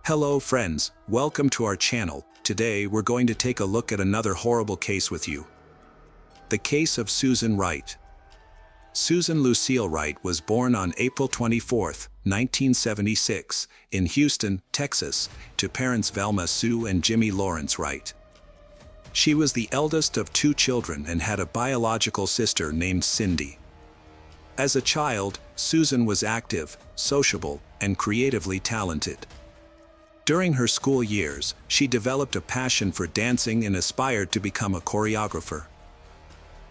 Hello friends, welcome to our channel. Today we're going to take a look at another horrible case with you. The case of Susan Wright. Susan Lucille Wright was born on April 24, 1976, in Houston, Texas, to parents Velma Sue and Jimmy Lawrence Wright. She was the eldest of two children and had a biological sister named Cindy. As a child, Susan was active, sociable, and creatively talented. During her school years, she developed a passion for dancing and aspired to become a choreographer.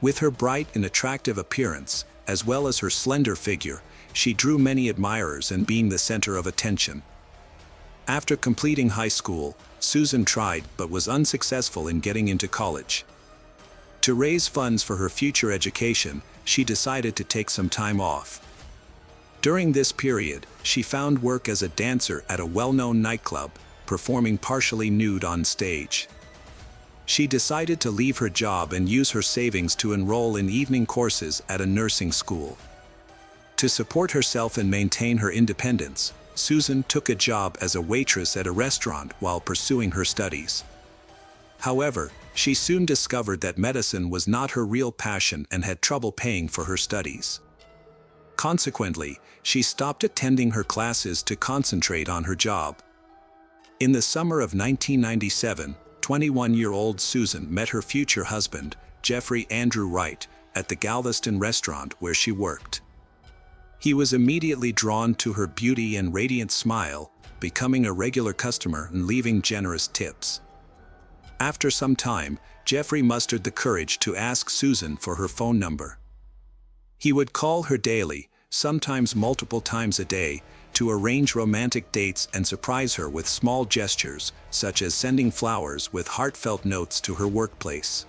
With her bright and attractive appearance, as well as her slender figure, she drew many admirers and being the center of attention. After completing high school, Susan tried but was unsuccessful in getting into college. To raise funds for her future education, she decided to take some time off. During this period, she found work as a dancer at a well-known nightclub, performing partially nude on stage. She decided to leave her job and use her savings to enroll in evening courses at a nursing school. To support herself and maintain her independence, Susan took a job as a waitress at a restaurant while pursuing her studies. However, she soon discovered that medicine was not her real passion and had trouble paying for her studies. Consequently, she stopped attending her classes to concentrate on her job. In the summer of 1997, 21-year-old Susan met her future husband, Jeffrey Andrew Wright, at the Galveston restaurant where she worked. He was immediately drawn to her beauty and radiant smile, becoming a regular customer and leaving generous tips. After some time, Jeffrey mustered the courage to ask Susan for her phone number. He would call her daily, sometimes multiple times a day, to arrange romantic dates and surprise her with small gestures, such as sending flowers with heartfelt notes to her workplace.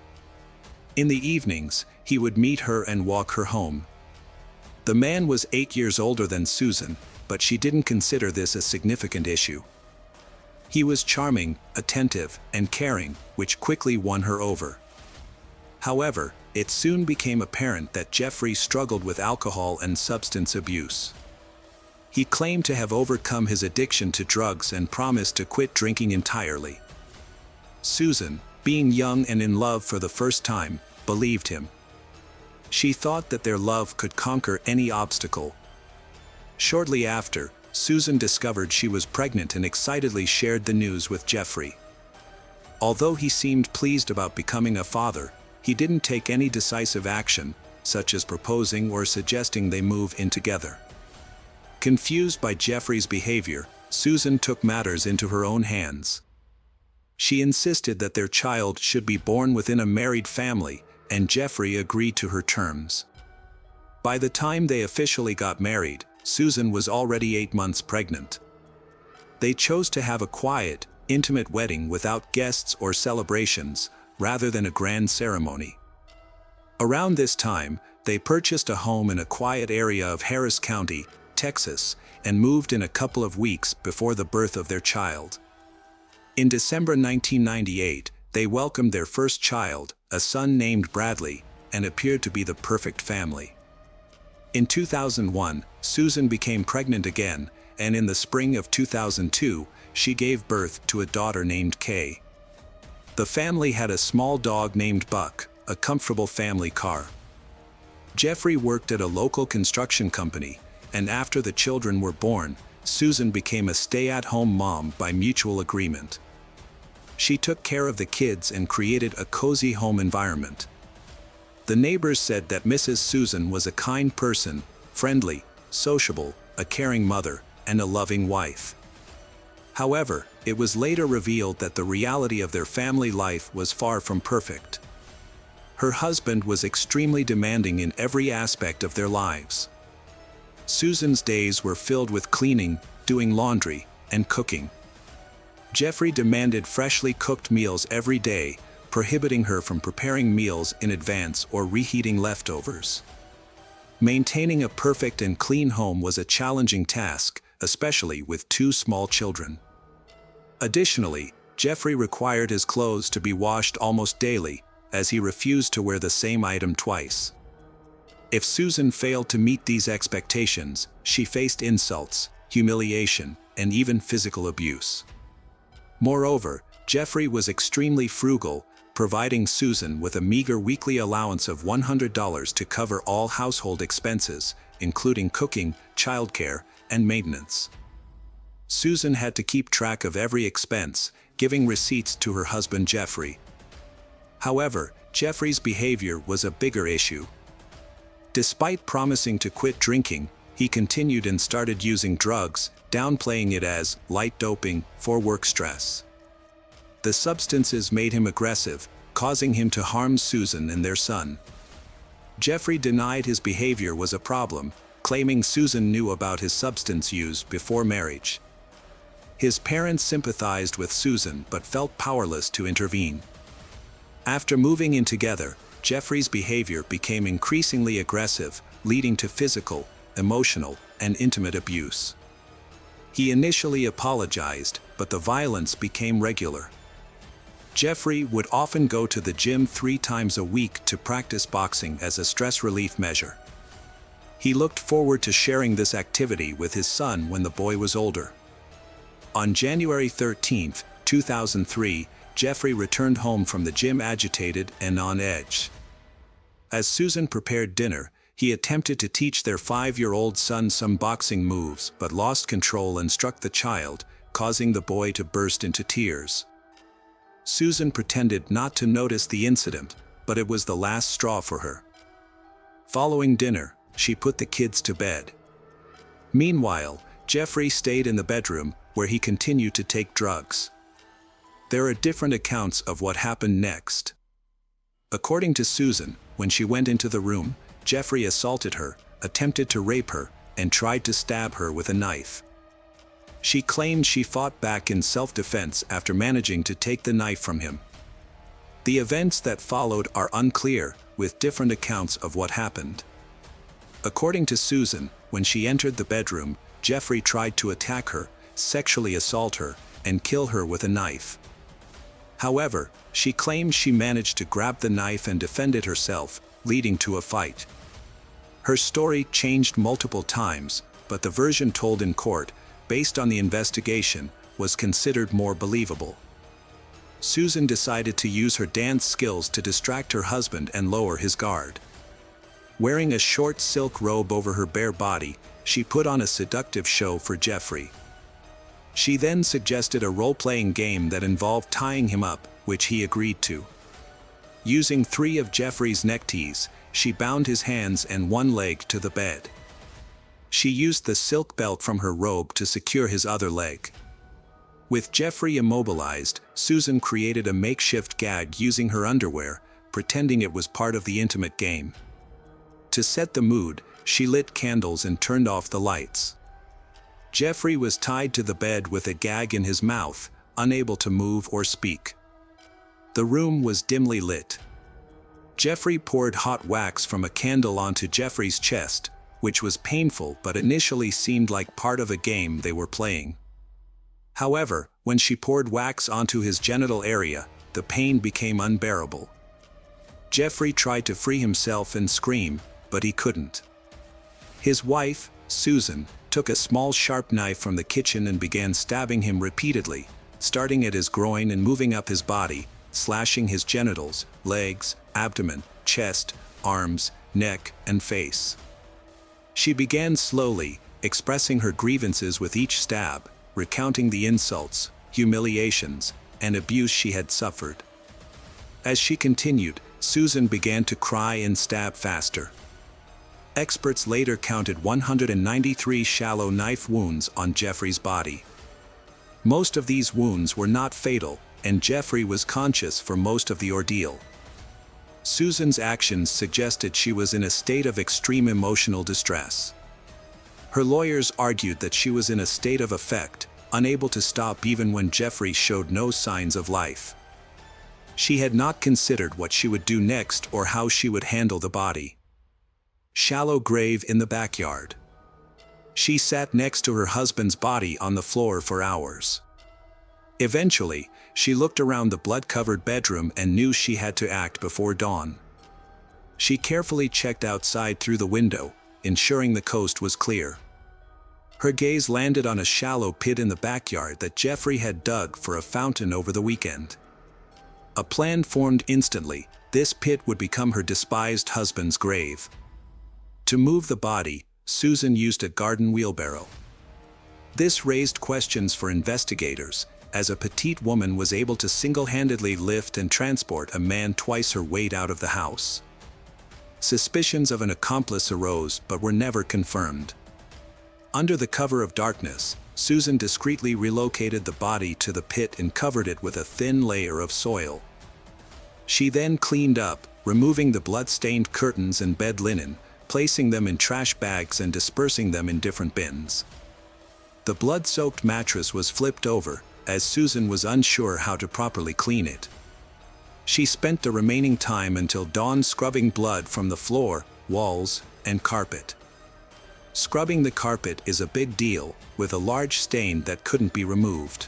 In the evenings, he would meet her and walk her home. The man was 8 years older than Susan, but she didn't consider this a significant issue. He was charming, attentive, and caring, which quickly won her over. However, it soon became apparent that Jeffrey struggled with alcohol and substance abuse. He claimed to have overcome his addiction to drugs and promised to quit drinking entirely. Susan, being young and in love for the first time, believed him. She thought that their love could conquer any obstacle. Shortly after, Susan discovered she was pregnant and excitedly shared the news with Jeffrey. Although he seemed pleased about becoming a father, he didn't take any decisive action, such as proposing or suggesting they move in together. Confused by Jeffrey's behavior, Susan took matters into her own hands. She insisted that their child should be born within a married family, and Jeffrey agreed to her terms. By the time they officially got married, Susan was already 8 months pregnant. They chose to have a quiet, intimate wedding without guests or celebrations, rather than a grand ceremony. Around this time, they purchased a home in a quiet area of Harris County, Texas, and moved in a couple of weeks before the birth of their child. In December 1998, they welcomed their first child, a son named Bradley, and appeared to be the perfect family. In 2001, Susan became pregnant again, and in the spring of 2002, she gave birth to a daughter named Kay. The family had a small dog named Buck, a comfortable family car. Jeffrey worked at a local construction company, and after the children were born, Susan became a stay-at-home mom by mutual agreement. She took care of the kids and created a cozy home environment. The neighbors said that Mrs. Susan was a kind person, friendly, sociable, a caring mother, and a loving wife. However, it was later revealed that the reality of their family life was far from perfect. Her husband was extremely demanding in every aspect of their lives. Susan's days were filled with cleaning, doing laundry, and cooking. Jeffrey demanded freshly cooked meals every day, prohibiting her from preparing meals in advance or reheating leftovers. Maintaining a perfect and clean home was a challenging task, especially with 2 small children. Additionally, Jeffrey required his clothes to be washed almost daily, as he refused to wear the same item twice. If Susan failed to meet these expectations, she faced insults, humiliation, and even physical abuse. Moreover, Jeffrey was extremely frugal, providing Susan with a meager weekly allowance of $100 to cover all household expenses, including cooking, childcare, and maintenance. Susan had to keep track of every expense, giving receipts to her husband Jeffrey. However, Jeffrey's behavior was a bigger issue. Despite promising to quit drinking, he continued and started using drugs, downplaying it as light doping for work stress. The substances made him aggressive, causing him to harm Susan and their son. Jeffrey denied his behavior was a problem, claiming Susan knew about his substance use before marriage. His parents sympathized with Susan but felt powerless to intervene. After moving in together, Jeffrey's behavior became increasingly aggressive, leading to physical, emotional, and intimate abuse. He initially apologized, but the violence became regular. Jeffrey would often go to the gym 3 times a week to practice boxing as a stress relief measure. He looked forward to sharing this activity with his son when the boy was older. On January 13, 2003, Jeffrey returned home from the gym agitated and on edge. As Susan prepared dinner, he attempted to teach their 5-year-old son some boxing moves but lost control and struck the child, causing the boy to burst into tears. Susan pretended not to notice the incident, but it was the last straw for her. Following dinner, she put the kids to bed. Meanwhile, Jeffrey stayed in the bedroom, where he continued to take drugs. There are different accounts of what happened next. According to Susan, when she went into the room, Jeffrey assaulted her, attempted to rape her, and tried to stab her with a knife. She claimed she fought back in self-defense after managing to take the knife from him. The events that followed are unclear, with different accounts of what happened. According to Susan, when she entered the bedroom, Jeffrey tried to attack her, sexually assault her, and kill her with a knife. However, she claims she managed to grab the knife and defended herself, leading to a fight. Her story changed multiple times, but the version told in court, based on the investigation, was considered more believable. Susan decided to use her dance skills to distract her husband and lower his guard. Wearing a short silk robe over her bare body, she put on a seductive show for Jeffrey. She then suggested a role-playing game that involved tying him up, which he agreed to. Using 3 of Jeffrey's neckties, she bound his hands and one leg to the bed. She used the silk belt from her robe to secure his other leg. With Jeffrey immobilized, Susan created a makeshift gag using her underwear, pretending it was part of the intimate game. To set the mood, she lit candles and turned off the lights. Jeffrey was tied to the bed with a gag in his mouth, unable to move or speak. The room was dimly lit. Jeffrey poured hot wax from a candle onto Jeffrey's chest, which was painful but initially seemed like part of a game they were playing. However, when she poured wax onto his genital area, the pain became unbearable. Jeffrey tried to free himself and scream, but he couldn't. His wife, Susan, took a small sharp knife from the kitchen and began stabbing him repeatedly, starting at his groin and moving up his body, slashing his genitals, legs, abdomen, chest, arms, neck, and face. She began slowly, expressing her grievances with each stab, recounting the insults, humiliations, and abuse she had suffered. As she continued, Susan began to cry and stab faster. Experts later counted 193 shallow knife wounds on Jeffrey's body. Most of these wounds were not fatal, and Jeffrey was conscious for most of the ordeal. Susan's actions suggested she was in a state of extreme emotional distress. Her lawyers argued that she was in a state of affect, unable to stop even when Jeffrey showed no signs of life. She had not considered what she would do next or how she would handle the body. Shallow grave in the backyard. She sat next to her husband's body on the floor for hours. Eventually, she looked around the blood-covered bedroom and knew she had to act before dawn. She carefully checked outside through the window, ensuring the coast was clear. Her gaze landed on a shallow pit in the backyard that Jeffrey had dug for a fountain over the weekend. A plan formed instantly. This pit would become her despised husband's grave. To move the body, Susan used a garden wheelbarrow. This raised questions for investigators, as a petite woman was able to single-handedly lift and transport a man twice her weight out of the house. Suspicions of an accomplice arose but were never confirmed. Under the cover of darkness, Susan discreetly relocated the body to the pit and covered it with a thin layer of soil. She then cleaned up, removing the blood-stained curtains and bed linen, placing them in trash bags and dispersing them in different bins. The blood-soaked mattress was flipped over, as Susan was unsure how to properly clean it. She spent the remaining time until dawn scrubbing blood from the floor, walls, and carpet. Scrubbing the carpet is a big deal, with a large stain that couldn't be removed.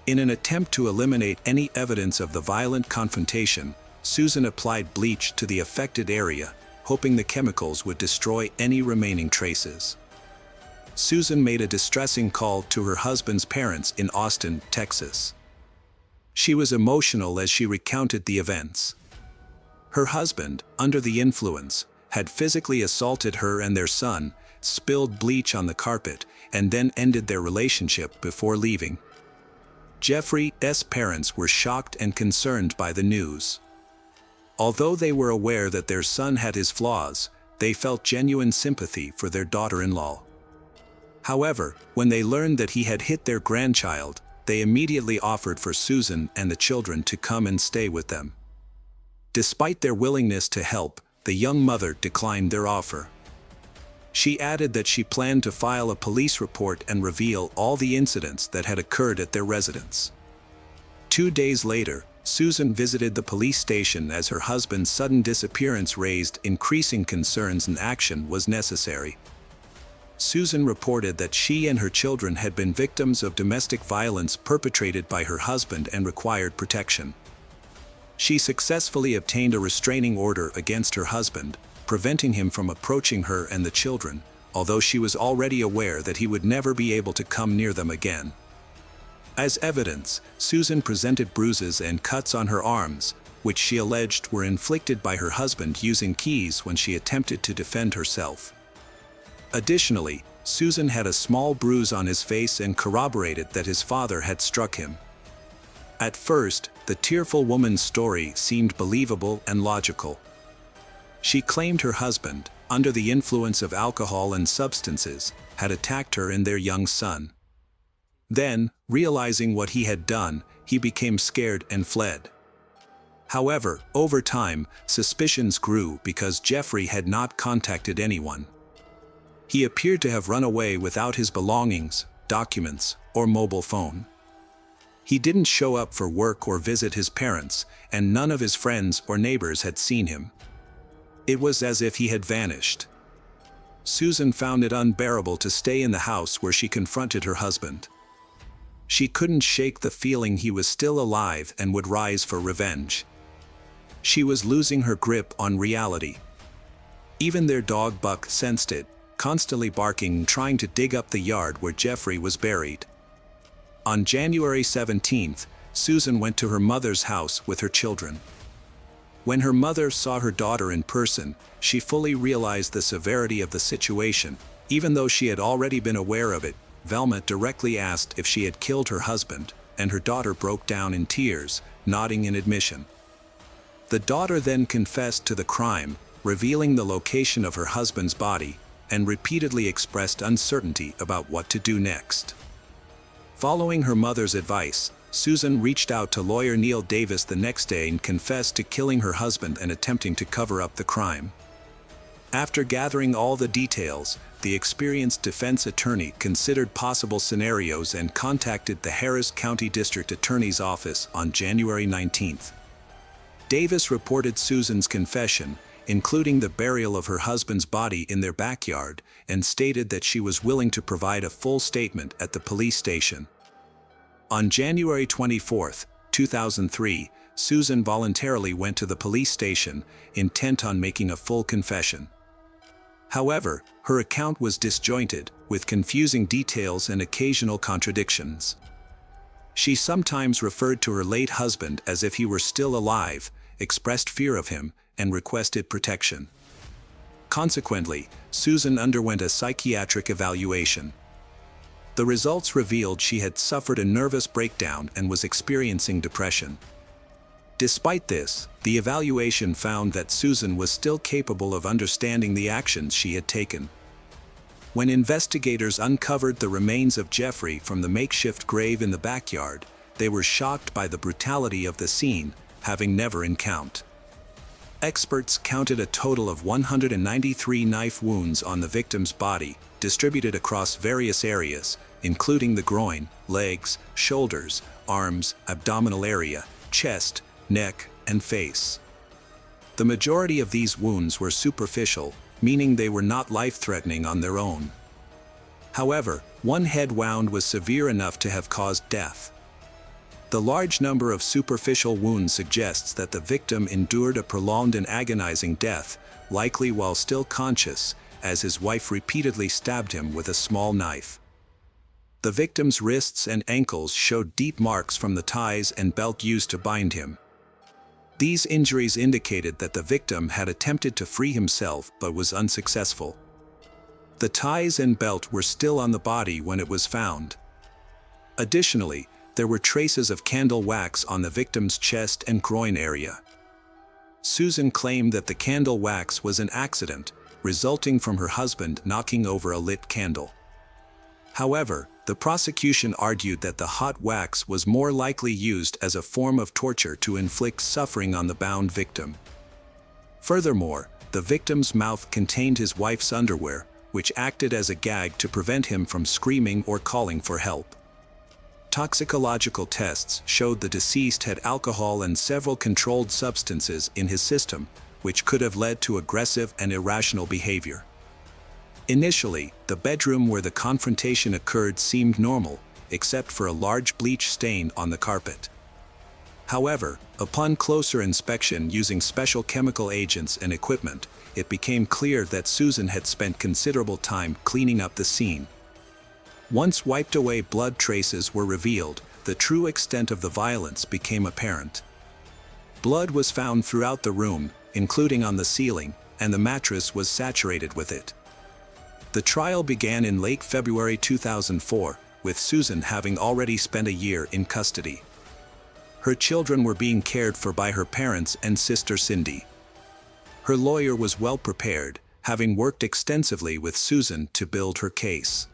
In an attempt to eliminate any evidence of the violent confrontation, Susan applied bleach to the affected area, hoping the chemicals would destroy any remaining traces. Susan made a distressing call to her husband's parents in Austin, Texas. She was emotional as she recounted the events. Her husband, under the influence, had physically assaulted her and their son, spilled bleach on the carpet, and then ended their relationship before leaving. Jeffrey's parents were shocked and concerned by the news. Although they were aware that their son had his flaws, they felt genuine sympathy for their daughter-in-law. However, when they learned that he had hit their grandchild, they immediately offered for Susan and the children to come and stay with them. Despite their willingness to help, the young mother declined their offer. She added that she planned to file a police report and reveal all the incidents that had occurred at their residence. 2 days later, Susan visited the police station as her husband's sudden disappearance raised increasing concerns and action was necessary. Susan reported that she and her children had been victims of domestic violence perpetrated by her husband and required protection. She successfully obtained a restraining order against her husband, preventing him from approaching her and the children, although she was already aware that he would never be able to come near them again. As evidence, Susan presented bruises and cuts on her arms, which she alleged were inflicted by her husband using keys when she attempted to defend herself. Additionally, Susan had a small bruise on his face and corroborated that his father had struck him. At first, the tearful woman's story seemed believable and logical. She claimed her husband, under the influence of alcohol and substances, had attacked her and their young son. Then, realizing what he had done, he became scared and fled. However, over time, suspicions grew because Jeffrey had not contacted anyone. He appeared to have run away without his belongings, documents, or mobile phone. He didn't show up for work or visit his parents, and none of his friends or neighbors had seen him. It was as if he had vanished. Susan found it unbearable to stay in the house where she confronted her husband. She couldn't shake the feeling he was still alive and would rise for revenge. She was losing her grip on reality. Even their dog Buck sensed it, constantly barking and trying to dig up the yard where Jeffrey was buried. On January 17th, Susan went to her mother's house with her children. When her mother saw her daughter in person, she fully realized the severity of the situation. Even though she had already been aware of it, Velma directly asked if she had killed her husband, and her daughter broke down in tears, nodding in admission. The daughter then confessed to the crime, revealing the location of her husband's body, and repeatedly expressed uncertainty about what to do next. Following her mother's advice, Susan reached out to lawyer Neil Davis the next day and confessed to killing her husband and attempting to cover up the crime. After gathering all the details, the experienced defense attorney considered possible scenarios and contacted the Harris County District Attorney's Office on January 19th. Davis reported Susan's confession, including the burial of her husband's body in their backyard, and stated that she was willing to provide a full statement at the police station. On January 24, 2003, Susan voluntarily went to the police station, intent on making a full confession. However, her account was disjointed, with confusing details and occasional contradictions. She sometimes referred to her late husband as if he were still alive, expressed fear of him, and requested protection. Consequently, Susan underwent a psychiatric evaluation. The results revealed she had suffered a nervous breakdown and was experiencing depression. Despite this, the evaluation found that Susan was still capable of understanding the actions she had taken. When investigators uncovered the remains of Jeffrey from the makeshift grave in the backyard, they were shocked by the brutality of the scene, having never encountered. Experts counted a total of 193 knife wounds on the victim's body, distributed across various areas, including the groin, legs, shoulders, arms, abdominal area, chest, neck, and face. The majority of these wounds were superficial, meaning they were not life-threatening on their own. However, one head wound was severe enough to have caused death. The large number of superficial wounds suggests that the victim endured a prolonged and agonizing death, likely while still conscious, as his wife repeatedly stabbed him with a small knife. The victim's wrists and ankles showed deep marks from the ties and belt used to bind him. These injuries indicated that the victim had attempted to free himself but was unsuccessful. The ties and belt were still on the body when it was found. Additionally, there were traces of candle wax on the victim's chest and groin area. Susan claimed that the candle wax was an accident, resulting from her husband knocking over a lit candle. However, the prosecution argued that the hot wax was more likely used as a form of torture to inflict suffering on the bound victim. Furthermore, the victim's mouth contained his wife's underwear, which acted as a gag to prevent him from screaming or calling for help. Toxicological tests showed the deceased had alcohol and several controlled substances in his system, which could have led to aggressive and irrational behavior. Initially, the bedroom where the confrontation occurred seemed normal, except for a large bleach stain on the carpet. However, upon closer inspection using special chemical agents and equipment, it became clear that Susan had spent considerable time cleaning up the scene. Once wiped away blood traces were revealed, the true extent of the violence became apparent. Blood was found throughout the room, including on the ceiling, and the mattress was saturated with it. The trial began in late February 2004, with Susan having already spent a year in custody. Her children were being cared for by her parents and sister Cindy. Her lawyer was well prepared, having worked extensively with Susan to build her case.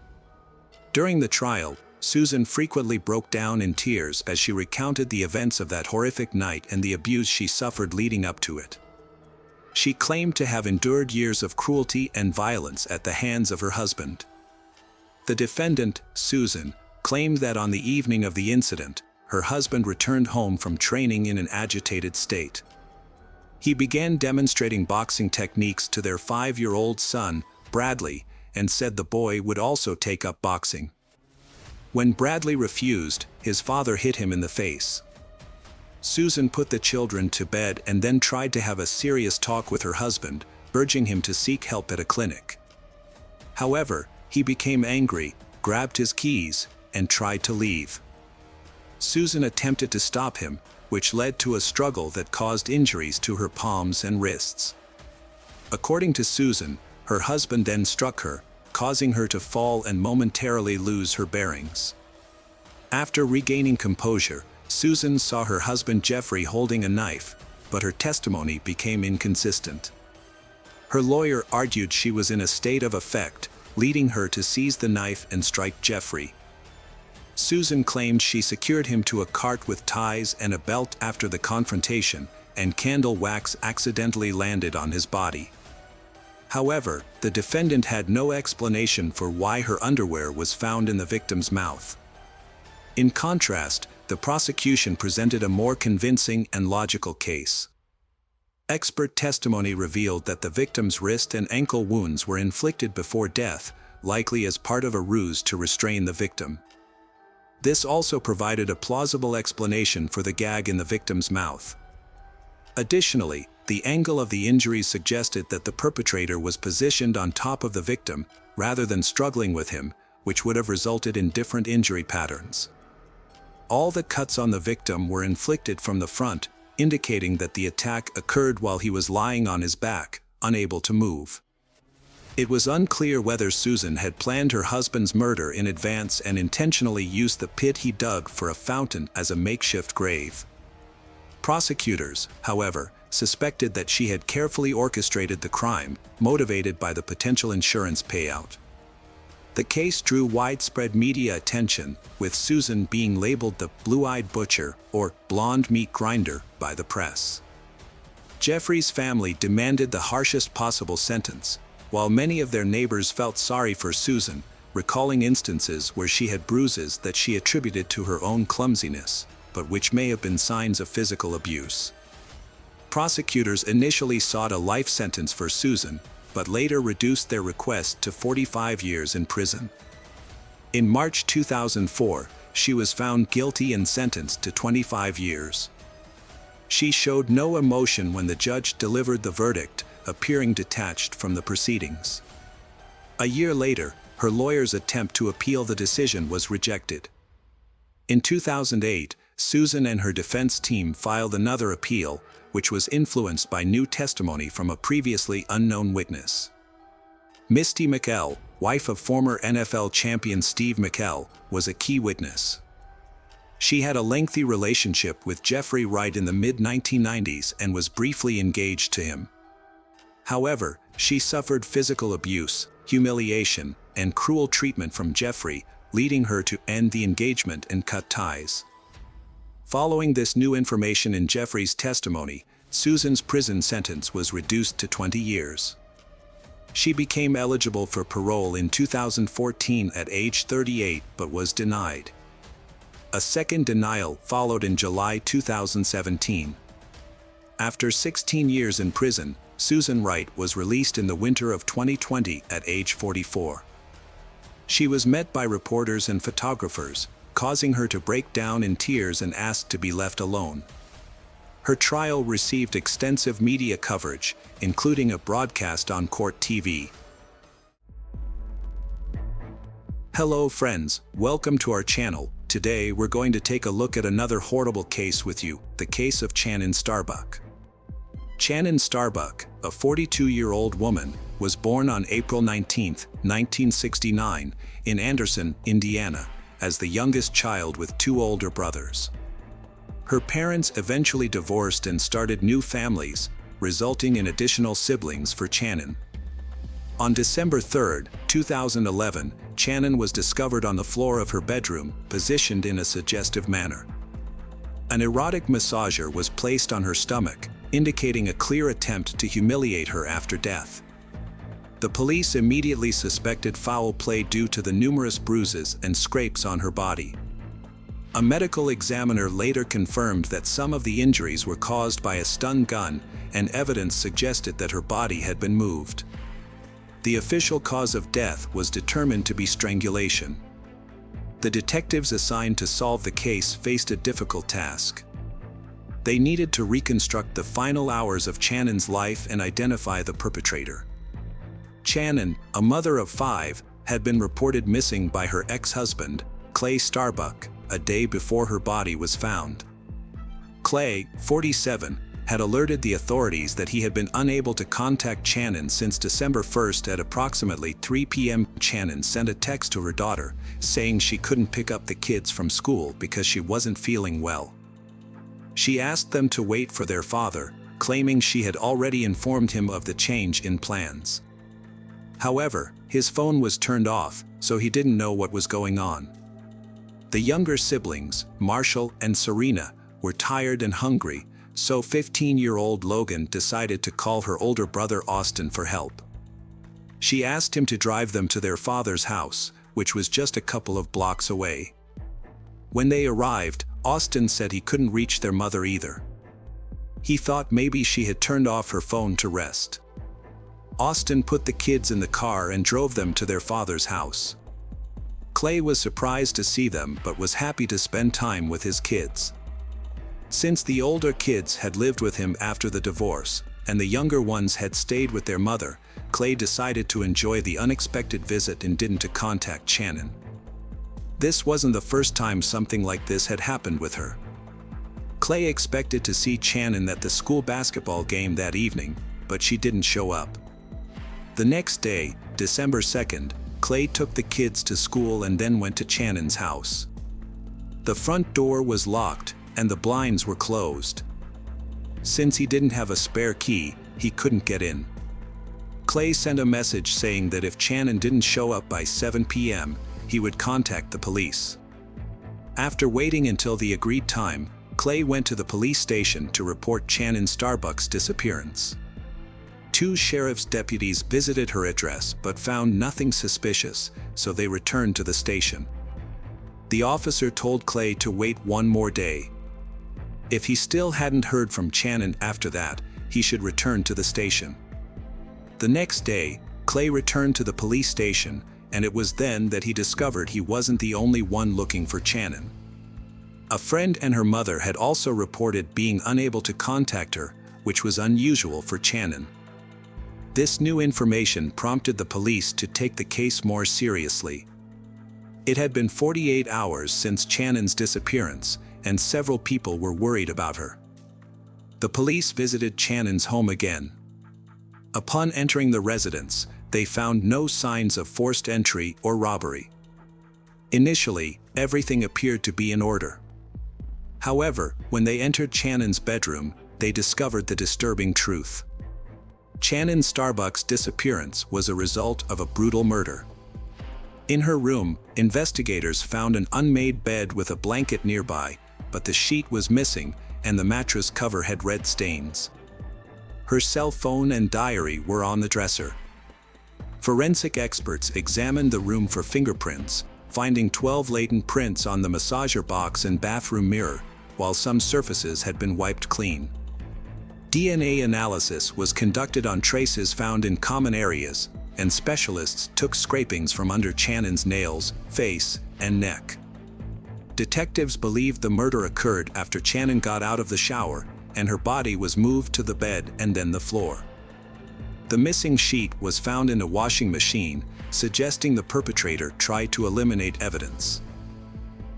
During the trial, Susan frequently broke down in tears as she recounted the events of that horrific night and the abuse she suffered leading up to it. She claimed to have endured years of cruelty and violence at the hands of her husband. The defendant, Susan, claimed that on the evening of the incident, her husband returned home from training in an agitated state. He began demonstrating boxing techniques to their 5-year-old son, Bradley, and said the boy would also take up boxing. When Bradley refused, his father hit him in the face. Susan put the children to bed and then tried to have a serious talk with her husband, urging him to seek help at a clinic. However, he became angry, grabbed his keys, and tried to leave. Susan attempted to stop him, which led to a struggle that caused injuries to her palms and wrists. According to Susan, her husband then struck her, causing her to fall and momentarily lose her bearings. After regaining composure, Susan saw her husband Jeffrey holding a knife, but her testimony became inconsistent. Her lawyer argued she was in a state of affect, leading her to seize the knife and strike Jeffrey. Susan claimed she secured him to a cart with ties and a belt after the confrontation, and candle wax accidentally landed on his body. However, the defendant had no explanation for why her underwear was found in the victim's mouth. In contrast, the prosecution presented a more convincing and logical case. Expert testimony revealed that the victim's wrist and ankle wounds were inflicted before death, likely as part of a ruse to restrain the victim. This also provided a plausible explanation for the gag in the victim's mouth. Additionally, The angle of the injuries suggested that the perpetrator was positioned on top of the victim rather than struggling with him, which would have resulted in different injury patterns. All the cuts on the victim were inflicted from the front, indicating that the attack occurred while he was lying on his back, unable to move. It was unclear whether Susan had planned her husband's murder in advance and intentionally used the pit he dug for a fountain as a makeshift grave. Prosecutors, however, suspected that she had carefully orchestrated the crime, motivated by the potential insurance payout. The case drew widespread media attention, with Susan being labeled the blue-eyed butcher or blonde meat grinder by the press. Jeffrey's family demanded the harshest possible sentence, while many of their neighbors felt sorry for Susan, recalling instances where she had bruises that she attributed to her own clumsiness, but which may have been signs of physical abuse. Prosecutors initially sought a life sentence for Susan, but later reduced their request to 45 years in prison. In March 2004, she was found guilty and sentenced to 25 years. She showed no emotion when the judge delivered the verdict, appearing detached from the proceedings. A year later, her lawyer's attempt to appeal the decision was rejected. In 2008, Susan and her defense team filed another appeal, which was influenced by new testimony from a previously unknown witness. Misty McKell, wife of former NFL champion Steve McKell, was a key witness. She had a lengthy relationship with Jeffrey Wright in the mid-1990s and was briefly engaged to him. However, she suffered physical abuse, humiliation, and cruel treatment from Jeffrey, leading her to end the engagement and cut ties. Following this new information in Jeffrey's testimony, Susan's prison sentence was reduced to 20 years. She became eligible for parole in 2014 at age 38 but was denied. A second denial followed in July 2017. After 16 years in prison, Susan Wright was released in the winter of 2020 at age 44. She was met by reporters and photographers, causing her to break down in tears and ask to be left alone. Her trial received extensive media coverage, including a broadcast on Court TV. Hello friends, welcome to our channel. Today we're going to take a look at another horrible case with you, the case of Shannon Starbuck. Shannon Starbuck, a 42-year-old woman, was born on April 19, 1969, in Anderson, Indiana, as the youngest child with two older brothers. Her parents eventually divorced and started new families, resulting in additional siblings for Shannon. On December 3, 2011, Shannon was discovered on the floor of her bedroom, positioned in a suggestive manner. An erotic massager was placed on her stomach, indicating a clear attempt to humiliate her after death. The police immediately suspected foul play due to the numerous bruises and scrapes on her body. A medical examiner later confirmed that some of the injuries were caused by a stun gun, and evidence suggested that her body had been moved. The official cause of death was determined to be strangulation. The detectives assigned to solve the case faced a difficult task. They needed to reconstruct the final hours of Shannon's life and identify the perpetrator. Shannon, a mother of 5, had been reported missing by her ex-husband, Clay Starbuck, a day before her body was found. Clay, 47, had alerted the authorities that he had been unable to contact Shannon since December 1 at approximately 3 p.m. Shannon sent a text to her daughter, saying she couldn't pick up the kids from school because she wasn't feeling well. She asked them to wait for their father, claiming she had already informed him of the change in plans. However, his phone was turned off, so he didn't know what was going on. The younger siblings, Marshall and Serena, were tired and hungry, so 15-year-old Logan decided to call her older brother Austin for help. She asked him to drive them to their father's house, which was just a couple of blocks away. When they arrived, Austin said he couldn't reach their mother either. He thought maybe she had turned off her phone to rest. Austin put the kids in the car and drove them to their father's house. Clay was surprised to see them but was happy to spend time with his kids. Since the older kids had lived with him after the divorce, and the younger ones had stayed with their mother, Clay decided to enjoy the unexpected visit and didn't contact Shannon. This wasn't the first time something like this had happened with her. Clay expected to see Shannon at the school basketball game that evening, but she didn't show up. The next day, December 2nd, Clay took the kids to school and then went to Shannon's house. The front door was locked, and the blinds were closed. Since he didn't have a spare key, he couldn't get in. Clay sent a message saying that if Shannon didn't show up by 7 p.m., he would contact the police. After waiting until the agreed time, Clay went to the police station to report Shannon Starbuck's disappearance. 2 sheriff's deputies visited her address but found nothing suspicious, so they returned to the station. The officer told Clay to wait one more day. If he still hadn't heard from Shannon after that, he should return to the station. The next day, Clay returned to the police station, and it was then that he discovered he wasn't the only one looking for Shannon. A friend and her mother had also reported being unable to contact her, which was unusual for Shannon. This new information prompted the police to take the case more seriously. It had been 48 hours since Shannon's disappearance, and several people were worried about her. The police visited Shannon's home again. Upon entering the residence, they found no signs of forced entry or robbery. Initially, everything appeared to be in order. However, when they entered Shannon's bedroom, they discovered the disturbing truth. Shannon Starbuck's disappearance was a result of a brutal murder. In her room, investigators found an unmade bed with a blanket nearby, but the sheet was missing and the mattress cover had red stains. Her cell phone and diary were on the dresser. Forensic experts examined the room for fingerprints, finding 12 latent prints on the massager box and bathroom mirror, while some surfaces had been wiped clean. DNA analysis was conducted on traces found in common areas, and specialists took scrapings from under Shannon's nails, face, and neck. Detectives believed the murder occurred after Shannon got out of the shower, and her body was moved to the bed and then the floor. The missing sheet was found in a washing machine, suggesting the perpetrator tried to eliminate evidence.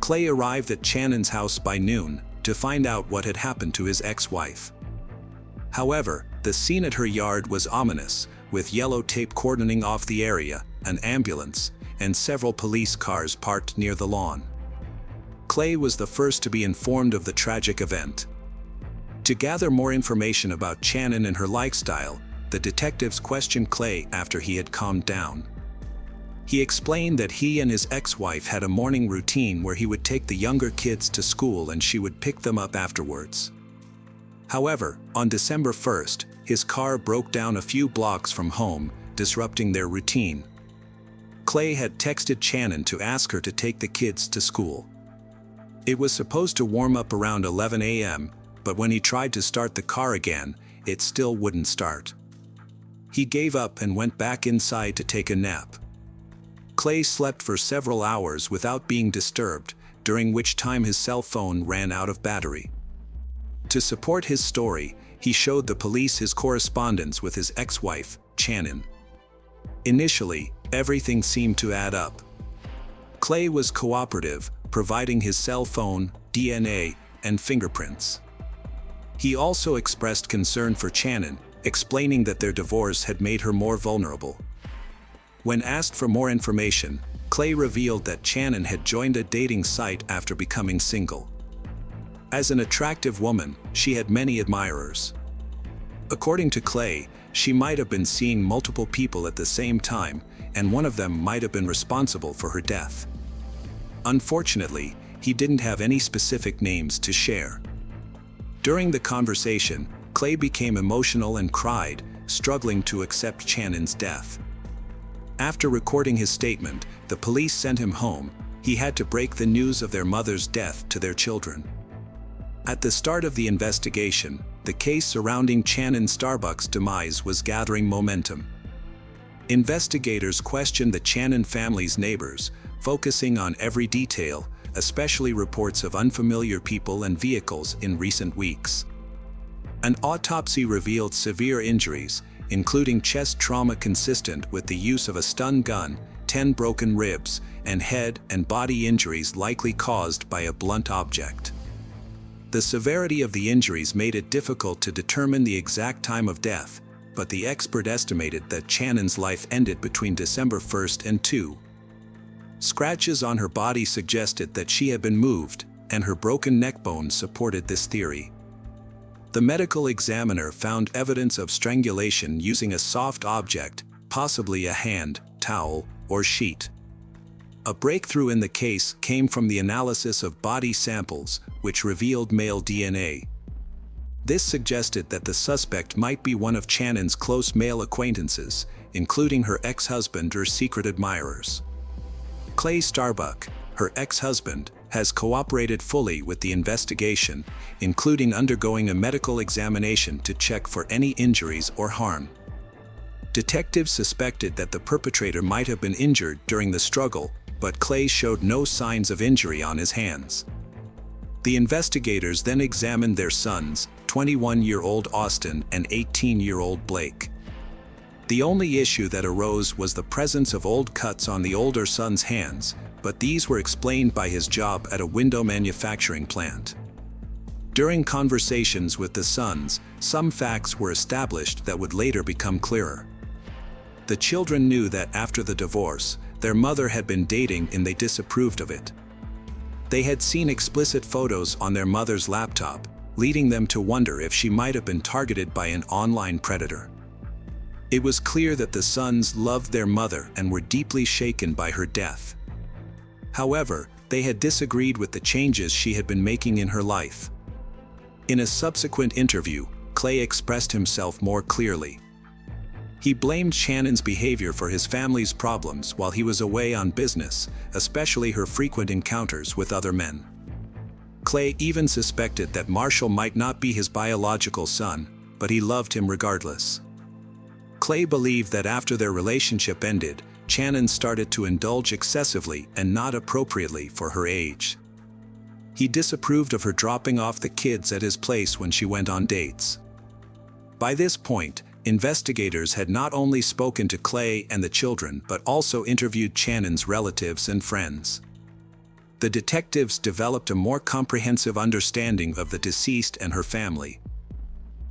Clay arrived at Shannon's house by noon to find out what had happened to his ex-wife. However, the scene at her yard was ominous, with yellow tape cordoning off the area, an ambulance, and several police cars parked near the lawn. Clay was the first to be informed of the tragic event. To gather more information about Shannon and her lifestyle, the detectives questioned Clay after he had calmed down. He explained that he and his ex-wife had a morning routine where he would take the younger kids to school and she would pick them up afterwards. However, on December 1st, his car broke down a few blocks from home, disrupting their routine. Clay had texted Shannon to ask her to take the kids to school. It was supposed to warm up around 11 a.m., but when he tried to start the car again, it still wouldn't start. He gave up and went back inside to take a nap. Clay slept for several hours without being disturbed, during which time his cell phone ran out of battery. To support his story, he showed the police his correspondence with his ex-wife, Shannon. Initially, everything seemed to add up. Clay was cooperative, providing his cell phone, DNA, and fingerprints. He also expressed concern for Shannon, explaining that their divorce had made her more vulnerable. When asked for more information, Clay revealed that Shannon had joined a dating site after becoming single. As an attractive woman, she had many admirers. According to Clay, she might have been seeing multiple people at the same time, and one of them might have been responsible for her death. Unfortunately, he didn't have any specific names to share. During the conversation, Clay became emotional and cried, struggling to accept Shannon's death. After recording his statement, the police sent him home. He had to break the news of their mother's death to their children. At the start of the investigation, the case surrounding Shannon Starbuck's demise was gathering momentum. Investigators questioned the Shannon family's neighbors, focusing on every detail, especially reports of unfamiliar people and vehicles in recent weeks. An autopsy revealed severe injuries, including chest trauma consistent with the use of a stun gun, 10 broken ribs, and head and body injuries likely caused by a blunt object. The severity of the injuries made it difficult to determine the exact time of death, but the expert estimated that Shannon's life ended between December 1st and 2. Scratches on her body suggested that she had been moved, and her broken neck bone supported this theory. The medical examiner found evidence of strangulation using a soft object, possibly a hand, towel, or sheet. A breakthrough in the case came from the analysis of body samples, which revealed male DNA. This suggested that the suspect might be one of Shannon's close male acquaintances, including her ex-husband or secret admirers. Clay Starbuck, her ex-husband, has cooperated fully with the investigation, including undergoing a medical examination to check for any injuries or harm. Detectives suspected that the perpetrator might have been injured during the struggle, but Clay showed no signs of injury on his hands. The investigators then examined their sons, 21-year-old Austin and 18-year-old Blake. The only issue that arose was the presence of old cuts on the older son's hands, but these were explained by his job at a window manufacturing plant. During conversations with the sons, some facts were established that would later become clearer. The children knew that after the divorce, their mother had been dating and they disapproved of it. They had seen explicit photos on their mother's laptop, leading them to wonder if she might have been targeted by an online predator. It was clear that the sons loved their mother and were deeply shaken by her death. However, they had disagreed with the changes she had been making in her life. In a subsequent interview, Clay expressed himself more clearly. He blamed Shannon's behavior for his family's problems while he was away on business, especially her frequent encounters with other men. Clay even suspected that Marshall might not be his biological son, but he loved him regardless. Clay believed that after their relationship ended, Shannon started to indulge excessively and not appropriately for her age. He disapproved of her dropping off the kids at his place when she went on dates. By this point, investigators had not only spoken to Clay and the children but also interviewed Shannon's relatives and friends. The detectives developed a more comprehensive understanding of the deceased and her family.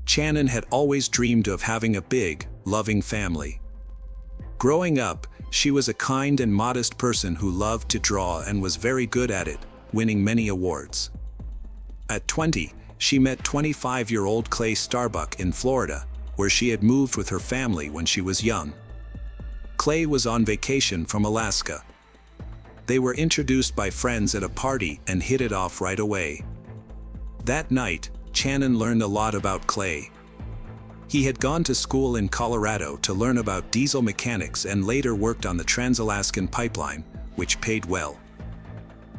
Shannon had always dreamed of having a big, loving family. Growing up, she was a kind and modest person who loved to draw and was very good at it, winning many awards. At 20, she met 25-year-old Clay Starbuck in Florida, where she had moved with her family when she was young. Clay was on vacation from Alaska. They were introduced by friends at a party and hit it off right away. That night, Shannon learned a lot about Clay. He had gone to school in Colorado to learn about diesel mechanics and later worked on the Trans-Alaskan Pipeline, which paid well.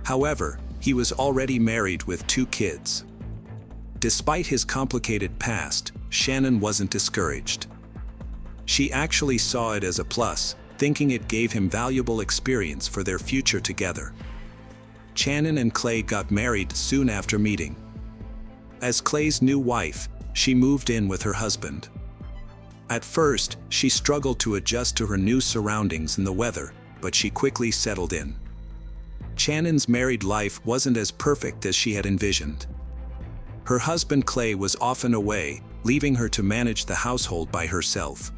However, he was already married with 2 kids. Despite his complicated past, Shannon wasn't discouraged. She actually saw it as a plus, thinking it gave him valuable experience for their future together. Shannon and Clay got married soon after meeting. As Clay's new wife, she moved in with her husband. At first, she struggled to adjust to her new surroundings and the weather, but she quickly settled in. Shannon's married life wasn't as perfect as she had envisioned. Her husband Clay was often away, leaving her to manage the household by herself.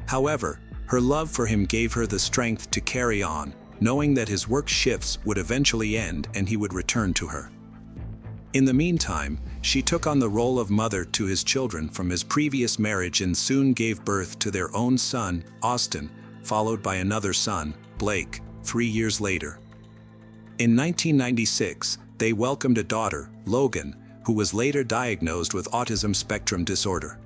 However, her love for him gave her the strength to carry on, knowing that his work shifts would eventually end and he would return to her. In the meantime, she took on the role of mother to his children from his previous marriage and soon gave birth to their own son, Austin, followed by another son, Blake, 3 years later. In 1996, they welcomed a daughter, Logan, who was later diagnosed with autism spectrum disorder.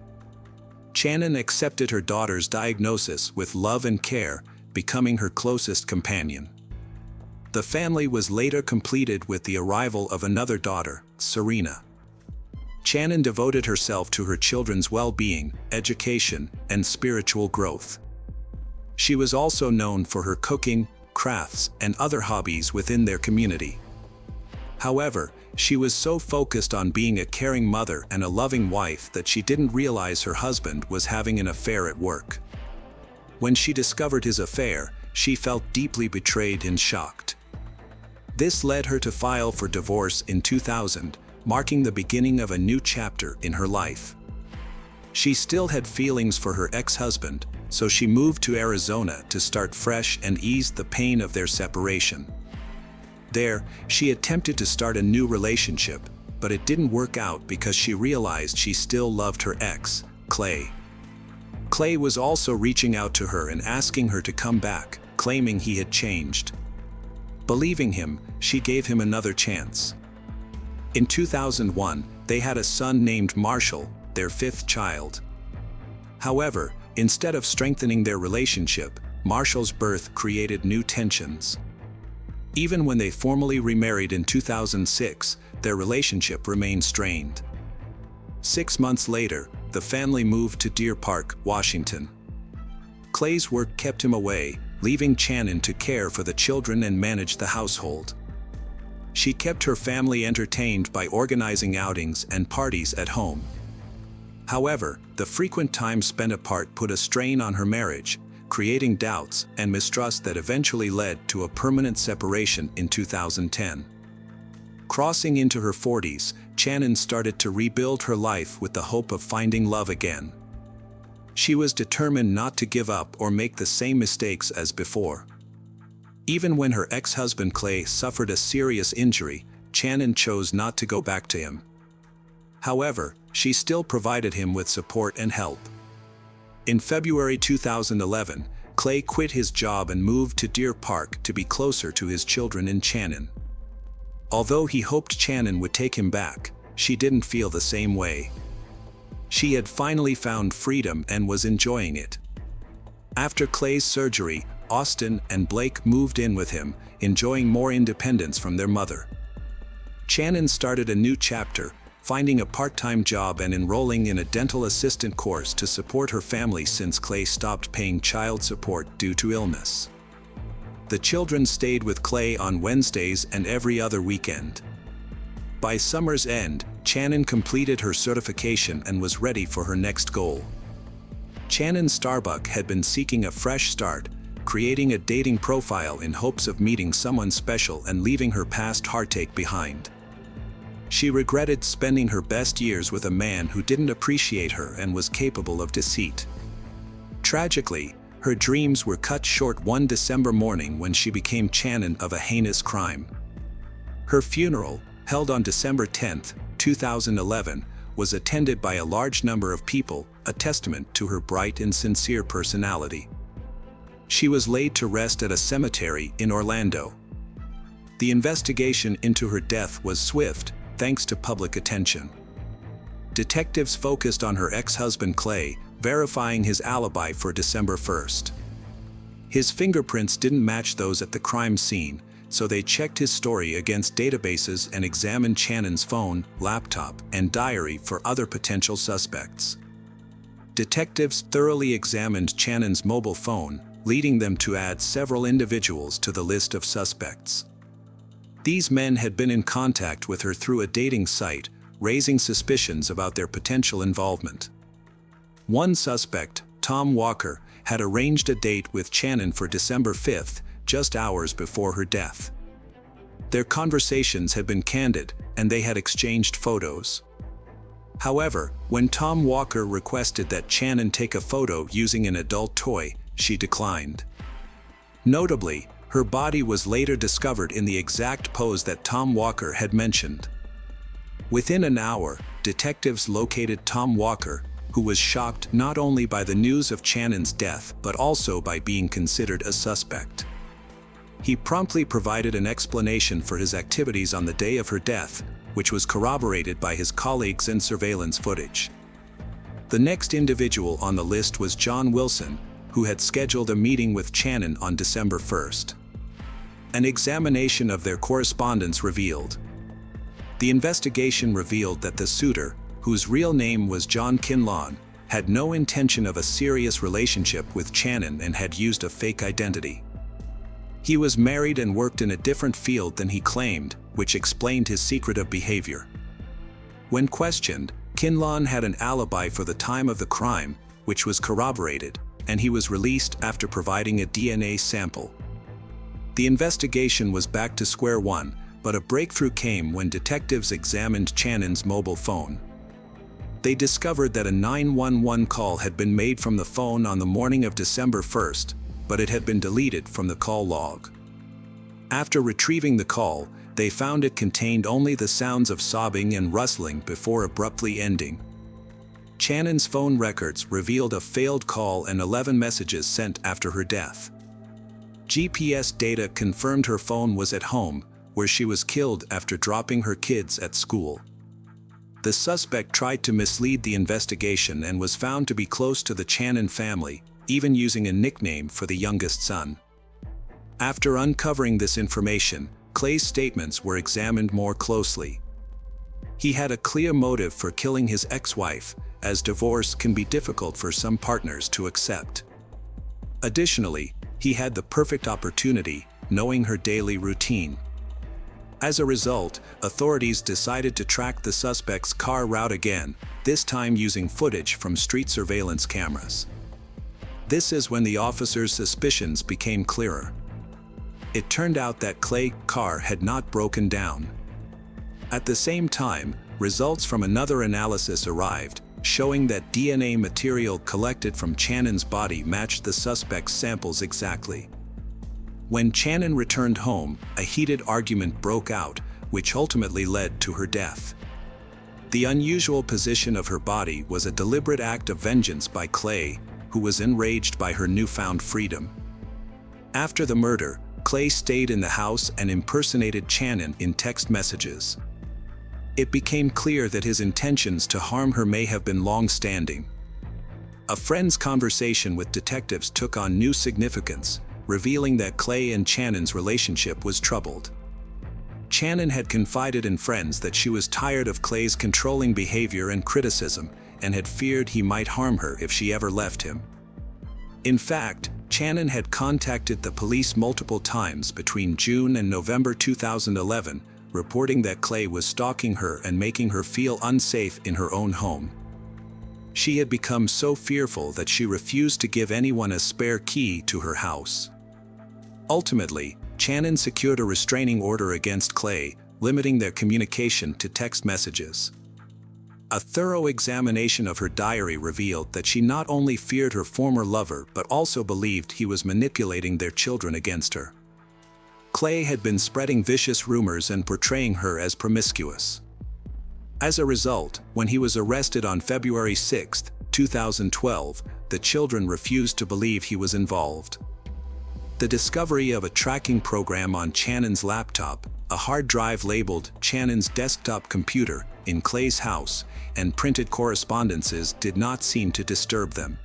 Shannon accepted her daughter's diagnosis with love and care, becoming her closest companion. The family was later completed with the arrival of another daughter, Serena. Shannon devoted herself to her children's well-being, education, and spiritual growth. She was also known for her cooking, crafts, and other hobbies within their community. However, she was so focused on being a caring mother and a loving wife that she didn't realize her husband was having an affair at work. When she discovered his affair, she felt deeply betrayed and shocked. This led her to file for divorce in 2000, marking the beginning of a new chapter in her life. She still had feelings for her ex-husband, so she moved to Arizona to start fresh and ease the pain of their separation. There, she attempted to start a new relationship, but it didn't work out because she realized she still loved her ex, Clay. Clay was also reaching out to her and asking her to come back, claiming he had changed. Believing him, she gave him another chance. In 2001, they had a son named Marshall, their fifth child. However, instead of strengthening their relationship, Marshall's birth created new tensions. Even when they formally remarried in 2006, their relationship remained strained. 6 months later, the family moved to Deer Park, Washington. Clay's work kept him away, leaving Shannon to care for the children and manage the household. She kept her family entertained by organizing outings and parties at home. However, the frequent time spent apart put a strain on her marriage, creating doubts and mistrust that eventually led to a permanent separation in 2010. Crossing into her 40s, Shannon started to rebuild her life with the hope of finding love again. She was determined not to give up or make the same mistakes as before. Even when her ex-husband Clay suffered a serious injury, Shannon chose not to go back to him. However, she still provided him with support and help. In February 2011, Clay quit his job and moved to Deer Park to be closer to his children and Shannon. Although he hoped Shannon would take him back, she didn't feel the same way. She had finally found freedom and was enjoying it. After Clay's surgery, Austin and Blake moved in with him, enjoying more independence from their mother. Shannon started a new chapter, finding a part-time job and enrolling in a dental assistant course to support her family since Clay stopped paying child support due to illness. The children stayed with Clay on Wednesdays and every other weekend. By summer's end, Shannon completed her certification and was ready for her next goal. Shannon Starbuck had been seeking a fresh start, creating a dating profile in hopes of meeting someone special and leaving her past heartache behind. She regretted spending her best years with a man who didn't appreciate her and was capable of deceit. Tragically, her dreams were cut short one December morning when she became Shannon of a heinous crime. Her funeral, held on December 10, 2011, was attended by a large number of people, a testament to her bright and sincere personality. She was laid to rest at a cemetery in Orlando. The investigation into her death was swift, thanks to public attention. Detectives focused on her ex-husband Clay, verifying his alibi for December 1st. His fingerprints didn't match those at the crime scene, so they checked his story against databases and examined Shannon's phone, laptop, and diary for other potential suspects. Detectives thoroughly examined Shannon's mobile phone, leading them to add several individuals to the list of suspects. These men had been in contact with her through a dating site, raising suspicions about their potential involvement. One suspect, Tom Walker, had arranged a date with Shannon for December 5th, just hours before her death. Their conversations had been candid, and they had exchanged photos. However, when Tom Walker requested that Shannon take a photo using an adult toy, she declined. Notably, her body was later discovered in the exact pose that Tom Walker had mentioned. Within an hour, detectives located Tom Walker, who was shocked not only by the news of Shannon's death but also by being considered a suspect. He promptly provided an explanation for his activities on the day of her death, which was corroborated by his colleagues and surveillance footage. The next individual on the list was John Wilson, who had scheduled a meeting with Shannon on December 1st. An examination of their correspondence revealed. The investigation revealed that the suitor, whose real name was John Kinlawn, had no intention of a serious relationship with Shannon and had used a fake identity. He was married and worked in a different field than he claimed, which explained his secretive behavior. When questioned, Kinlaw had an alibi for the time of the crime, which was corroborated, and he was released after providing a DNA sample. The investigation was back to square one, but a breakthrough came when detectives examined Channon's mobile phone. They discovered that a 911 call had been made from the phone on the morning of December 1st, but it had been deleted from the call log. After retrieving the call, they found it contained only the sounds of sobbing and rustling before abruptly ending. Channon's phone records revealed a failed call and 11 messages sent after her death. GPS data confirmed her phone was at home, where she was killed after dropping her kids at school. The suspect tried to mislead the investigation and was found to be close to the Channon family, even using a nickname for the youngest son. After uncovering this information, Clay's statements were examined more closely. He had a clear motive for killing his ex-wife, as divorce can be difficult for some partners to accept. Additionally, he had the perfect opportunity, knowing her daily routine. As a result, authorities decided to track the suspect's car route again, this time using footage from street surveillance cameras. This is when the officers' suspicions became clearer. It turned out that Clay's car had not broken down. At the same time, results from another analysis arrived, showing that DNA material collected from Channon's body matched the suspect's samples exactly. When Channon returned home, a heated argument broke out, which ultimately led to her death. The unusual position of her body was a deliberate act of vengeance by Clay, who was enraged by her newfound freedom. After the murder, Clay stayed in the house and impersonated Channon in text messages. It became clear that his intentions to harm her may have been long-standing. A friend's conversation with detectives took on new significance, revealing that Clay and Channon's relationship was troubled. Channon had confided in friends that she was tired of Clay's controlling behavior and criticism, and had feared he might harm her if she ever left him. In fact, Channon had contacted the police multiple times between June and November 2011, reporting that Clay was stalking her and making her feel unsafe in her own home. She had become so fearful that she refused to give anyone a spare key to her house. Ultimately, Channon secured a restraining order against Clay, limiting their communication to text messages. A thorough examination of her diary revealed that she not only feared her former lover but also believed he was manipulating their children against her. Clay had been spreading vicious rumors and portraying her as promiscuous. As a result, when he was arrested on February 6, 2012, the children refused to believe he was involved. The discovery of a tracking program on Channon's laptop, a hard drive labeled Channon's desktop computer, in Clay's house, and printed correspondences did not seem to disturb them.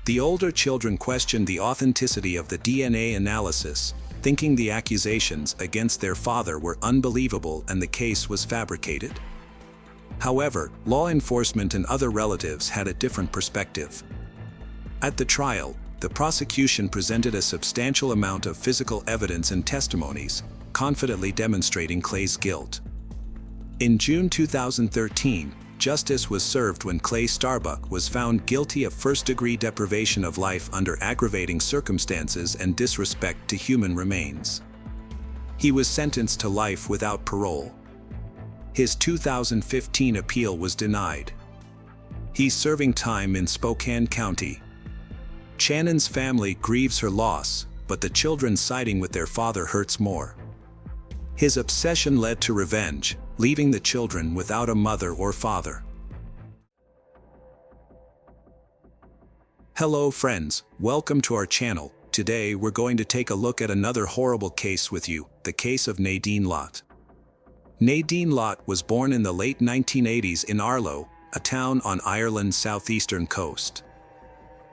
The older children questioned the authenticity of the DNA analysis, thinking the accusations against their father were unbelievable and the case was fabricated. However, law enforcement and other relatives had a different perspective. At the trial, the prosecution presented a substantial amount of physical evidence and testimonies, confidently demonstrating Clay's guilt. In June 2013, justice was served when Clay Starbuck was found guilty of first-degree deprivation of life under aggravating circumstances and disrespect to human remains. He was sentenced to life without parole. His 2015 appeal was denied. He's serving time in Spokane County. Channon's family grieves her loss, but the children siding with their father hurts more. His obsession led to revenge, leaving the children without a mother or father. Hello friends, welcome to our channel. Today we're going to take a look at another horrible case with you, the case of Nadine Lott. Nadine Lott was born in the late 1980s in Arlo, a town on Ireland's southeastern coast.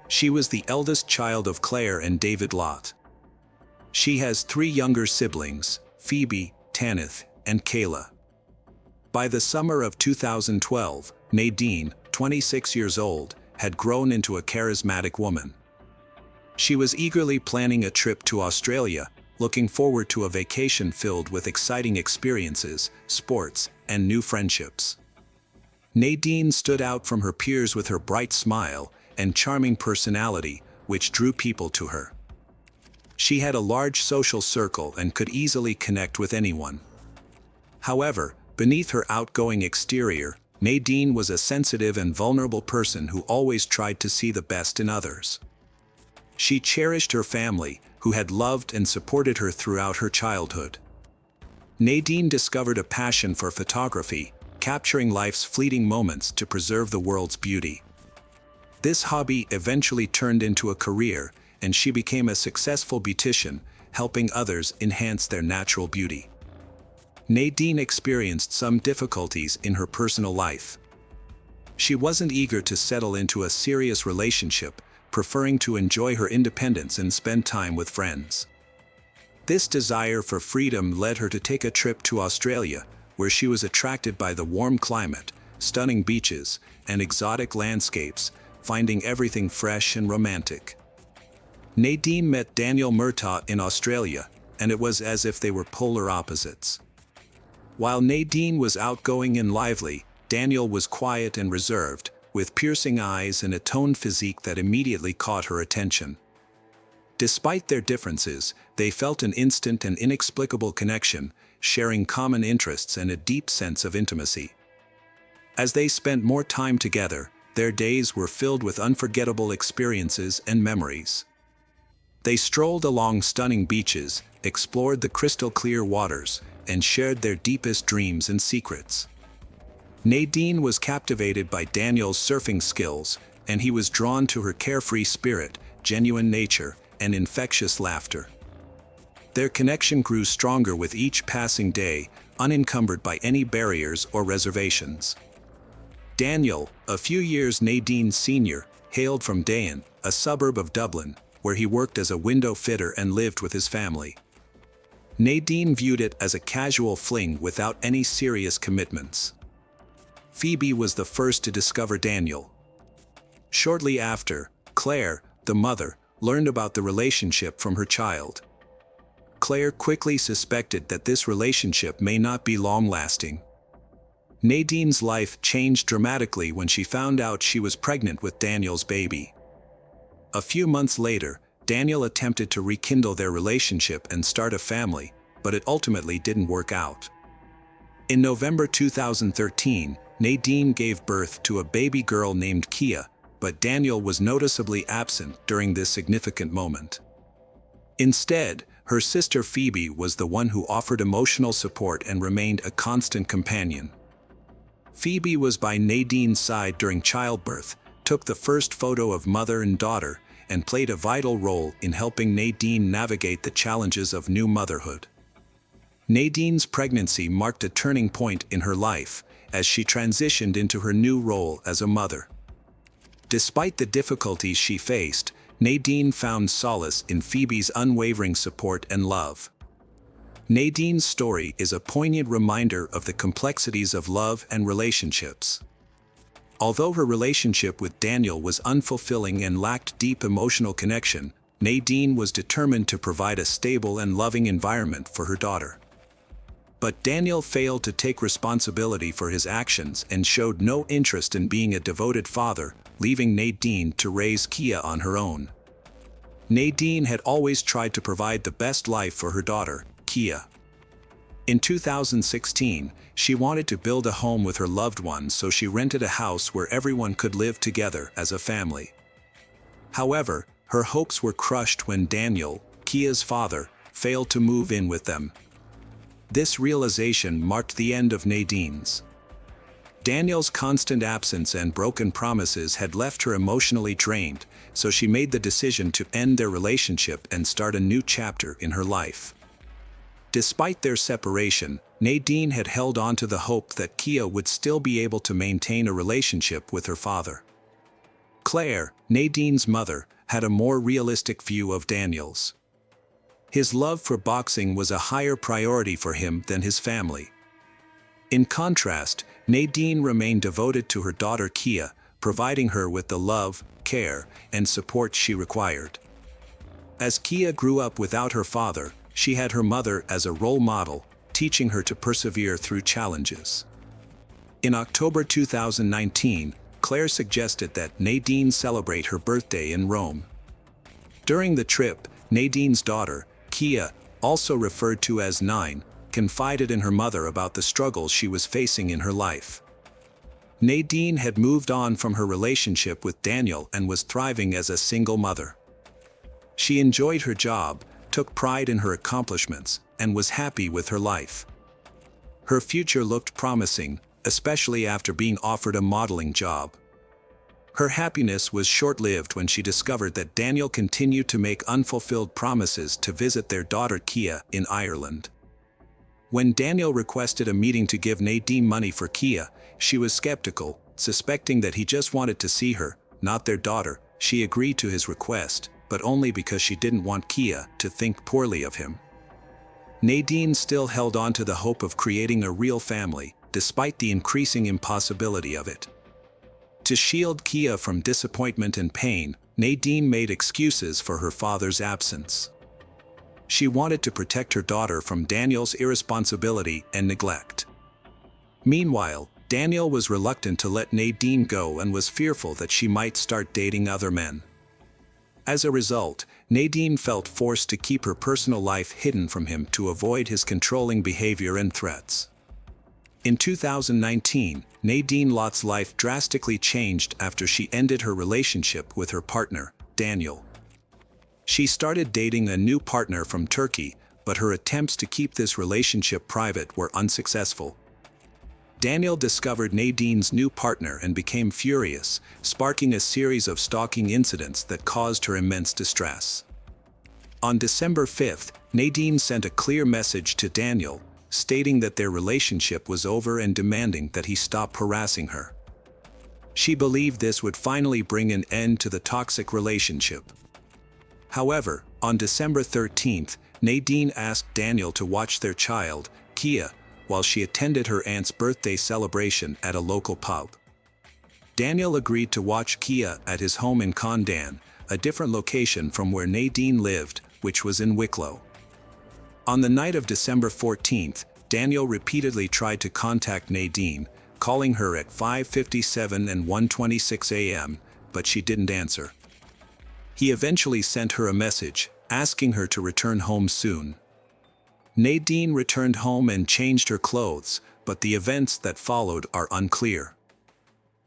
She was the eldest child of Claire and David Lott. She has 3 younger siblings, Phoebe, Tanith, and Kayla. By the summer of 2012, Nadine, 26 years old, had grown into a charismatic woman. She was eagerly planning a trip to Australia, looking forward to a vacation filled with exciting experiences, sports, and new friendships. Nadine stood out from her peers with her bright smile and charming personality, which drew people to her. She had a large social circle and could easily connect with anyone. However, beneath her outgoing exterior, Nadine was a sensitive and vulnerable person who always tried to see the best in others. She cherished her family, who had loved and supported her throughout her childhood. Nadine discovered a passion for photography, capturing life's fleeting moments to preserve the world's beauty. This hobby eventually turned into a career, and she became a successful beautician, helping others enhance their natural beauty. Nadine experienced some difficulties in her personal life. She wasn't eager to settle into a serious relationship, preferring to enjoy her independence and spend time with friends. This desire for freedom led her to take a trip to Australia, where she was attracted by the warm climate, stunning beaches, and exotic landscapes, finding everything fresh and romantic. Nadine met Daniel Murtaugh in Australia, and it was as if they were polar opposites. While Nadine was outgoing and lively, Daniel was quiet and reserved, with piercing eyes and a toned physique that immediately caught her attention. Despite their differences, they felt an instant and inexplicable connection, sharing common interests and a deep sense of intimacy. As they spent more time together, their days were filled with unforgettable experiences and memories. They strolled along stunning beaches, explored the crystal-clear waters, and shared their deepest dreams and secrets. Nadine was captivated by Daniel's surfing skills, and he was drawn to her carefree spirit, genuine nature, and infectious laughter. Their connection grew stronger with each passing day, unencumbered by any barriers or reservations. Daniel, a few years Nadine's senior, hailed from Dayan, a suburb of Dublin, where he worked as a window fitter and lived with his family. Nadine viewed it as a casual fling without any serious commitments. Phoebe was the first to discover Daniel. Shortly after, Claire, the mother, learned about the relationship from her child. Claire quickly suspected that this relationship may not be long-lasting. Nadine's life changed dramatically when she found out she was pregnant with Daniel's baby. A few months later, Daniel attempted to rekindle their relationship and start a family, but it ultimately didn't work out. In November 2013, Nadine gave birth to a baby girl named Kia, but Daniel was noticeably absent during this significant moment. Instead, her sister Phoebe was the one who offered emotional support and remained a constant companion. Phoebe was by Nadine's side during childbirth, took the first photo of mother and daughter, and played a vital role in helping Nadine navigate the challenges of new motherhood. Nadine's pregnancy marked a turning point in her life, as she transitioned into her new role as a mother. Despite the difficulties she faced, Nadine found solace in Phoebe's unwavering support and love. Nadine's story is a poignant reminder of the complexities of love and relationships. Although her relationship with Daniel was unfulfilling and lacked deep emotional connection, Nadine was determined to provide a stable and loving environment for her daughter. But Daniel failed to take responsibility for his actions and showed no interest in being a devoted father, leaving Nadine to raise Kia on her own. Nadine had always tried to provide the best life for her daughter, Kia. In 2016, she wanted to build a home with her loved ones, so she rented a house where everyone could live together as a family. However, her hopes were crushed when Daniel, Kia's father, failed to move in with them. This realization marked the end of Nadine's. Daniel's constant absence and broken promises had left her emotionally drained, so she made the decision to end their relationship and start a new chapter in her life. Despite their separation, Nadine had held on to the hope that Kia would still be able to maintain a relationship with her father. Claire, Nadine's mother, had a more realistic view of Daniel's. His love for boxing was a higher priority for him than his family. In contrast, Nadine remained devoted to her daughter Kia, providing her with the love, care, and support she required. As Kia grew up without her father, She had her mother as a role model, teaching her to persevere through challenges. In October 2019, Claire suggested that Nadine celebrate her birthday in Rome. During the trip, Nadine's daughter, Kia, also referred to as Nine, confided in her mother about the struggles she was facing in her life. Nadine had moved on from her relationship with Daniel and was thriving as a single mother. She enjoyed her job, took pride in her accomplishments, and was happy with her life. Her future looked promising, especially after being offered a modeling job. Her happiness was short-lived when she discovered that Daniel continued to make unfulfilled promises to visit their daughter Kia in Ireland. When Daniel requested a meeting to give Nadine money for Kia, she was skeptical, suspecting that he just wanted to see her, not their daughter. She agreed to his request, but only because she didn't want Kia to think poorly of him. Nadine still held on to the hope of creating a real family, despite the increasing impossibility of it. To shield Kia from disappointment and pain, Nadine made excuses for her father's absence. She wanted to protect her daughter from Daniel's irresponsibility and neglect. Meanwhile, Daniel was reluctant to let Nadine go and was fearful that she might start dating other men. As a result, Nadine felt forced to keep her personal life hidden from him to avoid his controlling behavior and threats. In 2019, Nadine Lott's life drastically changed after she ended her relationship with her partner, Daniel. She started dating a new partner from Turkey, but her attempts to keep this relationship private were unsuccessful. Daniel discovered Nadine's new partner and became furious, sparking a series of stalking incidents that caused her immense distress. On December 5th, Nadine sent a clear message to Daniel, stating that their relationship was over and demanding that he stop harassing her. She believed this would finally bring an end to the toxic relationship. However, on December 13th, Nadine asked Daniel to watch their child, Kia, while she attended her aunt's birthday celebration at a local pub. Daniel agreed to watch Kia at his home in Condon, a different location from where Nadine lived, which was in Wicklow. On the night of December 14th, Daniel repeatedly tried to contact Nadine, calling her at 5:57 and 1:26 a.m., but she didn't answer. He eventually sent her a message, asking her to return home soon. Nadine returned home and changed her clothes, but the events that followed are unclear.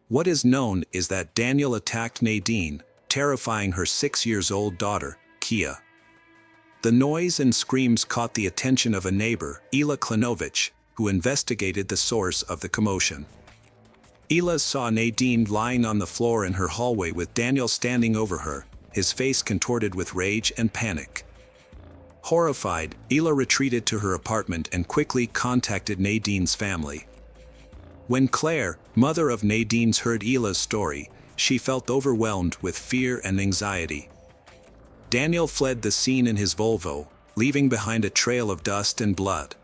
What is known is that Daniel attacked Nadine, terrifying her 6-year-old daughter, Kia. The noise and screams caught the attention of a neighbor, Ela Klanovich, who investigated the source of the commotion. Ela saw Nadine lying on the floor in her hallway with Daniel standing over her, his face contorted with rage and panic. Horrified, Ela retreated to her apartment and quickly contacted Nadine's family. When Claire, mother of Nadine's, heard Ela's story, she felt overwhelmed with fear and anxiety. Daniel fled the scene in his Volvo, leaving behind a trail of dust and blood.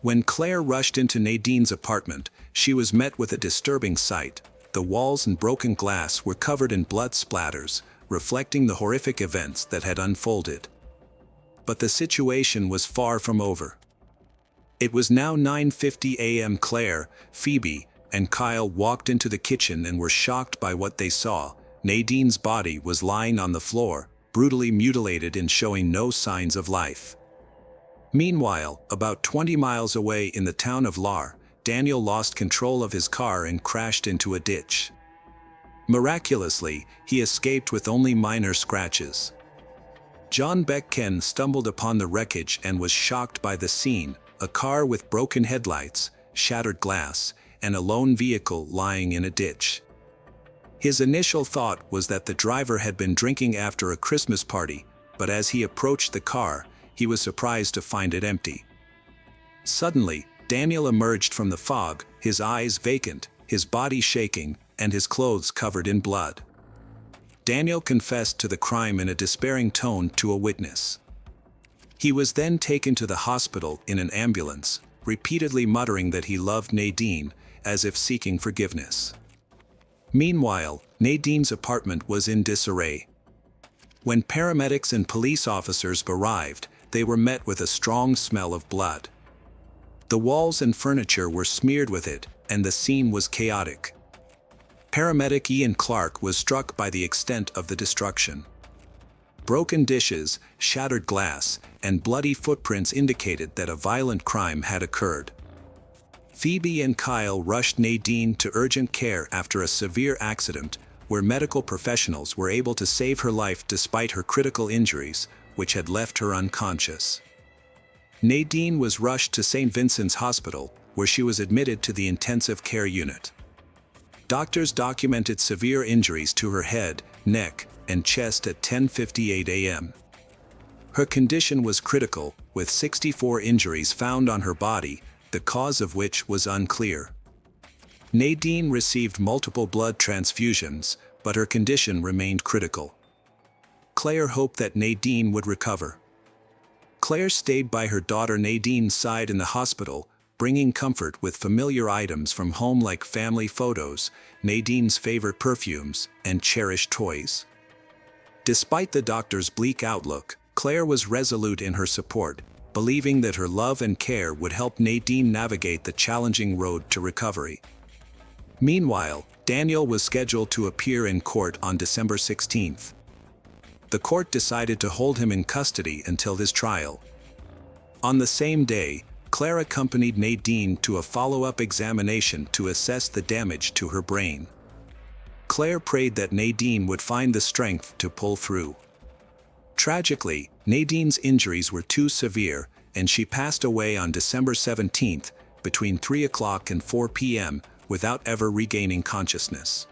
When Claire rushed into Nadine's apartment, she was met with a disturbing sight. The walls and broken glass were covered in blood splatters, reflecting the horrific events that had unfolded. But the situation was far from over. It was now 9:50 a.m. Claire, Phoebe, and Kyle walked into the kitchen and were shocked by what they saw. Nadine's body was lying on the floor, brutally mutilated and showing no signs of life. Meanwhile, about 20 miles away in the town of Lahr, Daniel lost control of his car and crashed into a ditch. Miraculously, he escaped with only minor scratches. John Beckken stumbled upon the wreckage and was shocked by the scene: a car with broken headlights, shattered glass, and a lone vehicle lying in a ditch. His initial thought was that the driver had been drinking after a Christmas party, but as he approached the car, he was surprised to find it empty. Suddenly, Daniel emerged from the fog, his eyes vacant, his body shaking, and his clothes covered in blood. Daniel confessed to the crime in a despairing tone to a witness. He was then taken to the hospital in an ambulance, repeatedly muttering that he loved Nadine, as if seeking forgiveness. Meanwhile, Nadine's apartment was in disarray. When paramedics and police officers arrived, they were met with a strong smell of blood. The walls and furniture were smeared with it, and the scene was chaotic. Paramedic Ian Clark was struck by the extent of the destruction. Broken dishes, shattered glass, and bloody footprints indicated that a violent crime had occurred. Phoebe and Kyle rushed Nadine to urgent care after a severe accident, where medical professionals were able to save her life despite her critical injuries, which had left her unconscious. Nadine was rushed to St. Vincent's Hospital, where she was admitted to the intensive care unit. Doctors documented severe injuries to her head, neck, and chest at 10:58 a.m. Her condition was critical, with 64 injuries found on her body, the cause of which was unclear. Nadine received multiple blood transfusions, but her condition remained critical. Claire hoped that Nadine would recover. Claire stayed by her daughter Nadine's side in the hospital, bringing comfort with familiar items from home like family photos, Nadine's favorite perfumes, and cherished toys. Despite the doctor's bleak outlook, Claire was resolute in her support, believing that her love and care would help Nadine navigate the challenging road to recovery. Meanwhile, Daniel was scheduled to appear in court on December 16th. The court decided to hold him in custody until his trial. On the same day, Claire accompanied Nadine to a follow-up examination to assess the damage to her brain. Claire prayed that Nadine would find the strength to pull through. Tragically, Nadine's injuries were too severe, and she passed away on December 17th, between 3 o'clock and 4 p.m., without ever regaining consciousness.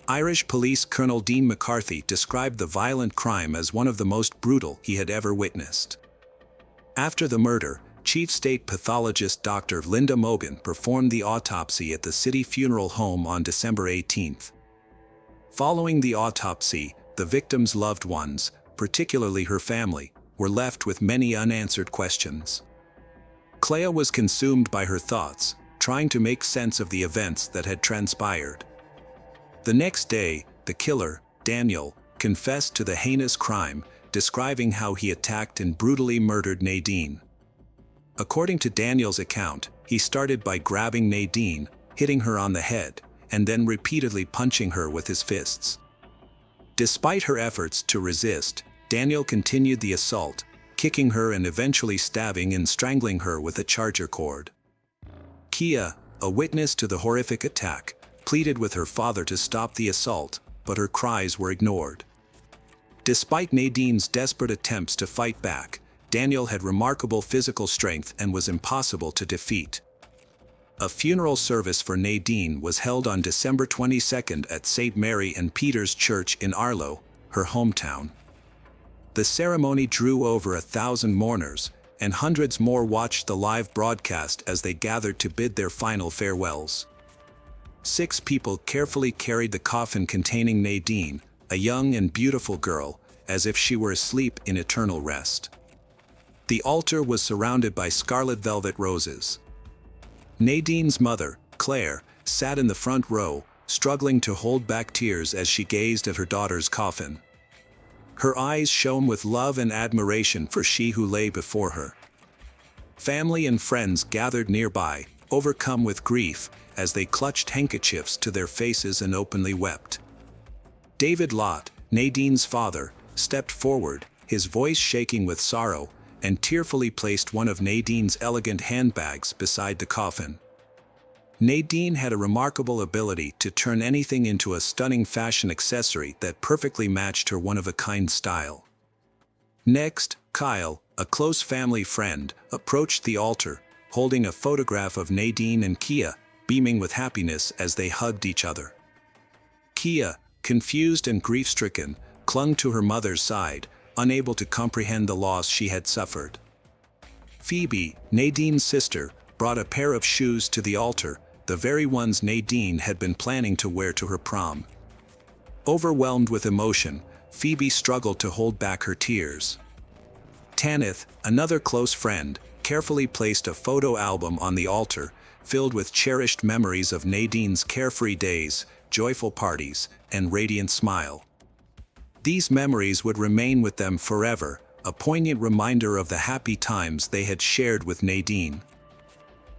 Irish Police Colonel Dean McCarthy described the violent crime as one of the most brutal he had ever witnessed. After the murder, Chief State Pathologist Dr. Linda Mogan performed the autopsy at the city funeral home on December 18th. Following the autopsy, the victim's loved ones, particularly her family, were left with many unanswered questions. Claire was consumed by her thoughts, trying to make sense of the events that had transpired. The next day, the killer, Daniel, confessed to the heinous crime, describing how he attacked and brutally murdered Nadine. According to Daniel's account, he started by grabbing Nadine, hitting her on the head, and then repeatedly punching her with his fists. Despite her efforts to resist, Daniel continued the assault, kicking her and eventually stabbing and strangling her with a charger cord. Kia, a witness to the horrific attack, pleaded with her father to stop the assault, but her cries were ignored. Despite Nadine's desperate attempts to fight back, Daniel had remarkable physical strength and was impossible to defeat. A funeral service for Nadine was held on December 22nd at St. Mary and Peter's Church in Arlo, her hometown. The ceremony drew over 1,000 mourners, and hundreds more watched the live broadcast as they gathered to bid their final farewells. 6 people carefully carried the coffin containing Nadine, a young and beautiful girl, as if she were asleep in eternal rest. The altar was surrounded by scarlet velvet roses. Nadine's mother, Claire, sat in the front row, struggling to hold back tears as she gazed at her daughter's coffin. Her eyes shone with love and admiration for she who lay before her. Family and friends gathered nearby, overcome with grief, as they clutched handkerchiefs to their faces and openly wept. David Lott, Nadine's father, stepped forward, his voice shaking with sorrow, and tearfully placed one of Nadine's elegant handbags beside the coffin. Nadine had a remarkable ability to turn anything into a stunning fashion accessory that perfectly matched her one-of-a-kind style. Next, Kyle, a close family friend, approached the altar, holding a photograph of Nadine and Kia, beaming with happiness as they hugged each other. Kia, confused and grief-stricken, clung to her mother's side, unable to comprehend the loss she had suffered. Phoebe, Nadine's sister, brought a pair of shoes to the altar, the very ones Nadine had been planning to wear to her prom. Overwhelmed with emotion, Phoebe struggled to hold back her tears. Tanith, another close friend, carefully placed a photo album on the altar, filled with cherished memories of Nadine's carefree days, joyful parties, and radiant smile. These memories would remain with them forever, a poignant reminder of the happy times they had shared with Nadine.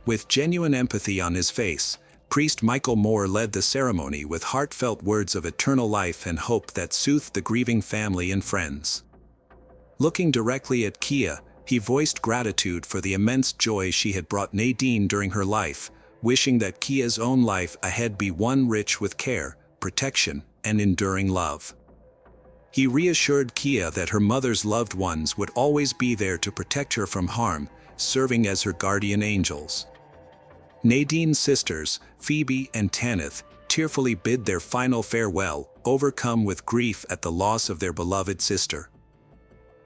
With genuine empathy on his face, Priest Michael Moore led the ceremony with heartfelt words of eternal life and hope that soothed the grieving family and friends. Looking directly at Kia, he voiced gratitude for the immense joy she had brought Nadine during her life, wishing that Kia's own life ahead be one rich with care, protection, and enduring love. He reassured Kia that her mother's loved ones would always be there to protect her from harm, serving as her guardian angels. Nadine's sisters, Phoebe and Tanith, tearfully bid their final farewell, overcome with grief at the loss of their beloved sister.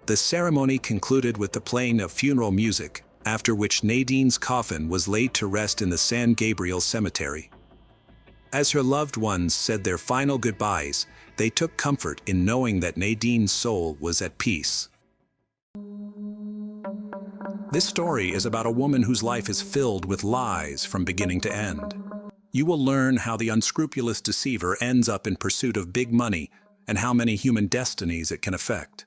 The ceremony concluded with the playing of funeral music, after which Nadine's coffin was laid to rest in the San Gabriel Cemetery. As her loved ones said their final goodbyes, they took comfort in knowing that Nadine's soul was at peace. This story is about a woman whose life is filled with lies from beginning to end. You will learn how the unscrupulous deceiver ends up in pursuit of big money and how many human destinies it can affect.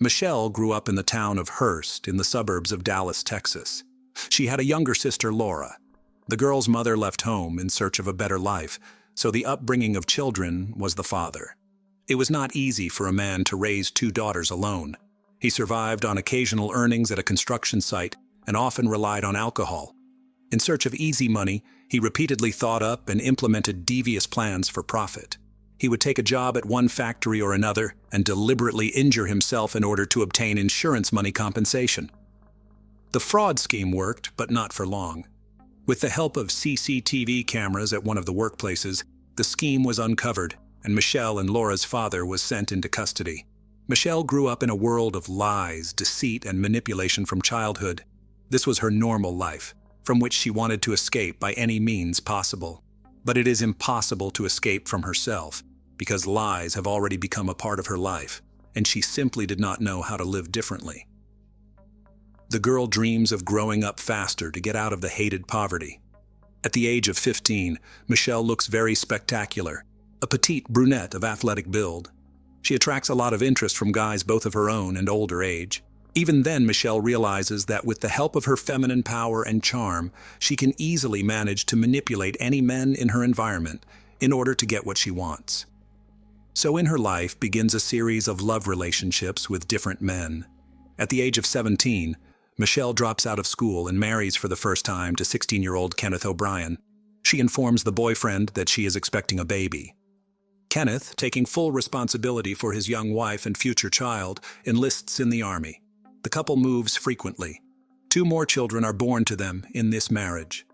Michelle grew up in the town of Hurst in the suburbs of Dallas, Texas. She had a younger sister, Laura. The girl's mother left home in search of a better life, so the upbringing of children was the father. It was not easy for a man to raise two daughters alone. He survived on occasional earnings at a construction site and often relied on alcohol. In search of easy money, he repeatedly thought up and implemented devious plans for profit. He would take a job at one factory or another and deliberately injure himself in order to obtain insurance money compensation. The fraud scheme worked, but not for long. With the help of CCTV cameras at one of the workplaces, the scheme was uncovered, and Michelle and Laura's father was sent into custody. Michelle grew up in a world of lies, deceit, and manipulation from childhood. This was her normal life, from which she wanted to escape by any means possible. But it is impossible to escape from herself, because lies have already become a part of her life, and she simply did not know how to live differently. The girl dreams of growing up faster to get out of the hated poverty. At the age of 15, Michelle looks very spectacular, a petite brunette of athletic build. She attracts a lot of interest from guys both of her own and older age. Even then, Michelle realizes that with the help of her feminine power and charm, she can easily manage to manipulate any men in her environment in order to get what she wants. So in her life begins a series of love relationships with different men. At the age of 17, Michelle drops out of school and marries for the first time to 16-year-old Kenneth O'Brien. She informs the boyfriend that she is expecting a baby. Kenneth, taking full responsibility for his young wife and future child, enlists in the army. The couple moves frequently. 2 more children are born to them in this marriage.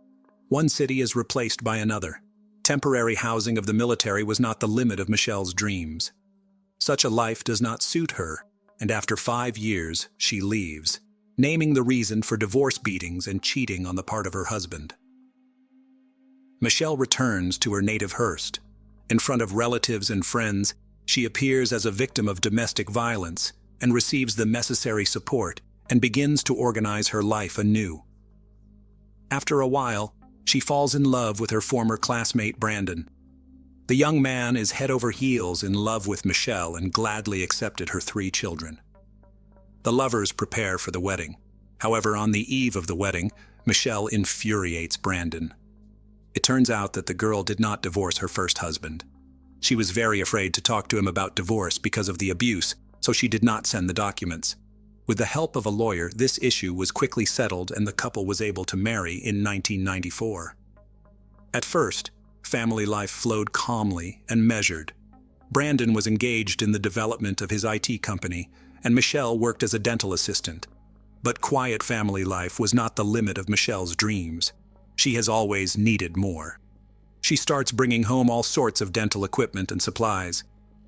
One city is replaced by another. Temporary housing of the military was not the limit of Michelle's dreams. Such a life does not suit her, and after 5 years, she leaves, naming the reason for divorce beatings and cheating on the part of her husband. Michelle returns to her native Hearst. In front of relatives and friends, she appears as a victim of domestic violence and receives the necessary support and begins to organize her life anew. After a while, she falls in love with her former classmate Brandon. The young man is head over heels in love with Michelle and gladly accepted her 3 children. The lovers prepare for the wedding. However, on the eve of the wedding, Michelle infuriates Brandon. It turns out that the girl did not divorce her first husband. She was very afraid to talk to him about divorce because of the abuse, so she did not send the documents. With the help of a lawyer, this issue was quickly settled and the couple was able to marry in 1994. At first, family life flowed calmly and measured. Brandon was engaged in the development of his IT company, and Michelle worked as a dental assistant. But quiet family life was not the limit of Michelle's dreams. She has always needed more. She starts bringing home all sorts of dental equipment and supplies.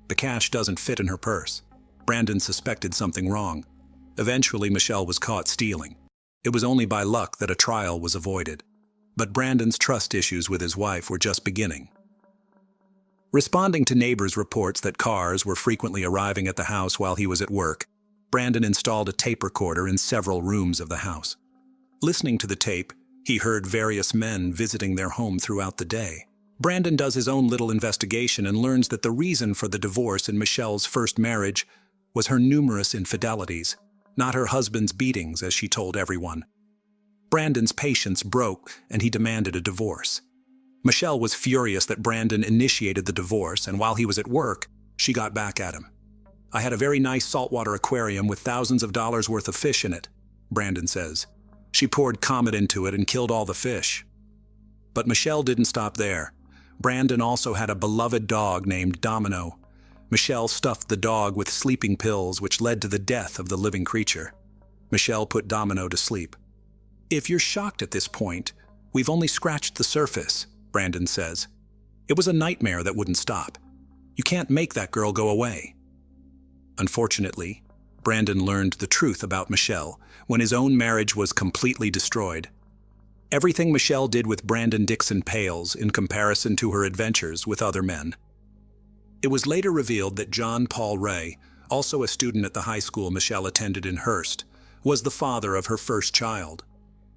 The cash doesn't fit in her purse. Brandon suspected something wrong. Eventually, Michelle was caught stealing. It was only by luck that a trial was avoided. But Brandon's trust issues with his wife were just beginning. Responding to neighbors' reports that cars were frequently arriving at the house while he was at work, Brandon installed a tape recorder in several rooms of the house. Listening to the tape, he heard various men visiting their home throughout the day. Brandon does his own little investigation and learns that the reason for the divorce in Michelle's first marriage was her numerous infidelities. not her husband's beatings, as she told everyone. Brandon's patience broke and he demanded a divorce. Michelle was furious that Brandon initiated the divorce, and while he was at work, she got back at him. "I had a very nice saltwater aquarium with thousands of dollars worth of fish in it," Brandon says. "She poured Comet into it and killed all the fish." But Michelle didn't stop there. Brandon also had a beloved dog named Domino. Michelle stuffed the dog with sleeping pills, which led to the death of the living creature. Michelle put Domino to sleep. "If you're shocked at this point, we've only scratched the surface," Brandon says. "It was a nightmare that wouldn't stop. You can't make that girl go away." Unfortunately, Brandon learned the truth about Michelle when his own marriage was completely destroyed. Everything Michelle did with Brandon Dixon pales in comparison to her adventures with other men. It was later revealed that John Paul Ray, also a student at the high school Michelle attended in Hearst, was the father of her first child.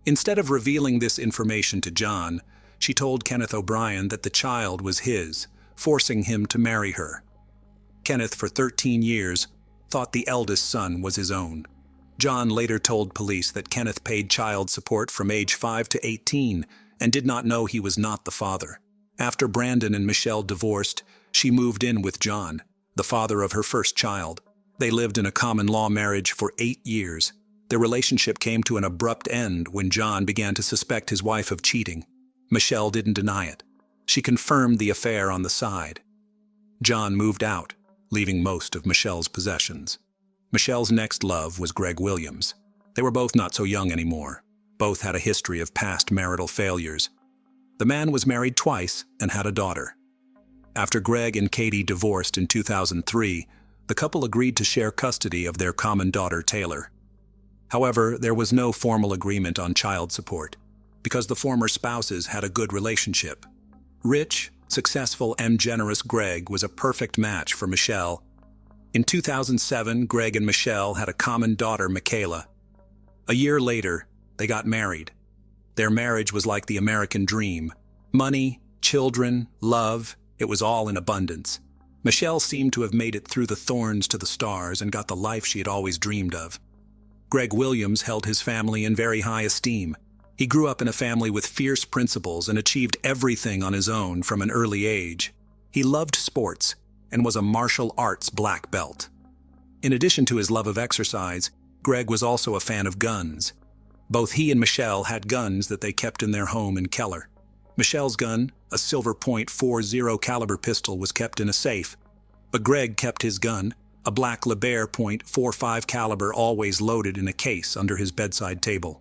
Instead of revealing this information to John, she told Kenneth O'Brien that the child was his, forcing him to marry her. Kenneth, for 13 years, thought the eldest son was his own. John later told police that Kenneth paid child support from age 5 to 18 and did not know he was not the father. After Brandon and Michelle divorced, she moved in with John, the father of her first child. They lived in a common-law marriage for 8 years. Their relationship came to an abrupt end when John began to suspect his wife of cheating. Michelle didn't deny it. She confirmed the affair on the side. John moved out, leaving most of Michelle's possessions. Michelle's next love was Greg Williams. They were both not so young anymore. Both had a history of past marital failures. The man was married twice and had a daughter. After Greg and Katie divorced in 2003, the couple agreed to share custody of their common daughter, Taylor. However, there was no formal agreement on child support, because the former spouses had a good relationship. Rich, successful, and generous Greg was a perfect match for Michelle. In 2007, Greg and Michelle had a common daughter, Michaela. A year later, they got married. Their marriage was like the American dream. Money, children, love, it was all in abundance. Michelle seemed to have made it through the thorns to the stars and got the life she had always dreamed of. Greg Williams held his family in very high esteem. He grew up in a family with fierce principles and achieved everything on his own from an early age. He loved sports and was a martial arts black belt. In addition to his love of exercise, Greg was also a fan of guns. Both he and Michelle had guns that they kept in their home in Keller. Michelle's gun, a silver .40 caliber pistol, was kept in a safe, but Greg kept his gun, a black Liebherr .45 caliber, always loaded in a case under his bedside table.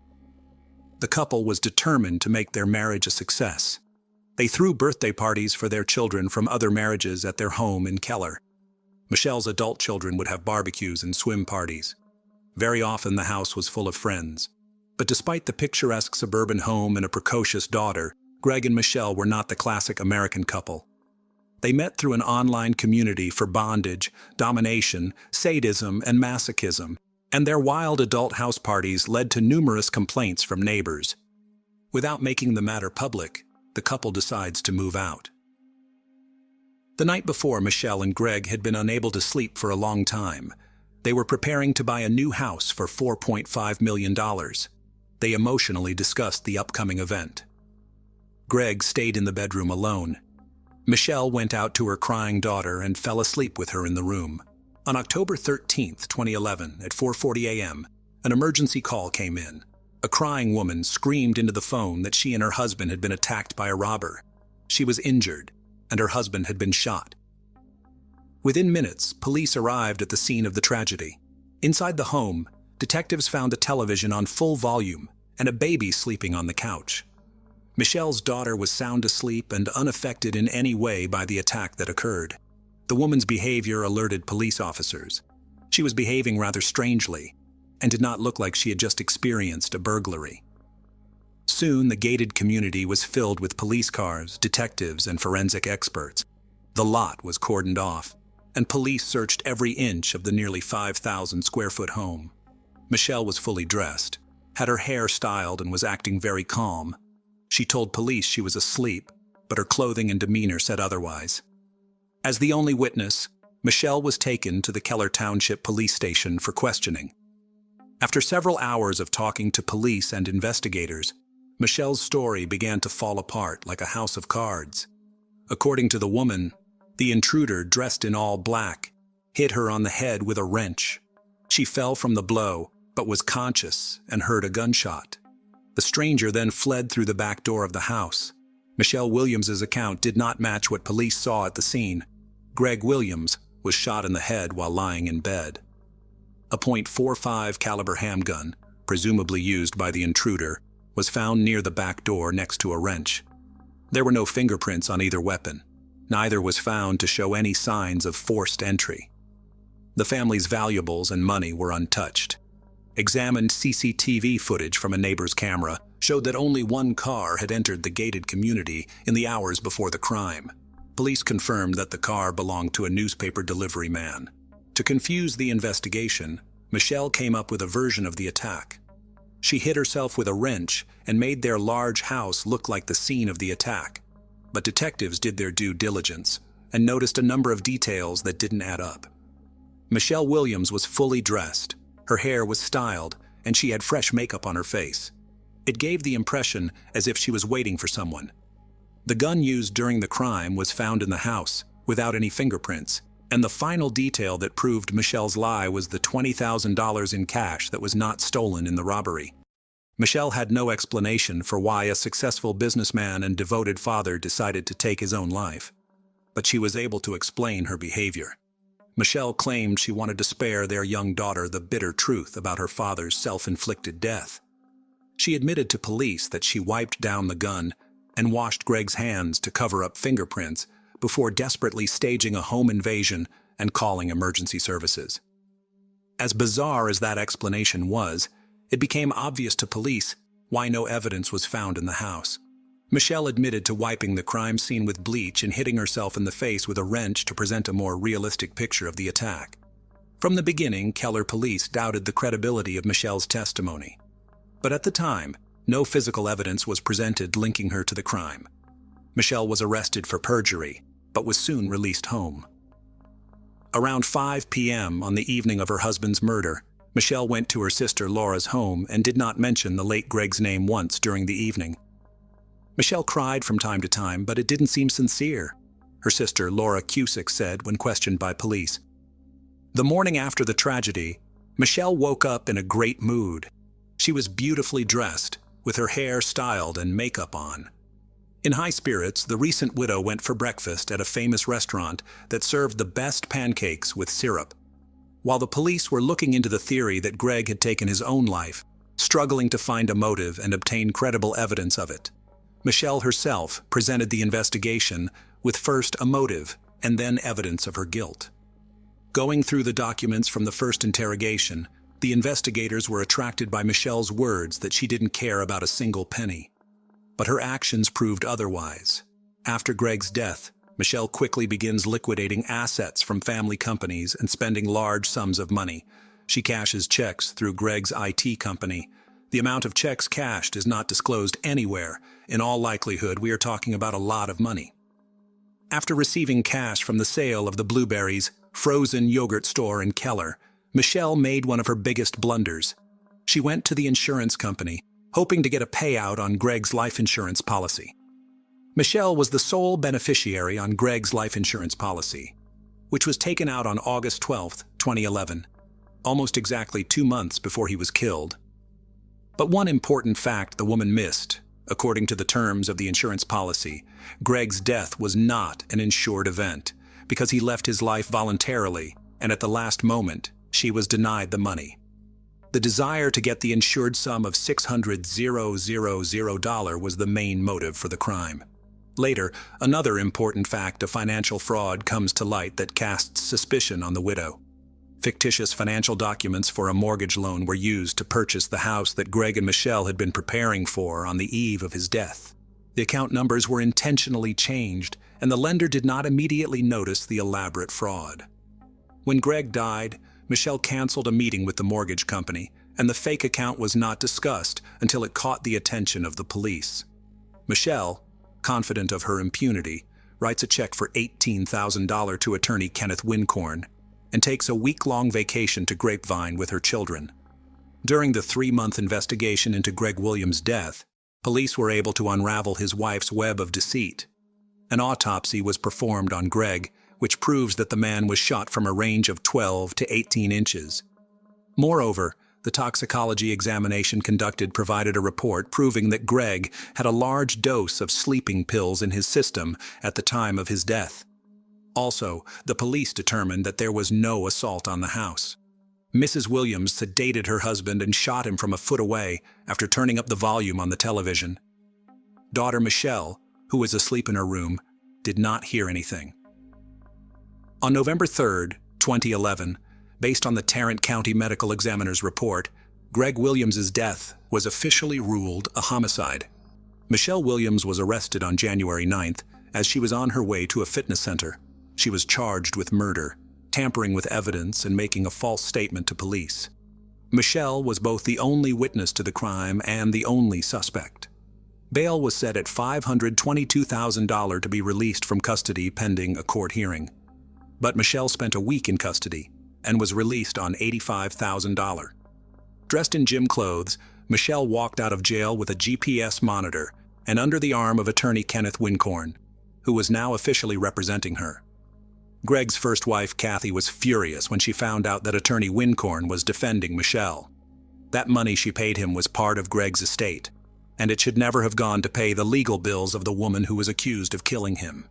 The couple was determined to make their marriage a success. They threw birthday parties for their children from other marriages at their home in Keller. Michelle's adult children would have barbecues and swim parties. Very often the house was full of friends. But despite the picturesque suburban home and a precocious daughter, Greg and Michelle were not the classic American couple. They met through an online community for bondage, domination, sadism, and masochism, and their wild adult house parties led to numerous complaints from neighbors. Without making the matter public, the couple decides to move out. The night before, Michelle and Greg had been unable to sleep for a long time. They were preparing to buy a new house for $4.5 million. They emotionally discussed the upcoming event. Greg stayed in the bedroom alone. Michelle went out to her crying daughter and fell asleep with her in the room. On October 13, 2011, at 4:40 a.m., an emergency call came in. A crying woman screamed into the phone that she and her husband had been attacked by a robber. She was injured, and her husband had been shot. Within minutes, police arrived at the scene of the tragedy. Inside the home, detectives found a television on full volume and a baby sleeping on the couch. Michelle's daughter was sound asleep and unaffected in any way by the attack that occurred. The woman's behavior alerted police officers. She was behaving rather strangely and did not look like she had just experienced a burglary. Soon, the gated community was filled with police cars, detectives, and forensic experts. The lot was cordoned off, and police searched every inch of the nearly 5,000-square-foot home. Michelle was fully dressed, had her hair styled, and was acting very calm. She told police she was asleep, but her clothing and demeanor said otherwise. As the only witness, Michelle was taken to the Keller Township Police Station for questioning. After several hours of talking to police and investigators, Michelle's story began to fall apart like a house of cards. According to the woman, the intruder, dressed in all black, hit her on the head with a wrench. She fell from the blow, but was conscious and heard a gunshot. The stranger then fled through the back door of the house. Michelle Williams's account did not match what police saw at the scene. Greg Williams was shot in the head while lying in bed. A .45 caliber handgun, presumably used by the intruder, was found near the back door next to a wrench. There were no fingerprints on either weapon. Neither was found to show any signs of forced entry. The family's valuables and money were untouched. Examined CCTV footage from a neighbor's camera showed that only one car had entered the gated community in the hours before the crime. Police confirmed that the car belonged to a newspaper delivery man. To confuse the investigation, Michelle came up with a version of the attack. She hit herself with a wrench and made their large house look like the scene of the attack. But detectives did their due diligence and noticed a number of details that didn't add up. Michelle Williams was fully dressed, her hair was styled, and she had fresh makeup on her face. It gave the impression as if she was waiting for someone. The gun used during the crime was found in the house, without any fingerprints, and the final detail that proved Michelle's lie was the $20,000 in cash that was not stolen in the robbery. Michelle had no explanation for why a successful businessman and devoted father decided to take his own life, but she was able to explain her behavior. Michelle claimed she wanted to spare their young daughter the bitter truth about her father's self-inflicted death. She admitted to police that she wiped down the gun and washed Greg's hands to cover up fingerprints before desperately staging a home invasion and calling emergency services. As bizarre as that explanation was, it became obvious to police why no evidence was found in the house. Michelle admitted to wiping the crime scene with bleach and hitting herself in the face with a wrench to present a more realistic picture of the attack. From the beginning, Keller police doubted the credibility of Michelle's testimony. But at the time, no physical evidence was presented linking her to the crime. Michelle was arrested for perjury, but was soon released home. Around 5 p.m. on the evening of her husband's murder, Michelle went to her sister Laura's home and did not mention the late Greg's name once during the evening. Michelle cried from time to time, but it didn't seem sincere, her sister Laura Cusick said when questioned by police. The morning after the tragedy, Michelle woke up in a great mood. She was beautifully dressed, with her hair styled and makeup on. In high spirits, the recent widow went for breakfast at a famous restaurant that served the best pancakes with syrup. While the police were looking into the theory that Greg had taken his own life, struggling to find a motive and obtain credible evidence of it, Michelle herself presented the investigation with first a motive and then evidence of her guilt. Going through the documents from the first interrogation, the investigators were attracted by Michelle's words that she didn't care about a single penny. But her actions proved otherwise. After Greg's death, Michelle quickly begins liquidating assets from family companies and spending large sums of money. She cashes checks through Greg's IT company. The amount of checks cashed is not disclosed anywhere. In all likelihood, we are talking about a lot of money. After receiving cash from the sale of the Blueberries frozen yogurt store in Keller, Michelle made one of her biggest blunders. She went to the insurance company, hoping to get a payout on Greg's life insurance policy. Michelle was the sole beneficiary on Greg's life insurance policy, which was taken out on August 12, 2011, almost exactly 2 months before he was killed. But one important fact the woman missed. According to the terms of the insurance policy, Greg's death was not an insured event because he left his life voluntarily, and at the last moment, she was denied the money. The desire to get the insured sum of $600,000 was the main motive for the crime. Later, another important fact of financial fraud comes to light that casts suspicion on the widow. Fictitious financial documents for a mortgage loan were used to purchase the house that Greg and Michelle had been preparing for on the eve of his death. The account numbers were intentionally changed, and the lender did not immediately notice the elaborate fraud. When Greg died, Michelle canceled a meeting with the mortgage company, and the fake account was not discussed until it caught the attention of the police. Michelle, confident of her impunity, writes a check for $18,000 to attorney Kenneth Wincorn, and takes a week-long vacation to Grapevine with her children. During the 3-month investigation into Greg Williams' death, police were able to unravel his wife's web of deceit. An autopsy was performed on Greg, which proves that the man was shot from a range of 12 to 18 inches. Moreover, the toxicology examination conducted provided a report proving that Greg had a large dose of sleeping pills in his system at the time of his death. Also, the police determined that there was no assault on the house. Mrs. Williams sedated her husband and shot him from a foot away after turning up the volume on the television. Daughter Michelle, who was asleep in her room, did not hear anything. On November 3, 2011, based on the Tarrant County Medical Examiner's report, Greg Williams' death was officially ruled a homicide. Michelle Williams was arrested on January 9th as she was on her way to a fitness center. She was charged with murder, tampering with evidence, and making a false statement to police. Michelle was both the only witness to the crime and the only suspect. Bail was set at $522,000 to be released from custody pending a court hearing. But Michelle spent a week in custody and was released on $85,000. Dressed in gym clothes, Michelle walked out of jail with a GPS monitor and under the arm of attorney Kenneth Wincorn, who was now officially representing her. Greg's first wife, Kathy, was furious when she found out that attorney Wincorn was defending Michelle. That money she paid him was part of Greg's estate, and it should never have gone to pay the legal bills of the woman who was accused of killing him.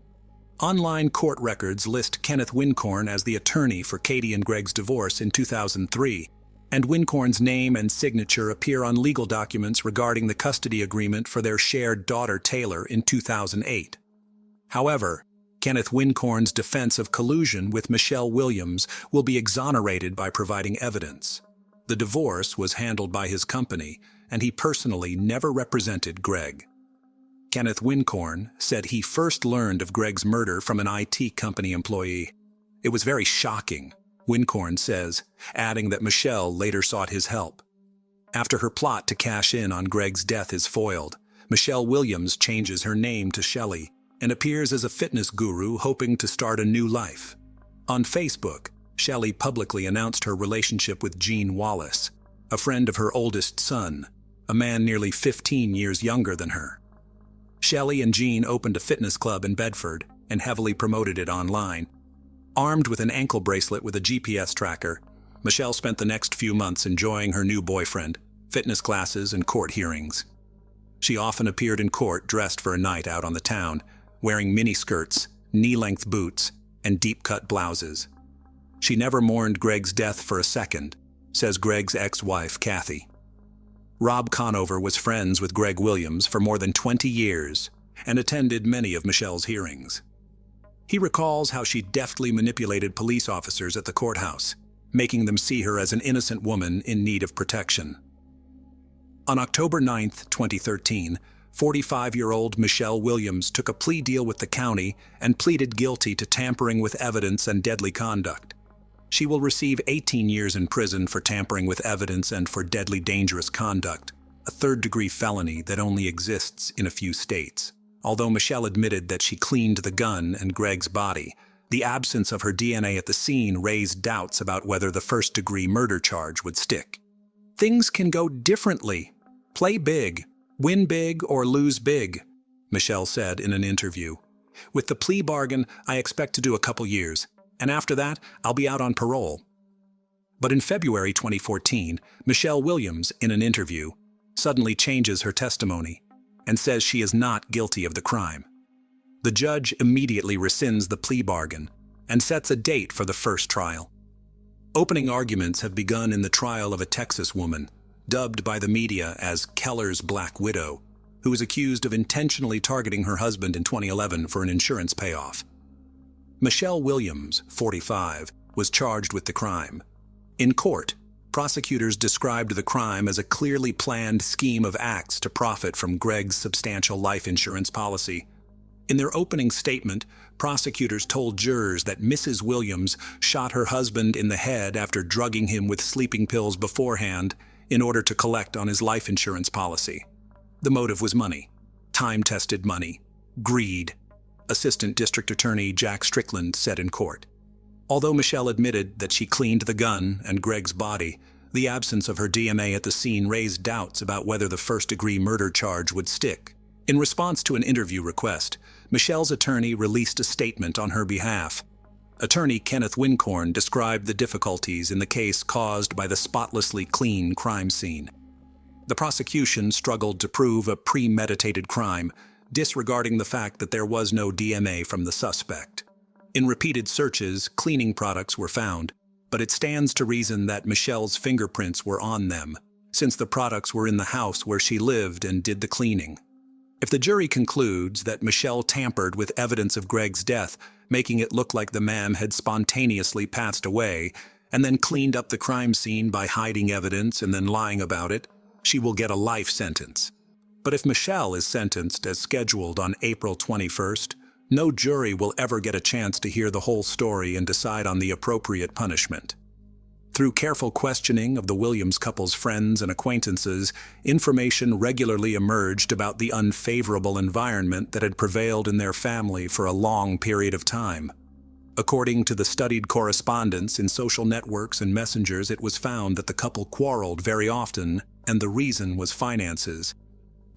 Online court records list Kenneth Wincorn as the attorney for Katie and Greg's divorce in 2003, and Wincorn's name and signature appear on legal documents regarding the custody agreement for their shared daughter Taylor in 2008. However, Kenneth Wincorn's defense of collusion with Michelle Williams will be exonerated by providing evidence. The divorce was handled by his company, and he personally never represented Greg. Kenneth Wincorn said he first learned of Greg's murder from an IT company employee. It was very shocking, Wincorn says, adding that Michelle later sought his help. After her plot to cash in on Greg's death is foiled, Michelle Williams changes her name to Shelley and appears as a fitness guru hoping to start a new life. On Facebook, Shelley publicly announced her relationship with Gene Wallace, a friend of her oldest son, a man nearly 15 years younger than her. Shelley and Gene opened a fitness club in Bedford and heavily promoted it online. Armed with an ankle bracelet with a GPS tracker, Michelle spent the next few months enjoying her new boyfriend, fitness classes, and court hearings. She often appeared in court dressed for a night out on the town, wearing mini-skirts, knee-length boots, and deep-cut blouses. She never mourned Greg's death for a second, says Greg's ex-wife, Kathy. Rob Conover was friends with Greg Williams for more than 20 years and attended many of Michelle's hearings. He recalls how she deftly manipulated police officers at the courthouse, making them see her as an innocent woman in need of protection. On October 9, 2013, 45-year-old Michelle Williams took a plea deal with the county and pleaded guilty to tampering with evidence and deadly conduct. She will receive 18 years in prison for tampering with evidence and for deadly dangerous conduct, a third-degree felony that only exists in a few states. Although Michelle admitted that she cleaned the gun and Greg's body, the absence of her DNA at the scene raised doubts about whether the first-degree murder charge would stick. Things can go differently. Play big. Win big or lose big, Michelle said in an interview. With the plea bargain, I expect to do a couple years, and after that, I'll be out on parole. But in February 2014, Michelle Williams, in an interview, suddenly changes her testimony and says she is not guilty of the crime. The judge immediately rescinds the plea bargain and sets a date for the first trial. Opening arguments have begun in the trial of a Texas woman, dubbed by the media as Keller's Black Widow, who was accused of intentionally targeting her husband in 2011 for an insurance payoff. Michelle Williams, 45, was charged with the crime. In court, prosecutors described the crime as a clearly planned scheme of acts to profit from Greg's substantial life insurance policy. In their opening statement, prosecutors told jurors that Mrs. Williams shot her husband in the head after drugging him with sleeping pills beforehand in order to collect on his life insurance policy. The motive was money, time-tested money, greed, Assistant District Attorney Jack Strickland said in court. Although Michelle admitted that she cleaned the gun and Greg's body, The absence of her DMA at the scene raised doubts about whether the first-degree murder charge would stick. In response to an interview request, Michelle's attorney released a statement on her behalf. Attorney Kenneth Wincorn described the difficulties in the case caused by the spotlessly clean crime scene. The prosecution struggled to prove a premeditated crime, disregarding the fact that there was no DMA from the suspect. In repeated searches, cleaning products were found, but it stands to reason that Michelle's fingerprints were on them, since the products were in the house where she lived and did the cleaning. If the jury concludes that Michelle tampered with evidence of Greg's death, making it look like the man had spontaneously passed away, and then cleaned up the crime scene by hiding evidence and then lying about it, she will get a life sentence. But if Michelle is sentenced as scheduled on April 21st, no jury will ever get a chance to hear the whole story and decide on the appropriate punishment. Through careful questioning of the Williams couple's friends and acquaintances, information regularly emerged about the unfavorable environment that had prevailed in their family for a long period of time. According to the studied correspondence in social networks and messengers, it was found that the couple quarreled very often, and the reason was finances.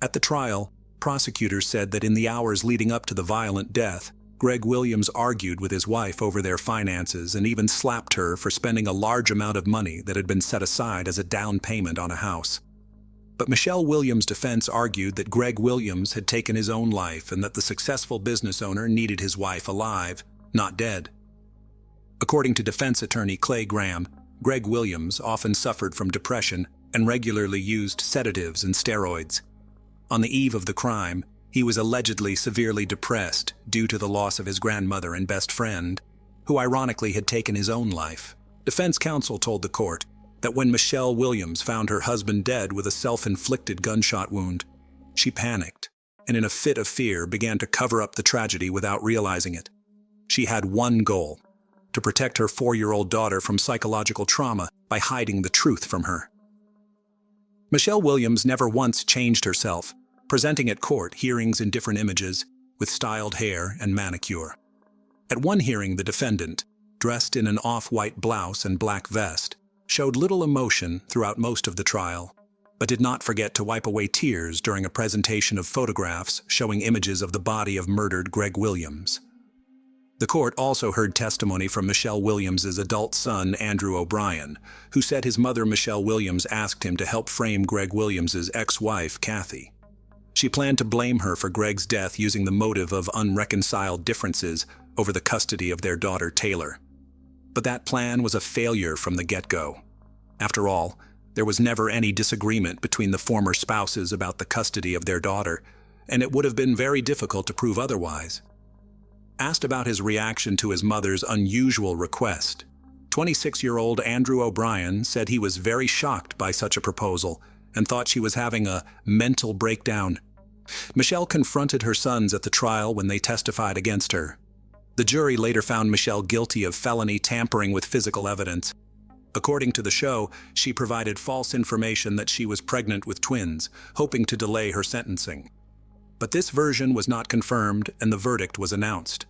At the trial, prosecutors said that in the hours leading up to the violent death, Greg Williams argued with his wife over their finances and even slapped her for spending a large amount of money that had been set aside as a down payment on a house. But Michelle Williams' defense argued that Greg Williams had taken his own life and that the successful business owner needed his wife alive, not dead. According to defense attorney Clay Graham, Greg Williams often suffered from depression and regularly used sedatives and steroids. On the eve of the crime, he was allegedly severely depressed due to the loss of his grandmother and best friend, who ironically had taken his own life. Defense counsel told the court that when Michelle Williams found her husband dead with a self-inflicted gunshot wound, she panicked and in a fit of fear began to cover up the tragedy without realizing it. She had one goal: to protect her 4-year-old daughter from psychological trauma by hiding the truth from her. Michelle Williams never once changed herself, presenting at court hearings in different images, with styled hair and manicure. At one hearing, the defendant, dressed in an off-white blouse and black vest, showed little emotion throughout most of the trial, but did not forget to wipe away tears during a presentation of photographs showing images of the body of murdered Greg Williams. The court also heard testimony from Michelle Williams' adult son, Andrew O'Brien, who said his mother, Michelle Williams, asked him to help frame Greg Williams' ex-wife, Kathy. She planned to blame her for Greg's death using the motive of unreconciled differences over the custody of their daughter, Taylor. But that plan was a failure from the get-go. After all, there was never any disagreement between the former spouses about the custody of their daughter, and it would have been very difficult to prove otherwise. Asked about his reaction to his mother's unusual request, 26-year-old Andrew O'Brien said he was very shocked by such a proposal and thought she was having a mental breakdown. Michelle confronted her sons at the trial when they testified against her. The jury later found Michelle guilty of felony tampering with physical evidence. According to the show, she provided false information that she was pregnant with twins, hoping to delay her sentencing. But this version was not confirmed and the verdict was announced.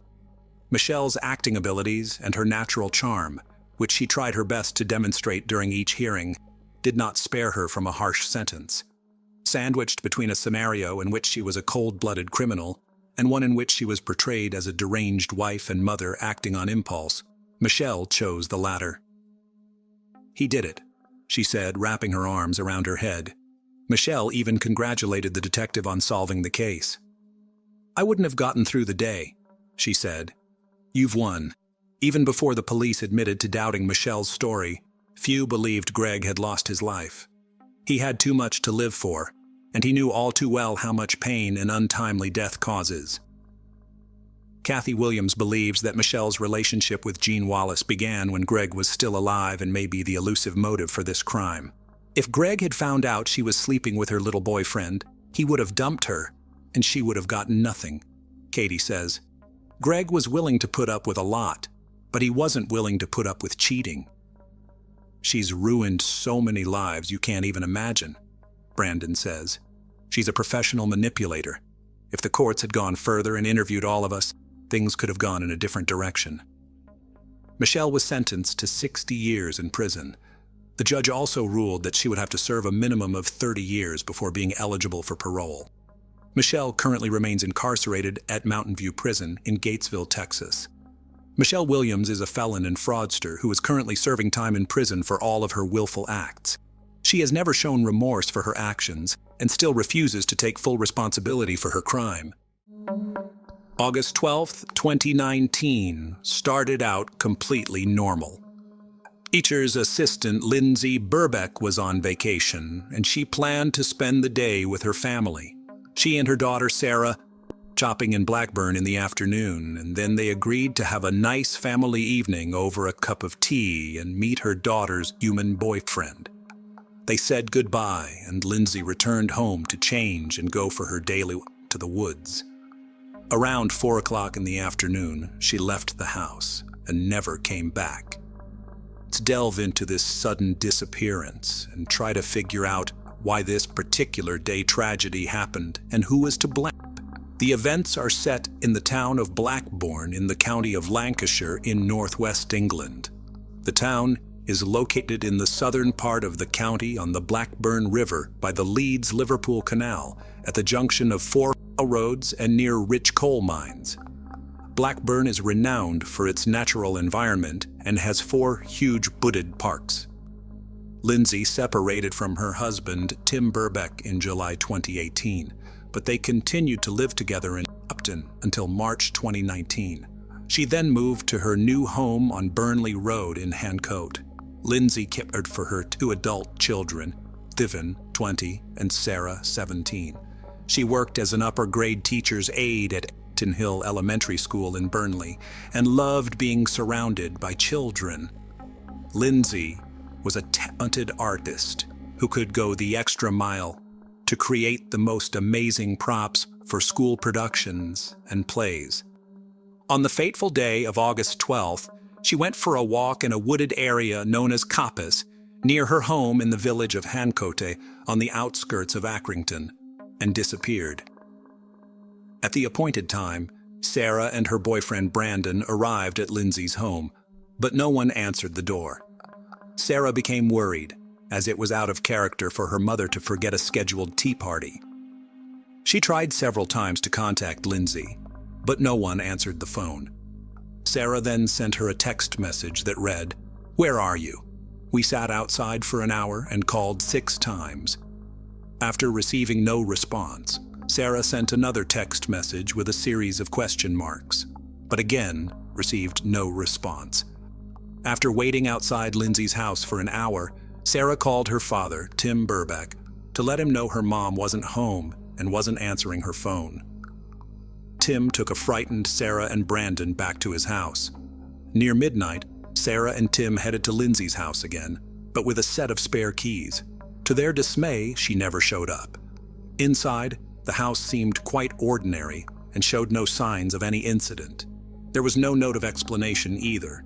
Michelle's acting abilities and her natural charm, which she tried her best to demonstrate during each hearing, did not spare her from a harsh sentence. Sandwiched between a scenario in which she was a cold-blooded criminal and one in which she was portrayed as a deranged wife and mother acting on impulse, Michelle chose the latter. "He did it," she said, wrapping her arms around her head. Michelle even congratulated the detective on solving the case. "I wouldn't have gotten through the day," she said. "You've won." Even before the police admitted to doubting Michelle's story, few believed Greg had lost his life. He had too much to live for, and he knew all too well how much pain an untimely death causes. Kathy Williams believes that Michelle's relationship with Gene Wallace began when Greg was still alive and may be the elusive motive for this crime. If Greg had found out she was sleeping with her little boyfriend, he would have dumped her, and she would have gotten nothing, Katie says. Greg was willing to put up with a lot, but he wasn't willing to put up with cheating. "She's ruined so many lives you can't even imagine," Brandon says. "She's a professional manipulator. If the courts had gone further and interviewed all of us, things could have gone in a different direction." Michelle was sentenced to 60 years in prison. The judge also ruled that she would have to serve a minimum of 30 years before being eligible for parole. Michelle currently remains incarcerated at Mountain View Prison in Gatesville, Texas. Michelle Williams is a felon and fraudster who is currently serving time in prison for all of her willful acts. She has never shown remorse for her actions and still refuses to take full responsibility for her crime. August 12, 2019, started out completely normal. Teacher's assistant Lindsay Burbeck was on vacation, and she planned to spend the day with her family. She and her daughter Sarah shopping in Blackburn in the afternoon, and then they agreed to have a nice family evening over a cup of tea and meet her daughter's human boyfriend. They said goodbye, and Lindsay returned home to change and go for her daily walk to the woods. Around 4 o'clock in the afternoon, she left the house and never came back. Let's delve into this sudden disappearance and try to figure out why this particular day tragedy happened and who was to blame. The events are set in the town of Blackburn in the county of Lancashire in northwest England. The town is located in the southern part of the county on the Blackburn River by the Leeds-Liverpool Canal at the junction of 4 roads and near rich coal mines. Blackburn is renowned for its natural environment and has 4 huge wooded parks. Lindsay separated from her husband, Tim Burbeck, in July 2018, but they continued to live together in Upton until March 2019. She then moved to her new home on Burnley Road in Hancote. Lindsay cared for her 2 adult children, Thivan, 20, and Sarah, 17. She worked as an upper-grade teacher's aide at Hill Elementary School in Burnley and loved being surrounded by children. Lindsay was a talented artist who could go the extra mile to create the most amazing props for school productions and plays. On the fateful day of August 12th, she went for a walk in a wooded area known as Coppice, near her home in the village of Hancote on the outskirts of Accrington, and disappeared. At the appointed time, Sarah and her boyfriend Brandon arrived at Lindsay's home, but no one answered the door. Sarah became worried, as it was out of character for her mother to forget a scheduled tea party. She tried several times to contact Lindsay, but no one answered the phone. Sarah then sent her a text message that read, "Where are you? We sat outside for an hour and called 6 times. After receiving no response, Sarah sent another text message with a series of question marks, but again received no response. After waiting outside Lindsay's house for an hour, Sarah called her father, Tim Burbeck, to let him know her mom wasn't home and wasn't answering her phone. Tim took a frightened Sarah and Brandon back to his house. Near midnight, Sarah and Tim headed to Lindsay's house again, but with a set of spare keys. To their dismay, she never showed up. Inside, the house seemed quite ordinary and showed no signs of any incident. There was no note of explanation either.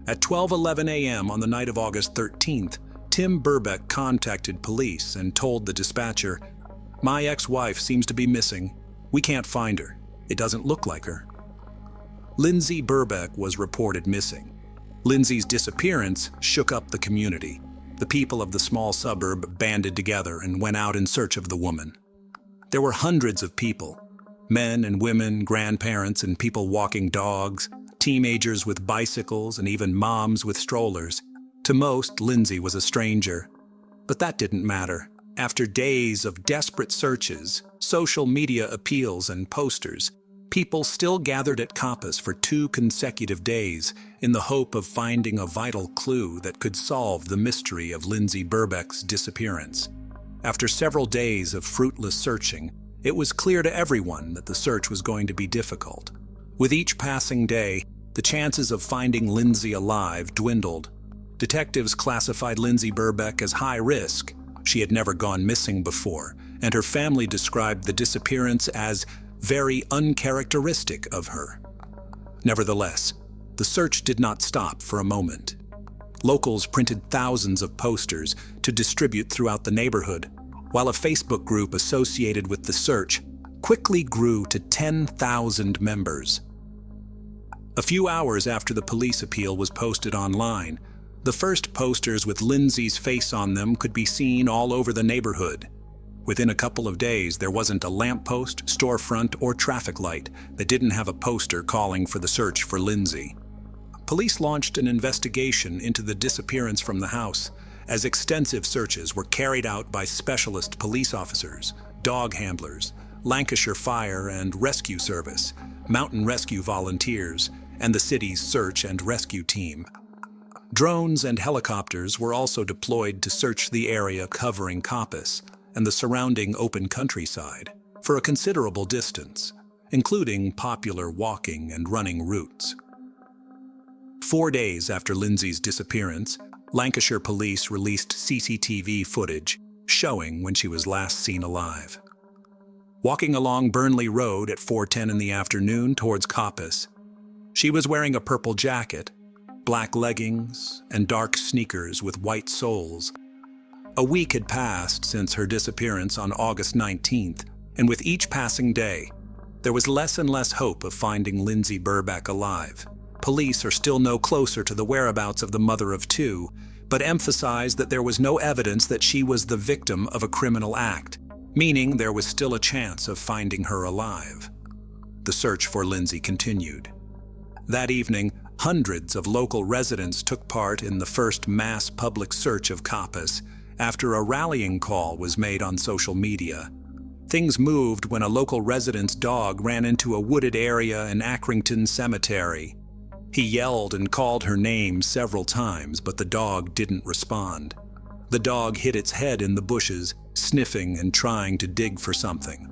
At 12:11 a.m. on the night of August 13th, Tim Burbeck contacted police and told the dispatcher, "My ex-wife seems to be missing. We can't find her. It doesn't look like her." Lindsay Burbeck was reported missing. Lindsay's disappearance shook up the community. The people of the small suburb banded together and went out in search of the woman. There were hundreds of people, men and women, grandparents and people walking dogs, teenagers with bicycles, and even moms with strollers. To most, Lindsay was a stranger. But that didn't matter. After days of desperate searches, social media appeals and posters, people still gathered at Coppice for 2 consecutive days in the hope of finding a vital clue that could solve the mystery of Lindsay Burbeck's disappearance. After several days of fruitless searching, it was clear to everyone that the search was going to be difficult. With each passing day, the chances of finding Lindsay alive dwindled. Detectives classified Lindsay Burbeck as high risk. She had never gone missing before, and her family described the disappearance as very uncharacteristic of her. Nevertheless, the search did not stop for a moment. Locals printed thousands of posters to distribute throughout the neighborhood, while a Facebook group associated with the search quickly grew to 10,000 members. A few hours after the police appeal was posted online, The first posters with Lindsay's face on them could be seen all over the neighborhood. Within a couple of days, there wasn't a lamppost, storefront, or traffic light that didn't have a poster calling for the search for Lindsay. Police launched an investigation into the disappearance from the house, as extensive searches were carried out by specialist police officers, dog handlers, Lancashire Fire and Rescue Service, mountain rescue volunteers, and the city's search and rescue team. Drones and helicopters were also deployed to search the area covering Coppice and the surrounding open countryside for a considerable distance, including popular walking and running routes. 4 days after Lindsay's disappearance, Lancashire police released CCTV footage showing when she was last seen alive. Walking along Burnley Road at 4:10 in the afternoon towards Coppice, she was wearing a purple jacket, black leggings, and dark sneakers with white soles. A week had passed since her disappearance on August 19th, and with each passing day, there was less and less hope of finding Lindsay Burback alive. Police are still no closer to the whereabouts of the mother of two, but emphasized that there was no evidence that she was the victim of a criminal act, meaning there was still a chance of finding her alive. The search for Lindsay continued. That evening, hundreds of local residents took part in the first mass public search of Coppice after a rallying call was made on social media. Things moved when a local resident's dog ran into a wooded area in Accrington Cemetery. He yelled and called her name several times, but the dog didn't respond. The dog hid its head in the bushes, sniffing and trying to dig for something.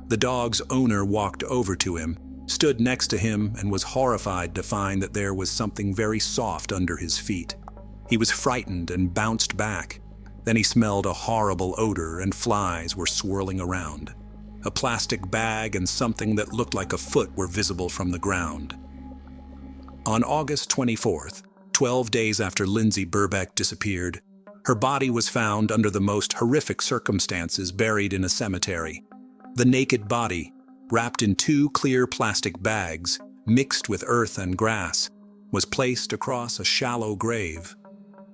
The dog's owner walked over to him, stood next to him, and was horrified to find that there was something very soft under his feet. He was frightened and bounced back. Then he smelled a horrible odor and flies were swirling around. A plastic bag and something that looked like a foot were visible from the ground. On August 24th, 12 days after Lindsay Burback disappeared, her body was found under the most horrific circumstances, buried in a cemetery. The naked body, wrapped in 2 clear plastic bags, mixed with earth and grass, was placed across a shallow grave.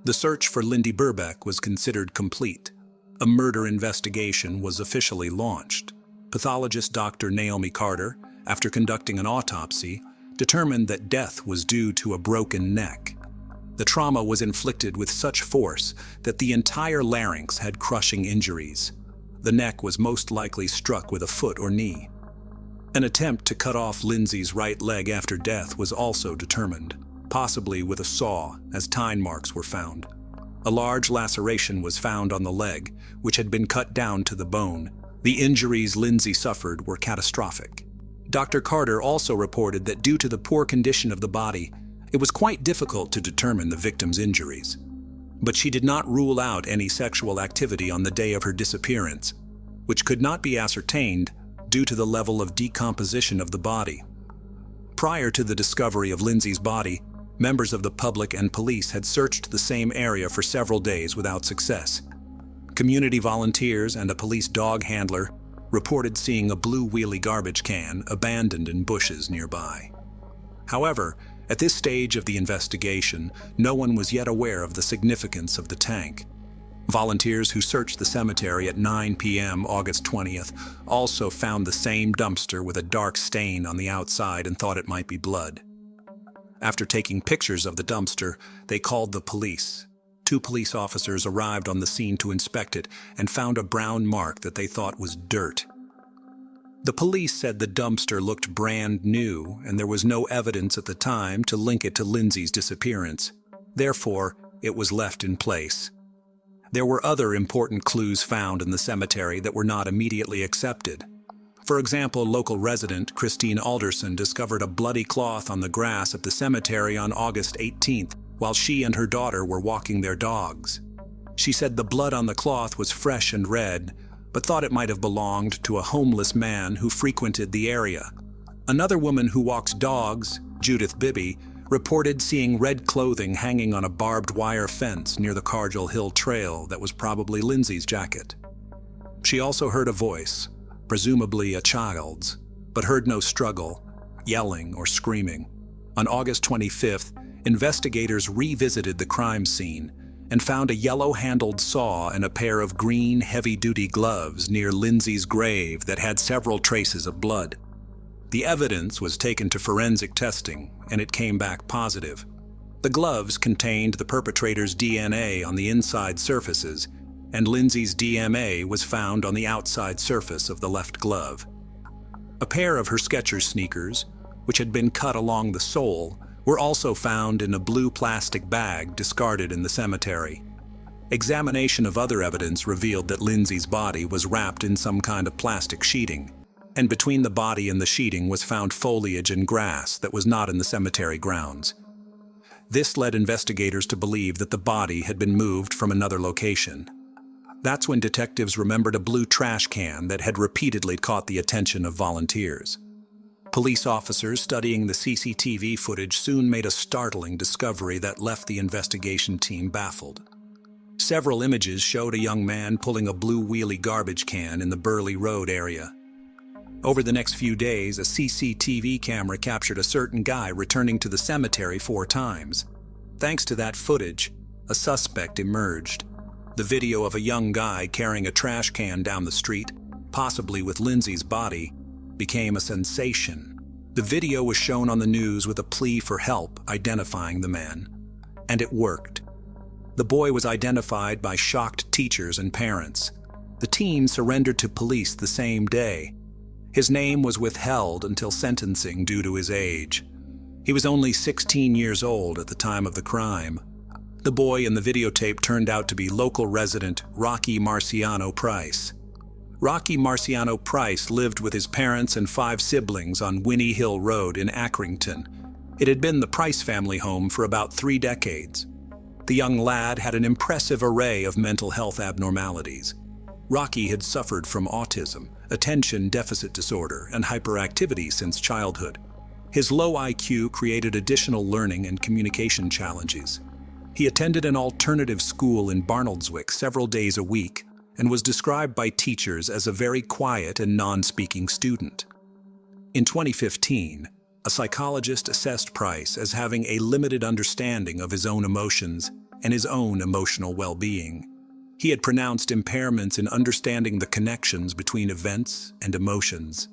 The search for Lindsay Burback was considered complete. A murder investigation was officially launched. Pathologist Dr. Naomi Carter, after conducting an autopsy, determined that death was due to a broken neck. The trauma was inflicted with such force that the entire larynx had crushing injuries. The neck was most likely struck with a foot or knee. An attempt to cut off Lindsay's right leg after death was also determined, possibly with a saw, as tine marks were found. A large laceration was found on the leg, which had been cut down to the bone. The injuries Lindsay suffered were catastrophic. Dr. Carter also reported that due to the poor condition of the body, it was quite difficult to determine the victim's injuries. But she did not rule out any sexual activity on the day of her disappearance, which could not be ascertained due to the level of decomposition of the body. Prior to the discovery of Lindsay's body, members of the public and police had searched the same area for several days without success. Community volunteers and a police dog handler reported seeing a blue wheelie garbage can abandoned in bushes nearby. However, at this stage of the investigation, no one was yet aware of the significance of the tank. Volunteers who searched the cemetery at 9 p.m. August 20th also found the same dumpster with a dark stain on the outside and thought it might be blood. After taking pictures of the dumpster, they called the police. 2 police officers arrived on the scene to inspect it and found a brown mark that they thought was dirt. The police said the dumpster looked brand new and there was no evidence at the time to link it to Lindsay's disappearance. Therefore, it was left in place. There were other important clues found in the cemetery that were not immediately accepted. For example, local resident Christine Alderson discovered a bloody cloth on the grass at the cemetery on August 18th while she and her daughter were walking their dogs. She said the blood on the cloth was fresh and red, but thought it might have belonged to a homeless man who frequented the area. Another woman who walks dogs, Judith Bibby, reported seeing red clothing hanging on a barbed wire fence near the Cargill Hill Trail that was probably Lindsay's jacket. She also heard a voice, presumably a child's, but heard no struggle, yelling, or screaming. On August 25th, investigators revisited the crime scene and found a yellow-handled saw and a pair of green, heavy-duty gloves near Lindsay's grave that had several traces of blood. The evidence was taken to forensic testing, and it came back positive. The gloves contained the perpetrator's DNA on the inside surfaces, and Lindsay's DMA was found on the outside surface of the left glove. A pair of her Skechers sneakers, which had been cut along the sole, were also found in a blue plastic bag discarded in the cemetery. Examination of other evidence revealed that Lindsay's body was wrapped in some kind of plastic sheeting, and between the body and the sheeting was found foliage and grass that was not in the cemetery grounds. This led investigators to believe that the body had been moved from another location. That's when detectives remembered a blue trash can that had repeatedly caught the attention of volunteers. Police officers studying the CCTV footage soon made a startling discovery that left the investigation team baffled. Several images showed a young man pulling a blue wheelie garbage can in the Burley Road area. Over the next few days, a CCTV camera captured a certain guy returning to the cemetery 4 times. Thanks to that footage, a suspect emerged. The video of a young guy carrying a trash can down the street, possibly with Lindsay's body, became a sensation. The video was shown on the news with a plea for help identifying the man. And it worked. The boy was identified by shocked teachers and parents. The teen surrendered to police the same day. His name was withheld until sentencing due to his age. He was only 16 years old at the time of the crime. The boy in the videotape turned out to be local resident Rocky Marciano Price. Rocky Marciano Price lived with his parents and 5 siblings on Winnie Hill Road in Accrington. It had been the Price family home for about 3 decades. The young lad had an impressive array of mental health abnormalities. Rocky had suffered from autism, attention deficit disorder, and hyperactivity since childhood. His low IQ created additional learning and communication challenges. He attended an alternative school in Barnoldswick several days a week and was described by teachers as a very quiet and non-speaking student. In 2015, a psychologist assessed Price as having a limited understanding of his own emotions and his own emotional well-being. He had pronounced impairments in understanding the connections between events and emotions.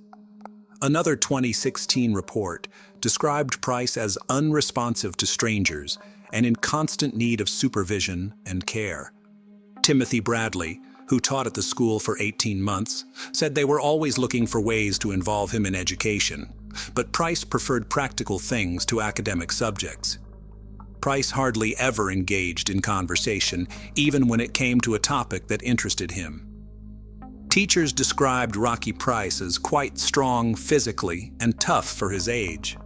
Another 2016 report described Price as unresponsive to strangers and in constant need of supervision and care. Timothy Bradley, who taught at the school for 18 months, said they were always looking for ways to involve him in education, but Price preferred practical things to academic subjects. Price hardly ever engaged in conversation, even when it came to a topic that interested him. Teachers described Rocky Price as quite strong physically and tough for his age.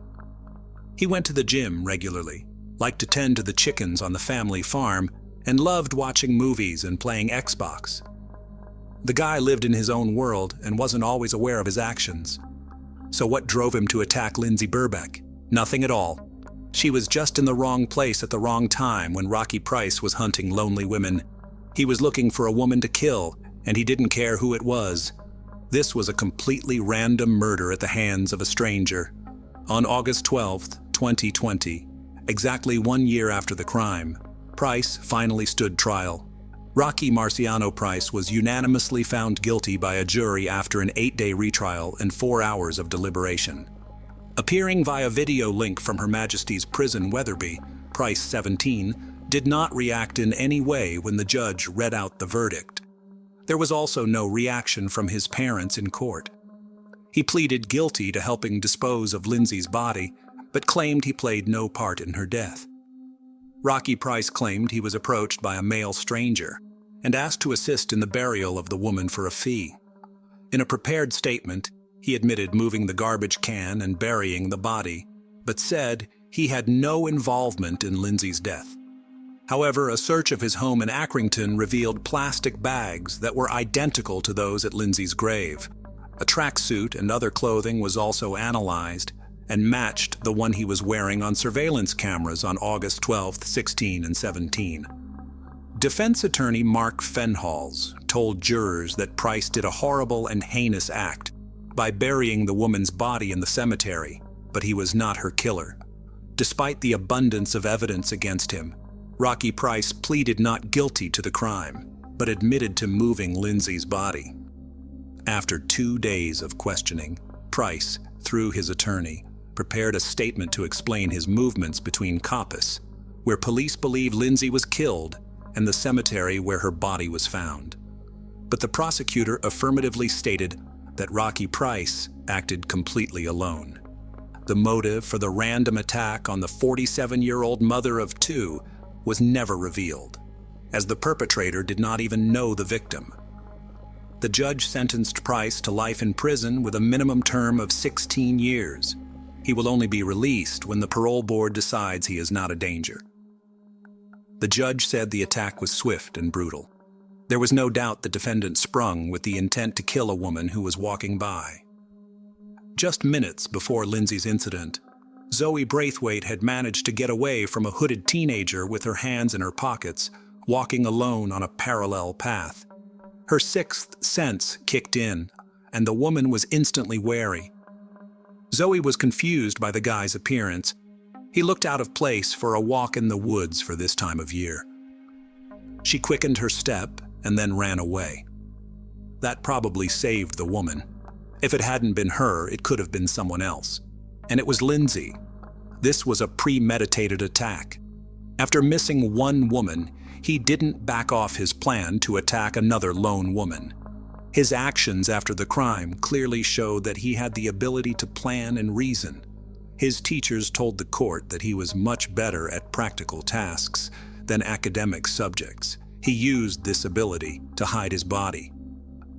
He went to the gym regularly, liked to tend to the chickens on the family farm, and loved watching movies and playing Xbox. The guy lived in his own world and wasn't always aware of his actions. So what drove him to attack Lindsay Burbeck? Nothing at all. She was just in the wrong place at the wrong time when Rocky Price was hunting lonely women. He was looking for a woman to kill, and he didn't care who it was. This was a completely random murder at the hands of a stranger. On August 12, 2020, exactly 1 year after the crime, Price finally stood trial. Rocky Marciano Price was unanimously found guilty by a jury after an 8-day retrial and 4 hours of deliberation. Appearing via video link from Her Majesty's Prison Wetherby, Price, 17, did not react in any way when the judge read out the verdict. There was also no reaction from his parents in court. He pleaded guilty to helping dispose of Lindsay's body, but claimed he played no part in her death. Rocky Price claimed he was approached by a male stranger and asked to assist in the burial of the woman for a fee. In a prepared statement, he admitted moving the garbage can and burying the body, but said he had no involvement in Lindsay's death. However, a search of his home in Accrington revealed plastic bags that were identical to those at Lindsay's grave. A tracksuit and other clothing was also analyzed and matched the one he was wearing on surveillance cameras on August 12, 16, and 17. Defense attorney Mark Fenhalls told jurors that Price did a horrible and heinous act by burying the woman's body in the cemetery, but he was not her killer. Despite the abundance of evidence against him, Rocky Price pleaded not guilty to the crime, but admitted to moving Lindsay's body. After 2 days of questioning, Price, through his attorney, prepared a statement to explain his movements between Coppice, where police believe Lindsay was killed, and the cemetery where her body was found. But the prosecutor affirmatively stated that Rocky Price acted completely alone. The motive for the random attack on the 47-year-old mother of 2 was never revealed, as the perpetrator did not even know the victim. The judge sentenced Price to life in prison with a minimum term of 16 years. He will only be released when the parole board decides he is not a danger. The judge said the attack was swift and brutal. There was no doubt the defendant sprung with the intent to kill a woman who was walking by. Just minutes before Lindsay's incident, Zoe Braithwaite had managed to get away from a hooded teenager with her hands in her pockets, walking alone on a parallel path. Her sixth sense kicked in, and the woman was instantly wary. Zoe was confused by the guy's appearance. He looked out of place for a walk in the woods for this time of year. She quickened her step and then ran away. That probably saved the woman. If it hadn't been her, it could have been someone else. And it was Lindsay. This was a premeditated attack. After missing one woman, he didn't back off his plan to attack another lone woman. His actions after the crime clearly showed that he had the ability to plan and reason. His teachers told the court that he was much better at practical tasks than academic subjects. He used this ability to hide his body.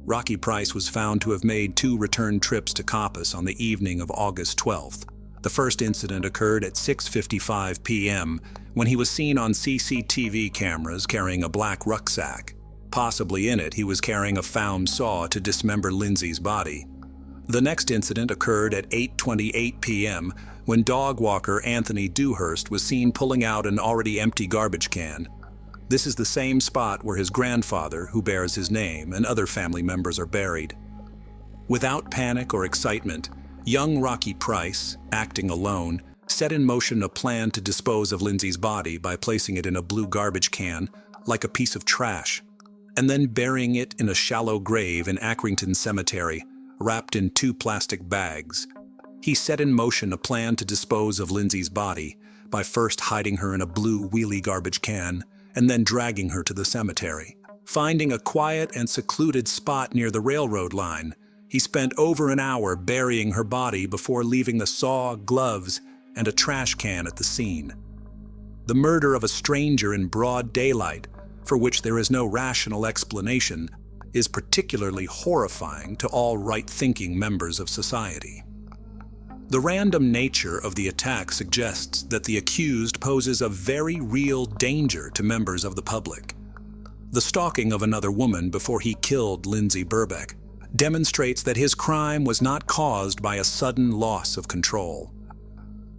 Rocky Price was found to have made 2 return trips to Coppice on the evening of August 12th. The first incident occurred at 6:55 p.m. when he was seen on CCTV cameras carrying a black rucksack. Possibly in it, he was carrying a found saw to dismember Lindsay's body. The next incident occurred at 8:28 p.m. when dog walker Anthony Dewhurst was seen pulling out an already empty garbage can. This is the same spot where his grandfather, who bears his name, and other family members are buried. Without panic or excitement, young Rocky Price, acting alone, set in motion a plan to dispose of Lindsay's body by placing it in a blue garbage can, like a piece of trash, and then burying it in a shallow grave in Accrington Cemetery, wrapped in 2 plastic bags. He set in motion a plan to dispose of Lindsay's body by first hiding her in a blue wheelie garbage can and then dragging her to the cemetery. Finding a quiet and secluded spot near the railroad line, he spent over an hour burying her body before leaving the saw, gloves, and a trash can at the scene. The murder of a stranger in broad daylight, for which there is no rational explanation, is particularly horrifying to all right-thinking members of society. The random nature of the attack suggests that the accused poses a very real danger to members of the public. The stalking of another woman before he killed Lindsay Burbeck demonstrates that his crime was not caused by a sudden loss of control.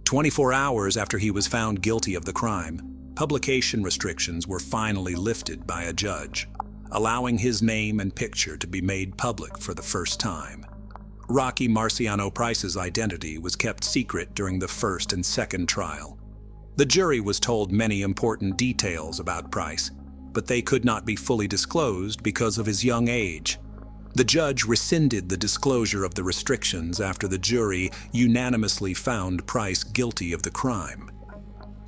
24 hours after he was found guilty of the crime, publication restrictions were finally lifted by a judge, allowing his name and picture to be made public for the first time. Rocky Marciano Price's identity was kept secret during the first and second trial. The jury was told many important details about Price, but they could not be fully disclosed because of his young age. The judge rescinded the disclosure of the restrictions after the jury unanimously found Price guilty of the crime.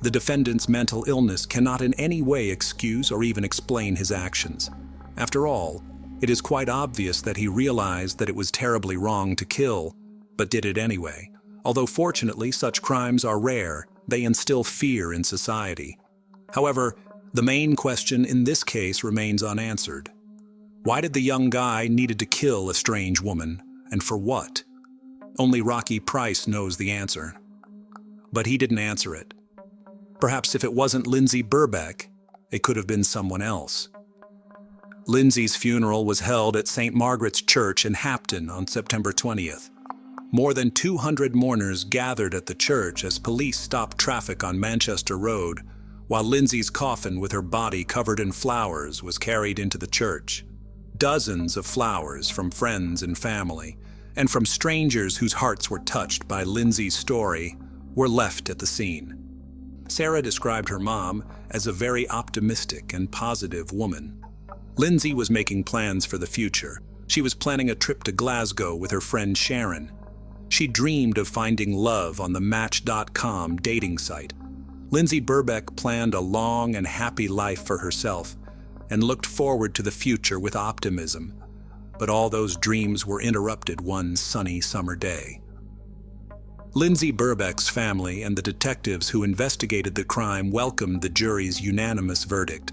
The defendant's mental illness cannot in any way excuse or even explain his actions. After all, it is quite obvious that he realized that it was terribly wrong to kill, but did it anyway. Although fortunately such crimes are rare, they instill fear in society. However, the main question in this case remains unanswered. Why did the young guy needed to kill a strange woman, and for what? Only Rocky Price knows the answer. But he didn't answer it. Perhaps if it wasn't Lindsay Burbeck, it could have been someone else. Lindsay's funeral was held at St. Margaret's Church in Hapton on September 20th. More than 200 mourners gathered at the church as police stopped traffic on Manchester Road, while Lindsay's coffin with her body covered in flowers was carried into the church. Dozens of flowers from friends and family, and from strangers whose hearts were touched by Lindsay's story, were left at the scene. Sarah described her mom as a very optimistic and positive woman. Lindsay was making plans for the future. She was planning a trip to Glasgow with her friend Sharon. She dreamed of finding love on the Match.com dating site. Lindsay Burbeck planned a long and happy life for herself and looked forward to the future with optimism. But all those dreams were interrupted one sunny summer day. Lindsay Burbeck's family and the detectives who investigated the crime welcomed the jury's unanimous verdict,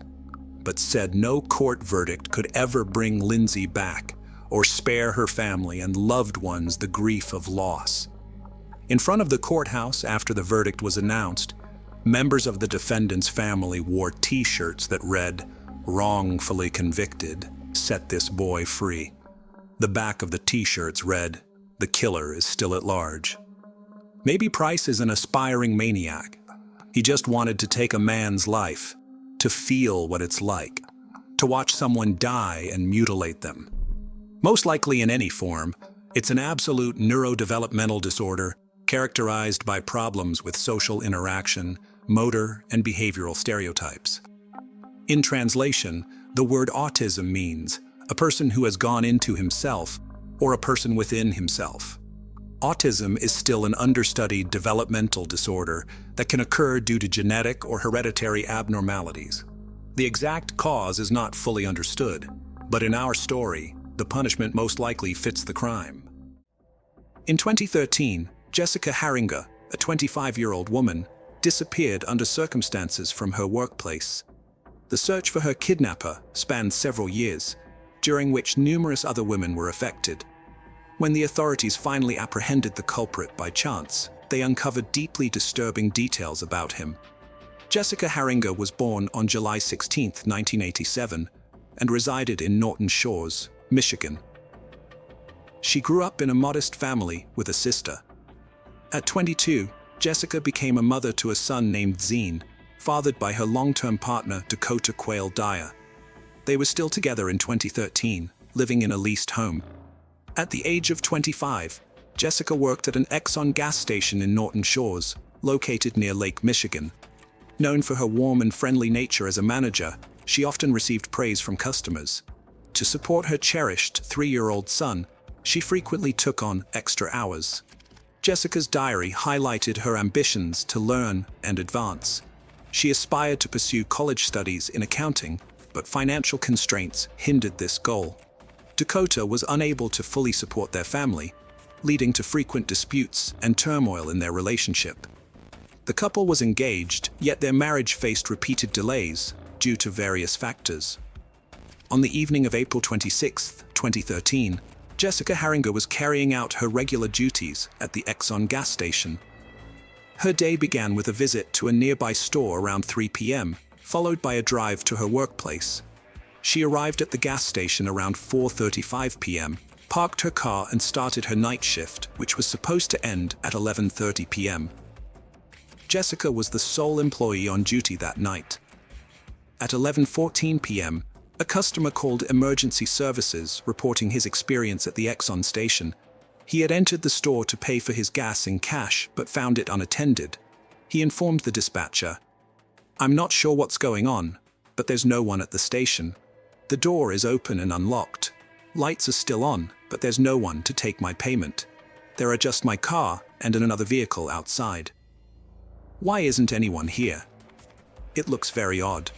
but said no court verdict could ever bring Lindsay back or spare her family and loved ones the grief of loss. In front of the courthouse after the verdict was announced, members of the defendant's family wore T-shirts that read, "Wrongfully convicted, set this boy free." The back of the T-shirts read, "The killer is still at large." Maybe Price is an aspiring maniac. He just wanted to take a man's life, to feel what it's like, to watch someone die and mutilate them. Most likely in any form, it's an absolute neurodevelopmental disorder characterized by problems with social interaction, motor, and behavioral stereotypes. In translation, the word autism means a person who has gone into himself or a person within himself. Autism is still an understudied developmental disorder that can occur due to genetic or hereditary abnormalities. The exact cause is not fully understood, but in our story, the punishment most likely fits the crime. In 2013, Jessica Haringa, a 25-year-old woman, disappeared under circumstances from her workplace. The search for her kidnapper spanned several years, during which numerous other women were affected. When the authorities finally apprehended the culprit by chance, they uncovered deeply disturbing details about him. Jessica Haringa was born on July 16, 1987, and resided in Norton Shores, Michigan. She grew up in a modest family with a sister. At 22, Jessica became a mother to a son named Zine, fathered by her long-term partner Dakota Quayle Dyer. They were still together in 2013, living in a leased home. At the age of 25, Jessica worked at an Exxon gas station in Norton Shores, located near Lake Michigan. Known for her warm and friendly nature as a manager, she often received praise from customers. To support her cherished 3-year-old son, she frequently took on extra hours. Jessica's diary highlighted her ambitions to learn and advance. She aspired to pursue college studies in accounting, but financial constraints hindered this goal. Dakota was unable to fully support their family, leading to frequent disputes and turmoil in their relationship. The couple was engaged, yet their marriage faced repeated delays due to various factors. On the evening of April 26, 2013, Jessica Haringa was carrying out her regular duties at the Exxon gas station. Her day began with a visit to a nearby store around 3 p.m., followed by a drive to her workplace. She arrived at the gas station around 4:35 p.m., parked her car and started her night shift, which was supposed to end at 11:30 p.m. Jessica was the sole employee on duty that night. At 11:14 p.m., a customer called emergency services reporting his experience at the Exxon station. He had entered the store to pay for his gas in cash but found it unattended. He informed the dispatcher, "I'm not sure what's going on, but there's no one at the station. The door is open and unlocked. Lights are still on, but there's no one to take my payment. There are just my car and another vehicle outside. Why isn't anyone here? It looks very odd."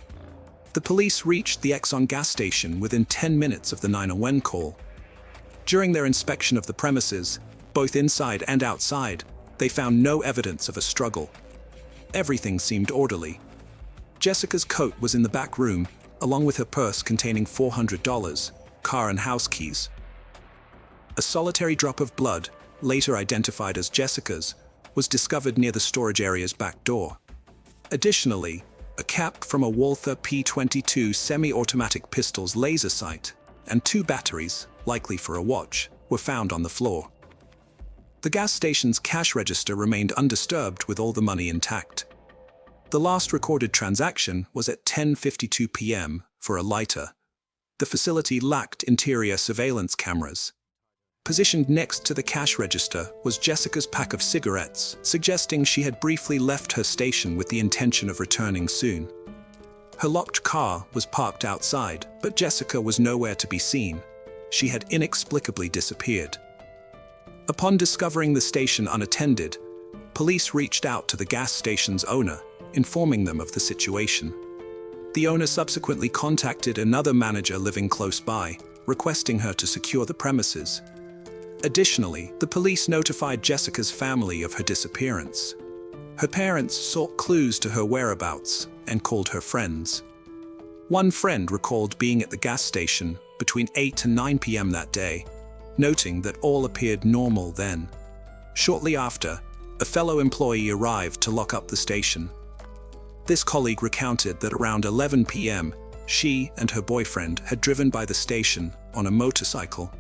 The police reached the Exxon gas station within 10 minutes of the 911 call. During their inspection of the premises, both inside and outside, they found no evidence of a struggle. Everything seemed orderly. Jessica's coat was in the back room, along with her purse containing $400, car and house keys. A solitary drop of blood, later identified as Jessica's, was discovered near the storage area's back door. Additionally, a cap from a Walther P22 semi-automatic pistol's laser sight and 2 batteries, likely for a watch, were found on the floor. The gas station's cash register remained undisturbed with all the money intact. The last recorded transaction was at 10:52 p.m. for a lighter. The facility lacked interior surveillance cameras. Positioned next to the cash register was Jessica's pack of cigarettes, suggesting she had briefly left her station with the intention of returning soon. Her locked car was parked outside, but Jessica was nowhere to be seen. She had inexplicably disappeared. Upon discovering the station unattended, police reached out to the gas station's owner, informing them of the situation. The owner subsequently contacted another manager living close by, requesting her to secure the premises. Additionally, the police notified Jessica's family of her disappearance. Her parents sought clues to her whereabouts and called her friends. One friend recalled being at the gas station between 8 and 9 p.m. that day, noting that all appeared normal then. Shortly after, a fellow employee arrived to lock up the station. This colleague recounted that around 11 p.m., she and her boyfriend had driven by the station on a motorcycle.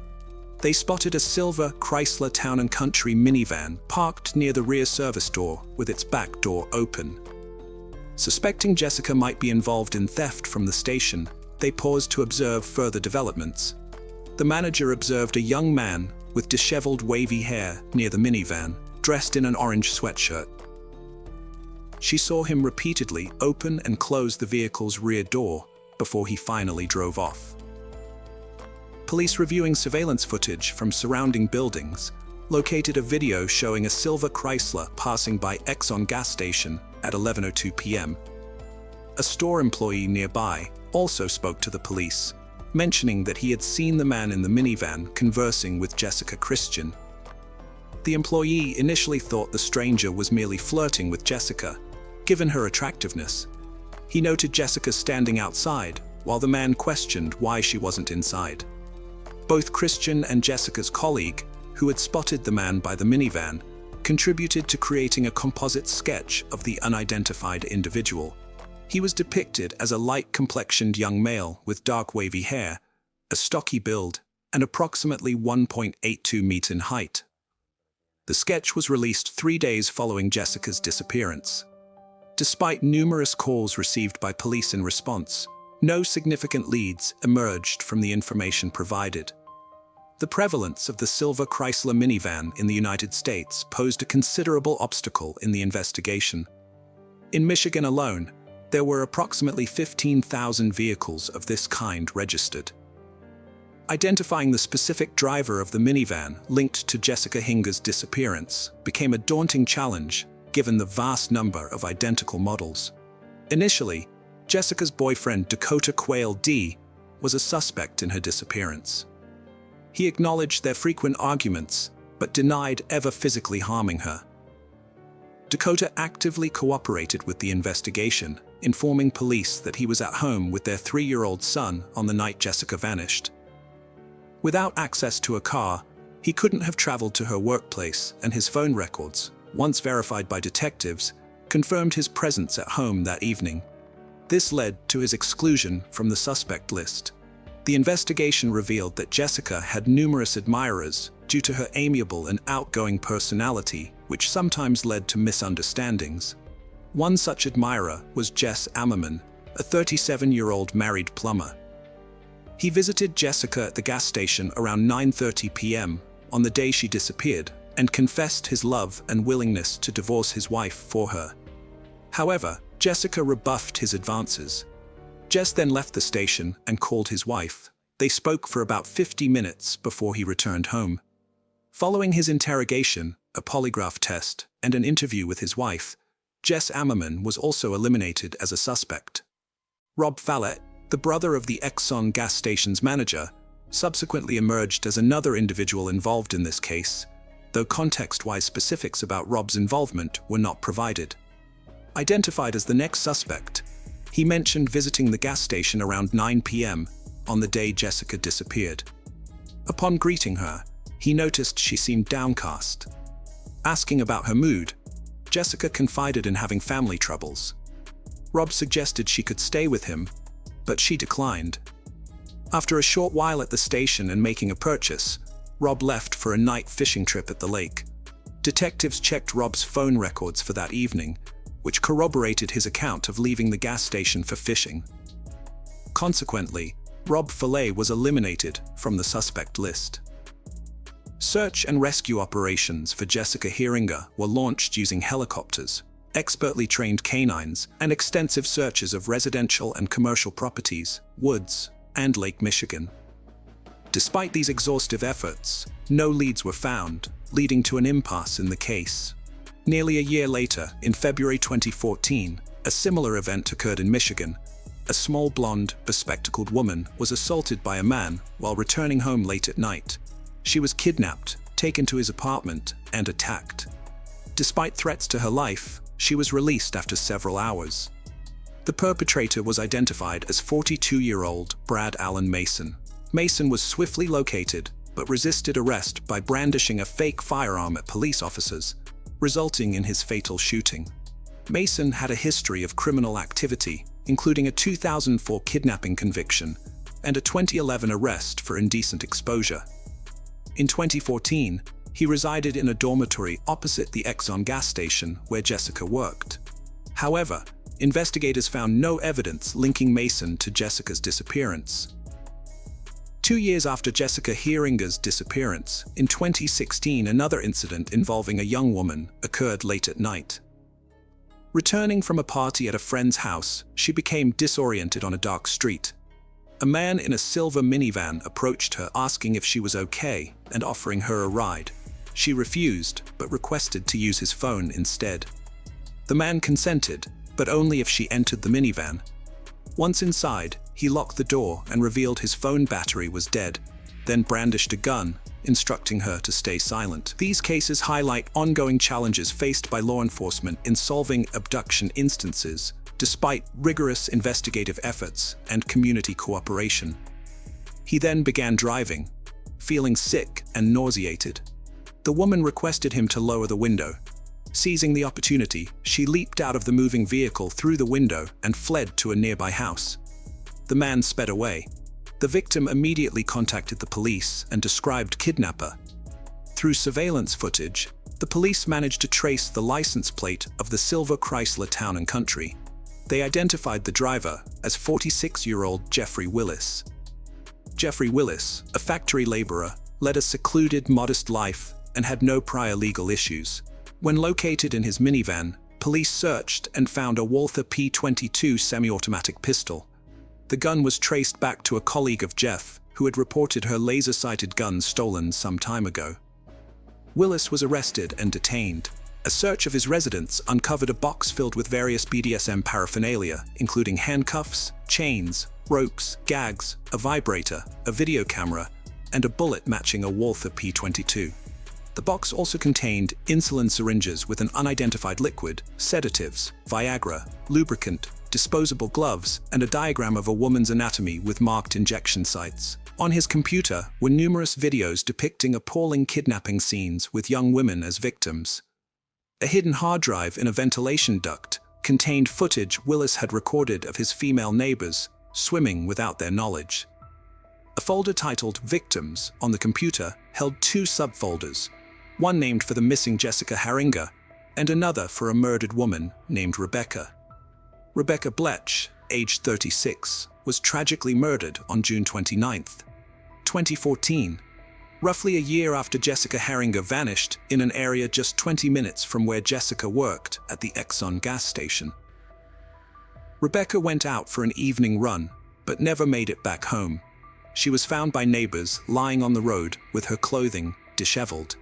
They spotted a silver Chrysler Town & Country minivan parked near the rear service door with its back door open. Suspecting Jessica might be involved in theft from the station, they paused to observe further developments. The manager observed a young man with disheveled wavy hair near the minivan, dressed in an orange sweatshirt. She saw him repeatedly open and close the vehicle's rear door before he finally drove off. Police reviewing surveillance footage from surrounding buildings located a video showing a silver Chrysler passing by Exxon gas station at 11:02 p.m. A store employee nearby also spoke to the police, mentioning that he had seen the man in the minivan conversing with Jessica Christian. The employee initially thought the stranger was merely flirting with Jessica, given her attractiveness. He noted Jessica standing outside, while the man questioned why she wasn't inside. Both Christian and Jessica's colleague, who had spotted the man by the minivan, contributed to creating a composite sketch of the unidentified individual. He was depicted as a light-complexioned young male with dark wavy hair, a stocky build, and approximately 1.82 meters in height. The sketch was released 3 days following Jessica's disappearance. Despite numerous calls received by police in response, no significant leads emerged from the information provided. The prevalence of the silver Chrysler minivan in the United States posed a considerable obstacle in the investigation. In Michigan alone, there were approximately 15,000 vehicles of this kind registered. Identifying the specific driver of the minivan linked to Jessica Hinger's disappearance became a daunting challenge, given the vast number of identical models. Initially, Jessica's boyfriend Dakota Quayle D. was a suspect in her disappearance. He acknowledged their frequent arguments, but denied ever physically harming her. Dakota actively cooperated with the investigation, informing police that he was at home with their 3-year-old son on the night Jessica vanished. Without access to a car, he couldn't have traveled to her workplace, and his phone records, once verified by detectives, confirmed his presence at home that evening. This led to his exclusion from the suspect list. The investigation revealed that Jessica had numerous admirers due to her amiable and outgoing personality, which sometimes led to misunderstandings. One such admirer was Jess Ammerman, a 37-year-old married plumber. He visited Jessica at the gas station around 9:30 p.m. on the day she disappeared and confessed his love and willingness to divorce his wife for her. However, Jessica rebuffed his advances. Jess then left the station and called his wife. They spoke for about 50 minutes before he returned home. Following his interrogation, a polygraph test, and an interview with his wife, Jess Ammerman was also eliminated as a suspect. Rob Fallett, the brother of the Exxon gas station's manager, subsequently emerged as another individual involved in this case, though context-wise specifics about Rob's involvement were not provided. Identified as the next suspect, he mentioned visiting the gas station around 9 p.m. on the day Jessica disappeared. Upon greeting her, he noticed she seemed downcast. Asking about her mood, Jessica confided in having family troubles. Rob suggested she could stay with him, but she declined. After a short while at the station and making a purchase, Rob left for a night fishing trip at the lake. Detectives checked Rob's phone records for that evening, which corroborated his account of leaving the gas station for fishing. Consequently, Rob Fallett was eliminated from the suspect list. Search and rescue operations for Jessica Heeringer were launched using helicopters, expertly trained canines, and extensive searches of residential and commercial properties, woods, and Lake Michigan. Despite these exhaustive efforts, no leads were found, leading to an impasse in the case. Nearly a year later, in February 2014, a similar event occurred in Michigan. A small blonde, bespectacled woman was assaulted by a man while returning home late at night. She was kidnapped, taken to his apartment, and attacked. Despite threats to her life, she was released after several hours. The perpetrator was identified as 42-year-old Brad Allen Mason. Mason was swiftly located, but resisted arrest by brandishing a fake firearm at police officers, resulting in his fatal shooting. Mason had a history of criminal activity, including a 2004 kidnapping conviction and a 2011 arrest for indecent exposure. In 2014, he resided in a dormitory opposite the Exxon gas station where Jessica worked. However, investigators found no evidence linking Mason to Jessica's disappearance. 2 years after Jessica Heeringer's disappearance, in 2016, another incident involving a young woman occurred late at night. Returning from a party at a friend's house, she became disoriented on a dark street. A man in a silver minivan approached her, asking if she was okay and offering her a ride. She refused, but requested to use his phone instead. The man consented, but only if she entered the minivan. Once inside, he locked the door and revealed his phone battery was dead, then brandished a gun, instructing her to stay silent. These cases highlight ongoing challenges faced by law enforcement in solving abduction instances, despite rigorous investigative efforts and community cooperation. He then began driving, feeling sick and nauseated. The woman requested him to lower the window. Seizing the opportunity, she leaped out of the moving vehicle through the window and fled to a nearby house. The man sped away. The victim immediately contacted the police and described kidnapper. Through surveillance footage, the police managed to trace the license plate of the silver Chrysler Town & Country. They identified the driver as 46-year-old Jeffrey Willis. Jeffrey Willis, a factory laborer, led a secluded, modest life and had no prior legal issues. When located in his minivan, police searched and found a Walther P22 semi-automatic pistol. The gun was traced back to a colleague of Jeff, who had reported her laser-sighted gun stolen some time ago. Willis was arrested and detained. A search of his residence uncovered a box filled with various BDSM paraphernalia, including handcuffs, chains, ropes, gags, a vibrator, a video camera, and a bullet matching a Walther P22. The box also contained insulin syringes with an unidentified liquid, sedatives, Viagra, lubricant, disposable gloves, and a diagram of a woman's anatomy with marked injection sites. On his computer were numerous videos depicting appalling kidnapping scenes with young women as victims. A hidden hard drive in a ventilation duct contained footage Willis had recorded of his female neighbors swimming without their knowledge. A folder titled Victims on the computer held 2 subfolders, one named for the missing Jessica Heeringer and another for a murdered woman named Rebecca. Rebecca Blech, aged 36, was tragically murdered on June 29, 2014, roughly a year after Jessica Heeringer vanished in an area just 20 minutes from where Jessica worked at the Exxon gas station. Rebecca went out for an evening run, but never made it back home. She was found by neighbors lying on the road with her clothing disheveled.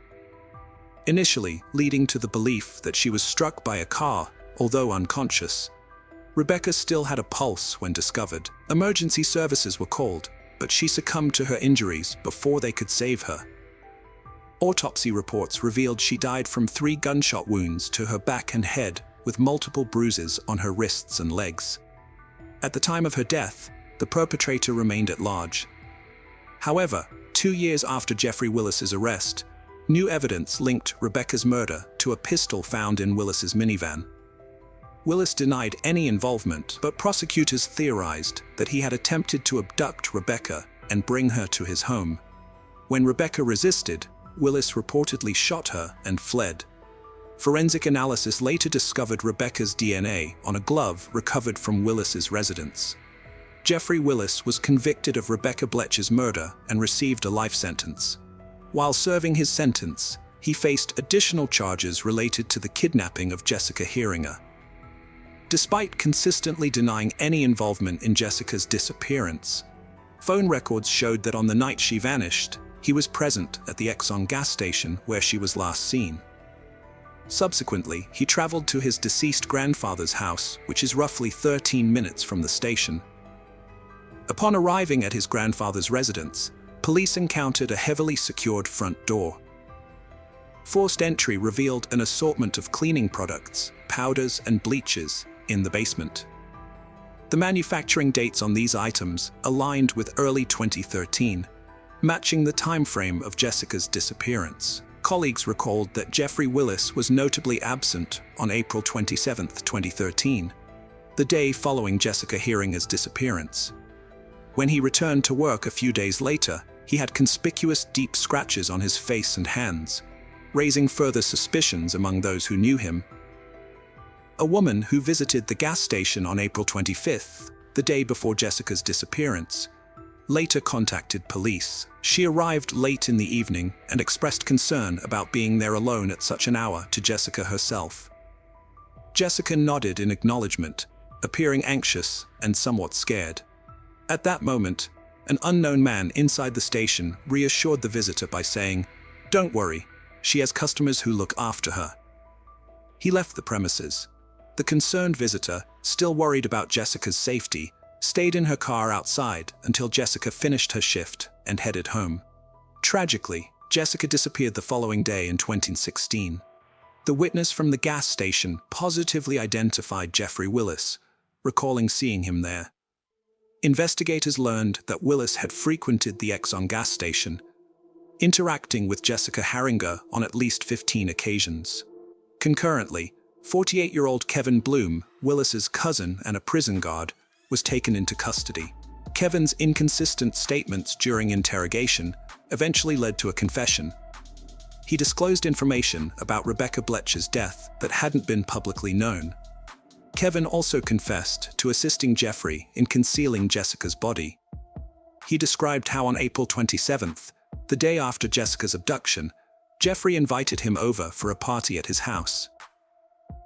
Initially leading to the belief that she was struck by a car, although unconscious. Rebecca still had a pulse when discovered. Emergency services were called, but she succumbed to her injuries before they could save her. Autopsy reports revealed she died from 3 gunshot wounds to her back and head, with multiple bruises on her wrists and legs. At the time of her death, the perpetrator remained at large. However, 2 years after Jeffrey Willis's arrest, new evidence linked Rebecca's murder to a pistol found in Willis's minivan. Willis denied any involvement, but prosecutors theorized that he had attempted to abduct Rebecca and bring her to his home. When Rebecca resisted, Willis reportedly shot her and fled. Forensic analysis later discovered Rebecca's DNA on a glove recovered from Willis's residence. Jeffrey Willis was convicted of Rebecca Blech's murder and received a life sentence. While serving his sentence, he faced additional charges related to the kidnapping of Jessica Heeringer. Despite consistently denying any involvement in Jessica's disappearance, phone records showed that on the night she vanished, he was present at the Exxon gas station where she was last seen. Subsequently, he traveled to his deceased grandfather's house, which is roughly 13 minutes from the station. Upon arriving at his grandfather's residence, police encountered a heavily secured front door. Forced entry revealed an assortment of cleaning products, powders, and bleaches in the basement. The manufacturing dates on these items aligned with early 2013, matching the time frame of Jessica's disappearance. Colleagues recalled that Jeffrey Willis was notably absent on April 27, 2013, the day following Jessica Heeringer's disappearance. When he returned to work a few days later, he had conspicuous deep scratches on his face and hands, raising further suspicions among those who knew him. A woman who visited the gas station on April 25th, the day before Jessica's disappearance, later contacted police. She arrived late in the evening and expressed concern about being there alone at such an hour to Jessica herself. Jessica nodded in acknowledgement, appearing anxious and somewhat scared. At that moment, an unknown man inside the station reassured the visitor by saying, "Don't worry, she has customers who look after her." He left the premises. The concerned visitor, still worried about Jessica's safety, stayed in her car outside until Jessica finished her shift and headed home. Tragically, Jessica disappeared the following day in 2016. The witness from the gas station positively identified Jeffrey Willis, recalling seeing him there. Investigators learned that Willis had frequented the Exxon gas station, interacting with Jessica Heeringer on at least 15 occasions. Concurrently, 48-year-old Kevin Bloom, Willis's cousin and a prison guard, was taken into custody. Kevin's inconsistent statements during interrogation eventually led to a confession. He disclosed information about Rebecca Bletcher's death that hadn't been publicly known. Kevin also confessed to assisting Jeffrey in concealing Jessica's body. He described how on April 27th, the day after Jessica's abduction, Jeffrey invited him over for a party at his house.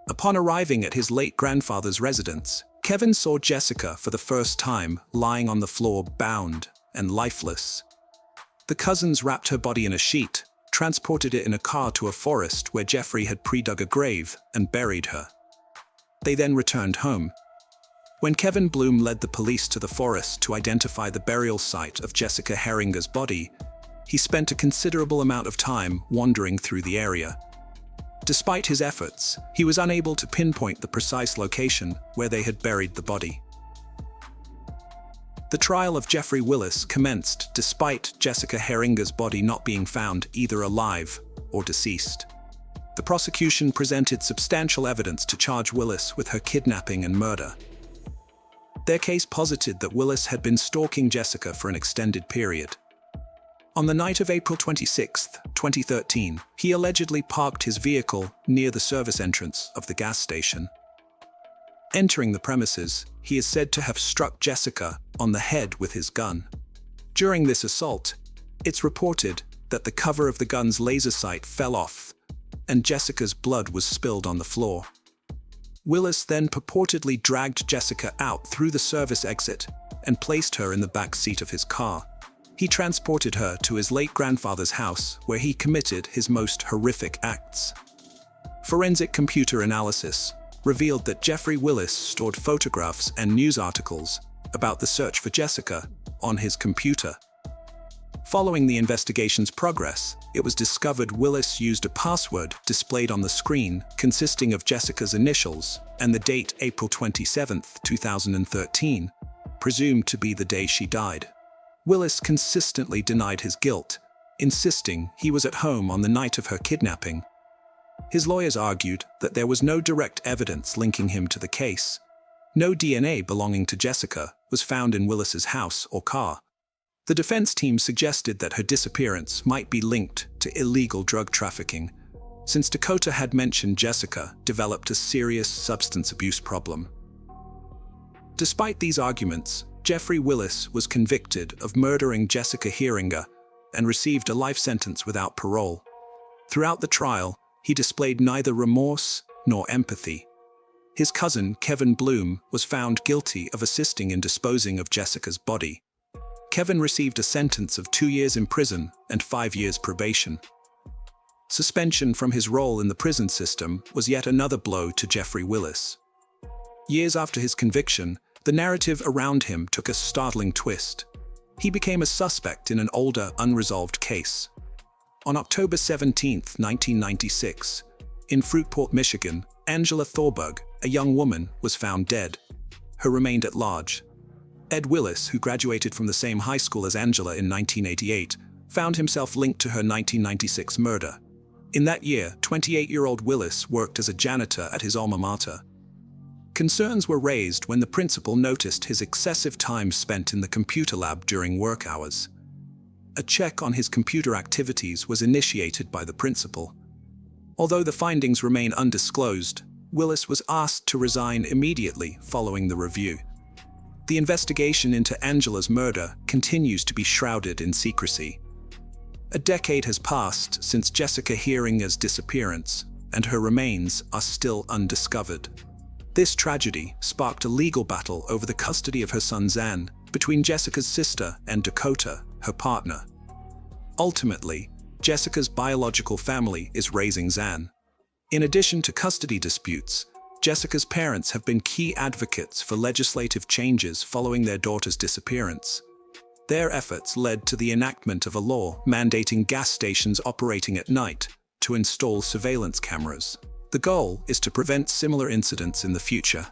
Upon arriving at his late grandfather's residence, Kevin saw Jessica for the first time lying on the floor, bound and lifeless. The cousins wrapped her body in a sheet, transported it in a car to a forest where Jeffrey had pre-dug a grave and buried her. They then returned home. When Kevin Bloom led the police to the forest to identify the burial site of Jessica Heeringer's body, he spent a considerable amount of time wandering through the area. Despite his efforts, he was unable to pinpoint the precise location where they had buried the body. The trial of Jeffrey Willis commenced despite Jessica Heeringer's body not being found either alive or deceased. The prosecution presented substantial evidence to charge Willis with her kidnapping and murder. Their case posited that Willis had been stalking Jessica for an extended period. On the night of April 26, 2013, he allegedly parked his vehicle near the service entrance of the gas station. Entering the premises, he is said to have struck Jessica on the head with his gun. During this assault, it's reported that the cover of the gun's laser sight fell off, and Jessica's blood was spilled on the floor. Willis then purportedly dragged Jessica out through the service exit and placed her in the back seat of his car. He transported her to his late grandfather's house, where he committed his most horrific acts. Forensic computer analysis revealed that Jeffrey Willis stored photographs and news articles about the search for Jessica on his computer. Following the investigation's progress, it was discovered Willis used a password displayed on the screen consisting of Jessica's initials and the date April 27, 2013, presumed to be the day she died. Willis consistently denied his guilt, insisting he was at home on the night of her kidnapping. His lawyers argued that there was no direct evidence linking him to the case. No DNA belonging to Jessica was found in Willis's house or car. The defense team suggested that her disappearance might be linked to illegal drug trafficking, since Dakota had mentioned Jessica developed a serious substance abuse problem. Despite these arguments, Jeffrey Willis was convicted of murdering Jessica Heeringer and received a life sentence without parole. Throughout the trial, he displayed neither remorse nor empathy. His cousin, Kevin Bloom, was found guilty of assisting in disposing of Jessica's body. Kevin received a sentence of 2 years in prison and 5 years probation. Suspension from his role in the prison system was yet another blow to Jeffrey Willis. Years after his conviction, the narrative around him took a startling twist. He became a suspect in an older, unresolved case. On October 17, 1996, in Fruitport, Michigan, Angela Thorburg, a young woman, was found dead. Her remained at large. Ed Willis, who graduated from the same high school as Angela in 1988, found himself linked to her 1996 murder. In that year, 28-year-old Willis worked as a janitor at his alma mater. Concerns were raised when the principal noticed his excessive time spent in the computer lab during work hours. A check on his computer activities was initiated by the principal. Although the findings remain undisclosed, Willis was asked to resign immediately following the review. The investigation into Angela's murder continues to be shrouded in secrecy. A decade has passed since Jessica Heeringer's disappearance, and her remains are still undiscovered. This tragedy sparked a legal battle over the custody of her son Zan between Jessica's sister and Dakota, her partner. Ultimately, Jessica's biological family is raising Zan. In addition to custody disputes, Jessica's parents have been key advocates for legislative changes following their daughter's disappearance. Their efforts led to the enactment of a law mandating gas stations operating at night to install surveillance cameras. The goal is to prevent similar incidents in the future.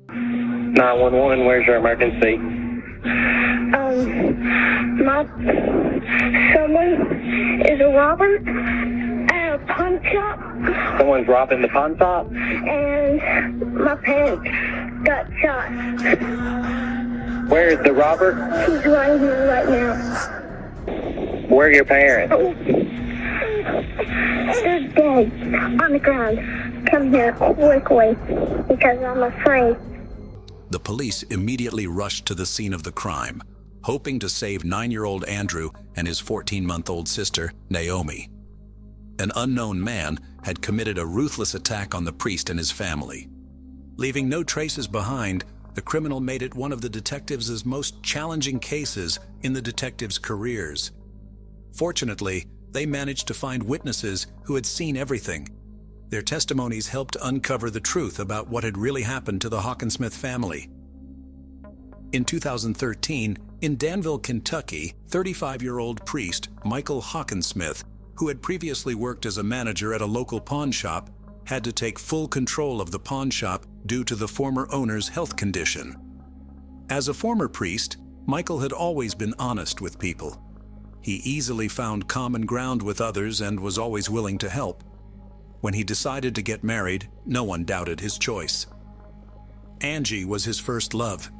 911, where's your emergency? Someone is a robber at a pawn shop. Someone's robbing the pawn shop? And my parents got shot. Where is the robber? He's right here right now. Where are your parents? They're dead on the ground. Come here quickly because I'm afraid. The police immediately rushed to the scene of the crime, hoping to save 9-year-old Andrew and his 14-month-old sister, Naomi. An unknown man had committed a ruthless attack on the priest and his family. Leaving no traces behind, the criminal made it one of the detectives' most challenging cases in the detectives' careers. Fortunately, they managed to find witnesses who had seen everything. Their testimonies helped uncover the truth about what had really happened to the Hawkinsmith family. In 2013, in Danville, Kentucky, 35-year-old priest Michael Hawkinsmith, who had previously worked as a manager at a local pawn shop, had to take full control of the pawn shop due to the former owner's health condition. As a former priest, Michael had always been honest with people. He easily found common ground with others and was always willing to help. When he decided to get married, no one doubted his choice. Angie was his first love,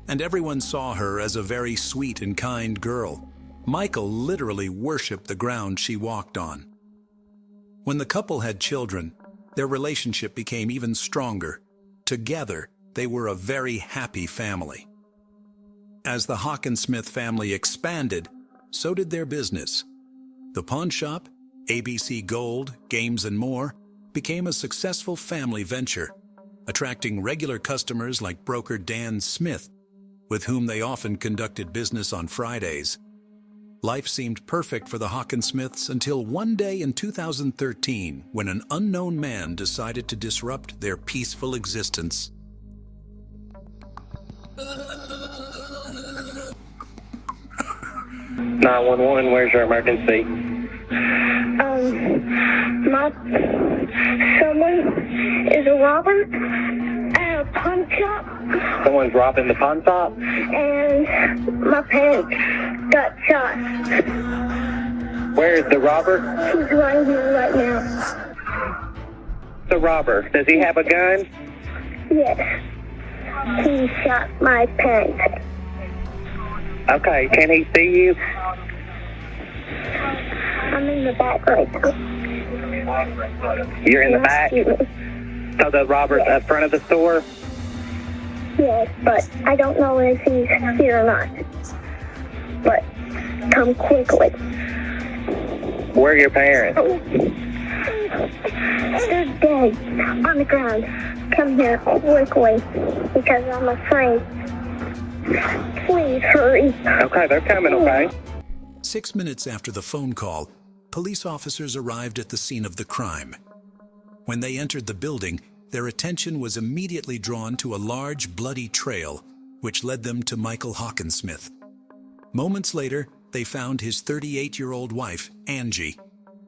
and everyone saw her as a very sweet and kind girl. Michael literally worshipped the ground she walked on. When the couple had children, their relationship became even stronger. Together, they were a very happy family. As the Hawkinsmith family expanded, so did their business. The pawn shop, ABC Gold, Games and More, became a successful family venture, attracting regular customers like broker Dan Smith, with whom they often conducted business on Fridays. Life seemed perfect for the Hawkinsmiths until one day in 2013 when an unknown man decided to disrupt their peaceful existence. 911, where's your emergency? Someone is a robber at a pawn shop. Someone's robbing the pawn shop? And my parents got shot. Where is the robber? He's right here right now. The robber, does he have a gun? Yes. He shot my parents. Okay, can he see you? I'm in the back right now. You're in the back? Excuse me. So the robber's up front of the store? Yes, but I don't know if he's here or not. But come quickly. Where are your parents? They're dead on the ground. Come here quickly because I'm afraid. Please hurry. Okay, they're coming, okay? 6 minutes after the phone call, police officers arrived at the scene of the crime. When they entered the building, their attention was immediately drawn to a large bloody trail, which led them to Michael Hawkinsmith. Moments later, they found his 38-year-old wife, Angie,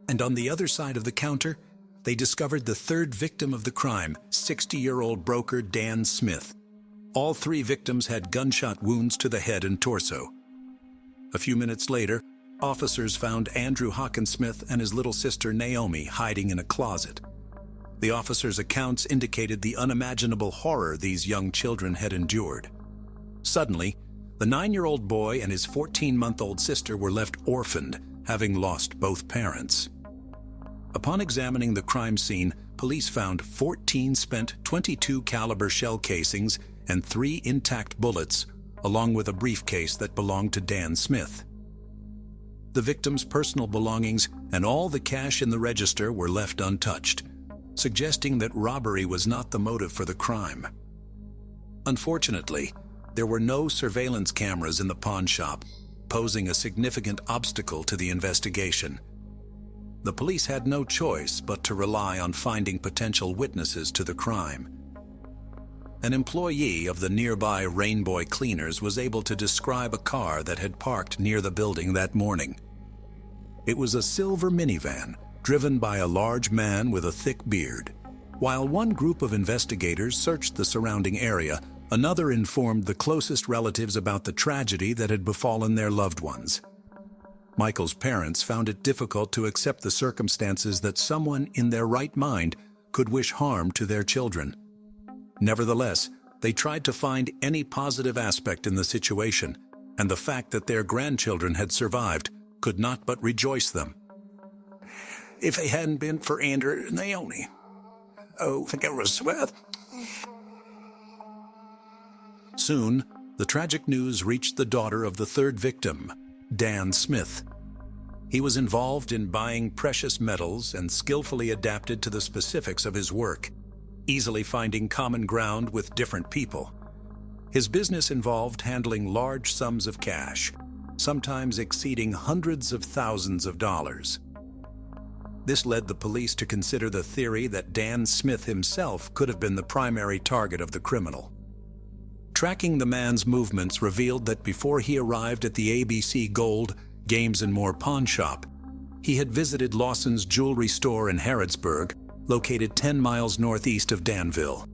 and on the other side of the counter, they discovered the third victim of the crime, 60-year-old broker Dan Smith. All three victims had gunshot wounds to the head and torso. A few minutes later, officers found Andrew Hawkinsmith and his little sister Naomi hiding in a closet. The officers' accounts indicated the unimaginable horror these young children had endured. Suddenly, the 9-year-old boy and his 14-month-old sister were left orphaned, having lost both parents. Upon examining the crime scene, police found 14 spent .22 caliber shell casings and 3 intact bullets, along with a briefcase that belonged to Dan Smith. The victim's personal belongings and all the cash in the register were left untouched, suggesting that robbery was not the motive for the crime. Unfortunately, there were no surveillance cameras in the pawn shop, posing a significant obstacle to the investigation. The police had no choice but to rely on finding potential witnesses to the crime. An employee of the nearby Rainbow Cleaners was able to describe a car that had parked near the building that morning. It was a silver minivan, driven by a large man with a thick beard. While one group of investigators searched the surrounding area, another informed the closest relatives about the tragedy that had befallen their loved ones. Michael's parents found it difficult to accept the circumstances that someone in their right mind could wish harm to their children. Nevertheless, they tried to find any positive aspect in the situation, and the fact that their grandchildren had survived could not but rejoice them. If it hadn't been for Andrew and Naomi, I think it was worth. Soon, the tragic news reached the daughter of the third victim, Dan Smith. He was involved in buying precious metals and skillfully adapted to the specifics of his work, easily finding common ground with different people. His business involved handling large sums of cash, sometimes exceeding hundreds of thousands of dollars. This led the police to consider the theory that Dan Smith himself could have been the primary target of the criminal. Tracking the man's movements revealed that before he arrived at the ABC Gold, Games and More pawn shop, he had visited Lawson's jewelry store in Harrodsburg, located 10 miles northeast of Danville.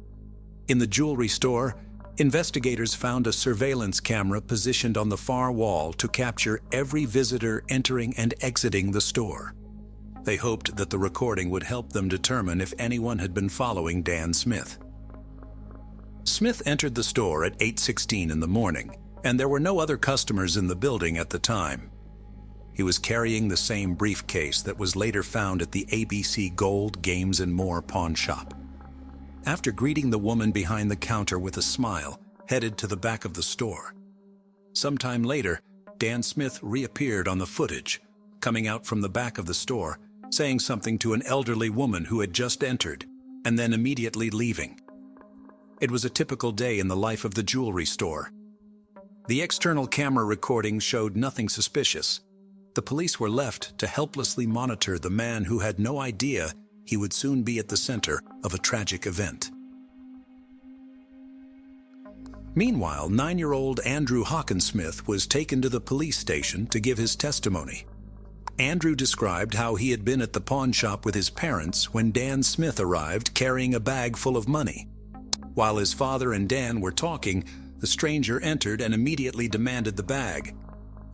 In the jewelry store, investigators found a surveillance camera positioned on the far wall to capture every visitor entering and exiting the store. They hoped that the recording would help them determine if anyone had been following Dan Smith. Smith entered the store at 8:16 in the morning, and there were no other customers in the building at the time. He was carrying the same briefcase that was later found at the ABC Gold, Games and More pawn shop. After greeting the woman behind the counter with a smile, headed to the back of the store. Sometime later, Dan Smith reappeared on the footage, coming out from the back of the store, saying something to an elderly woman who had just entered, and then immediately leaving. It was a typical day in the life of the jewelry store. The external camera recording showed nothing suspicious. The police were left to helplessly monitor the man who had no idea he would soon be at the center of a tragic event. Meanwhile, 9-year-old Andrew Hawkinsmith was taken to the police station to give his testimony. Andrew described how he had been at the pawn shop with his parents when Dan Smith arrived carrying a bag full of money. While his father and Dan were talking, the stranger entered and immediately demanded the bag.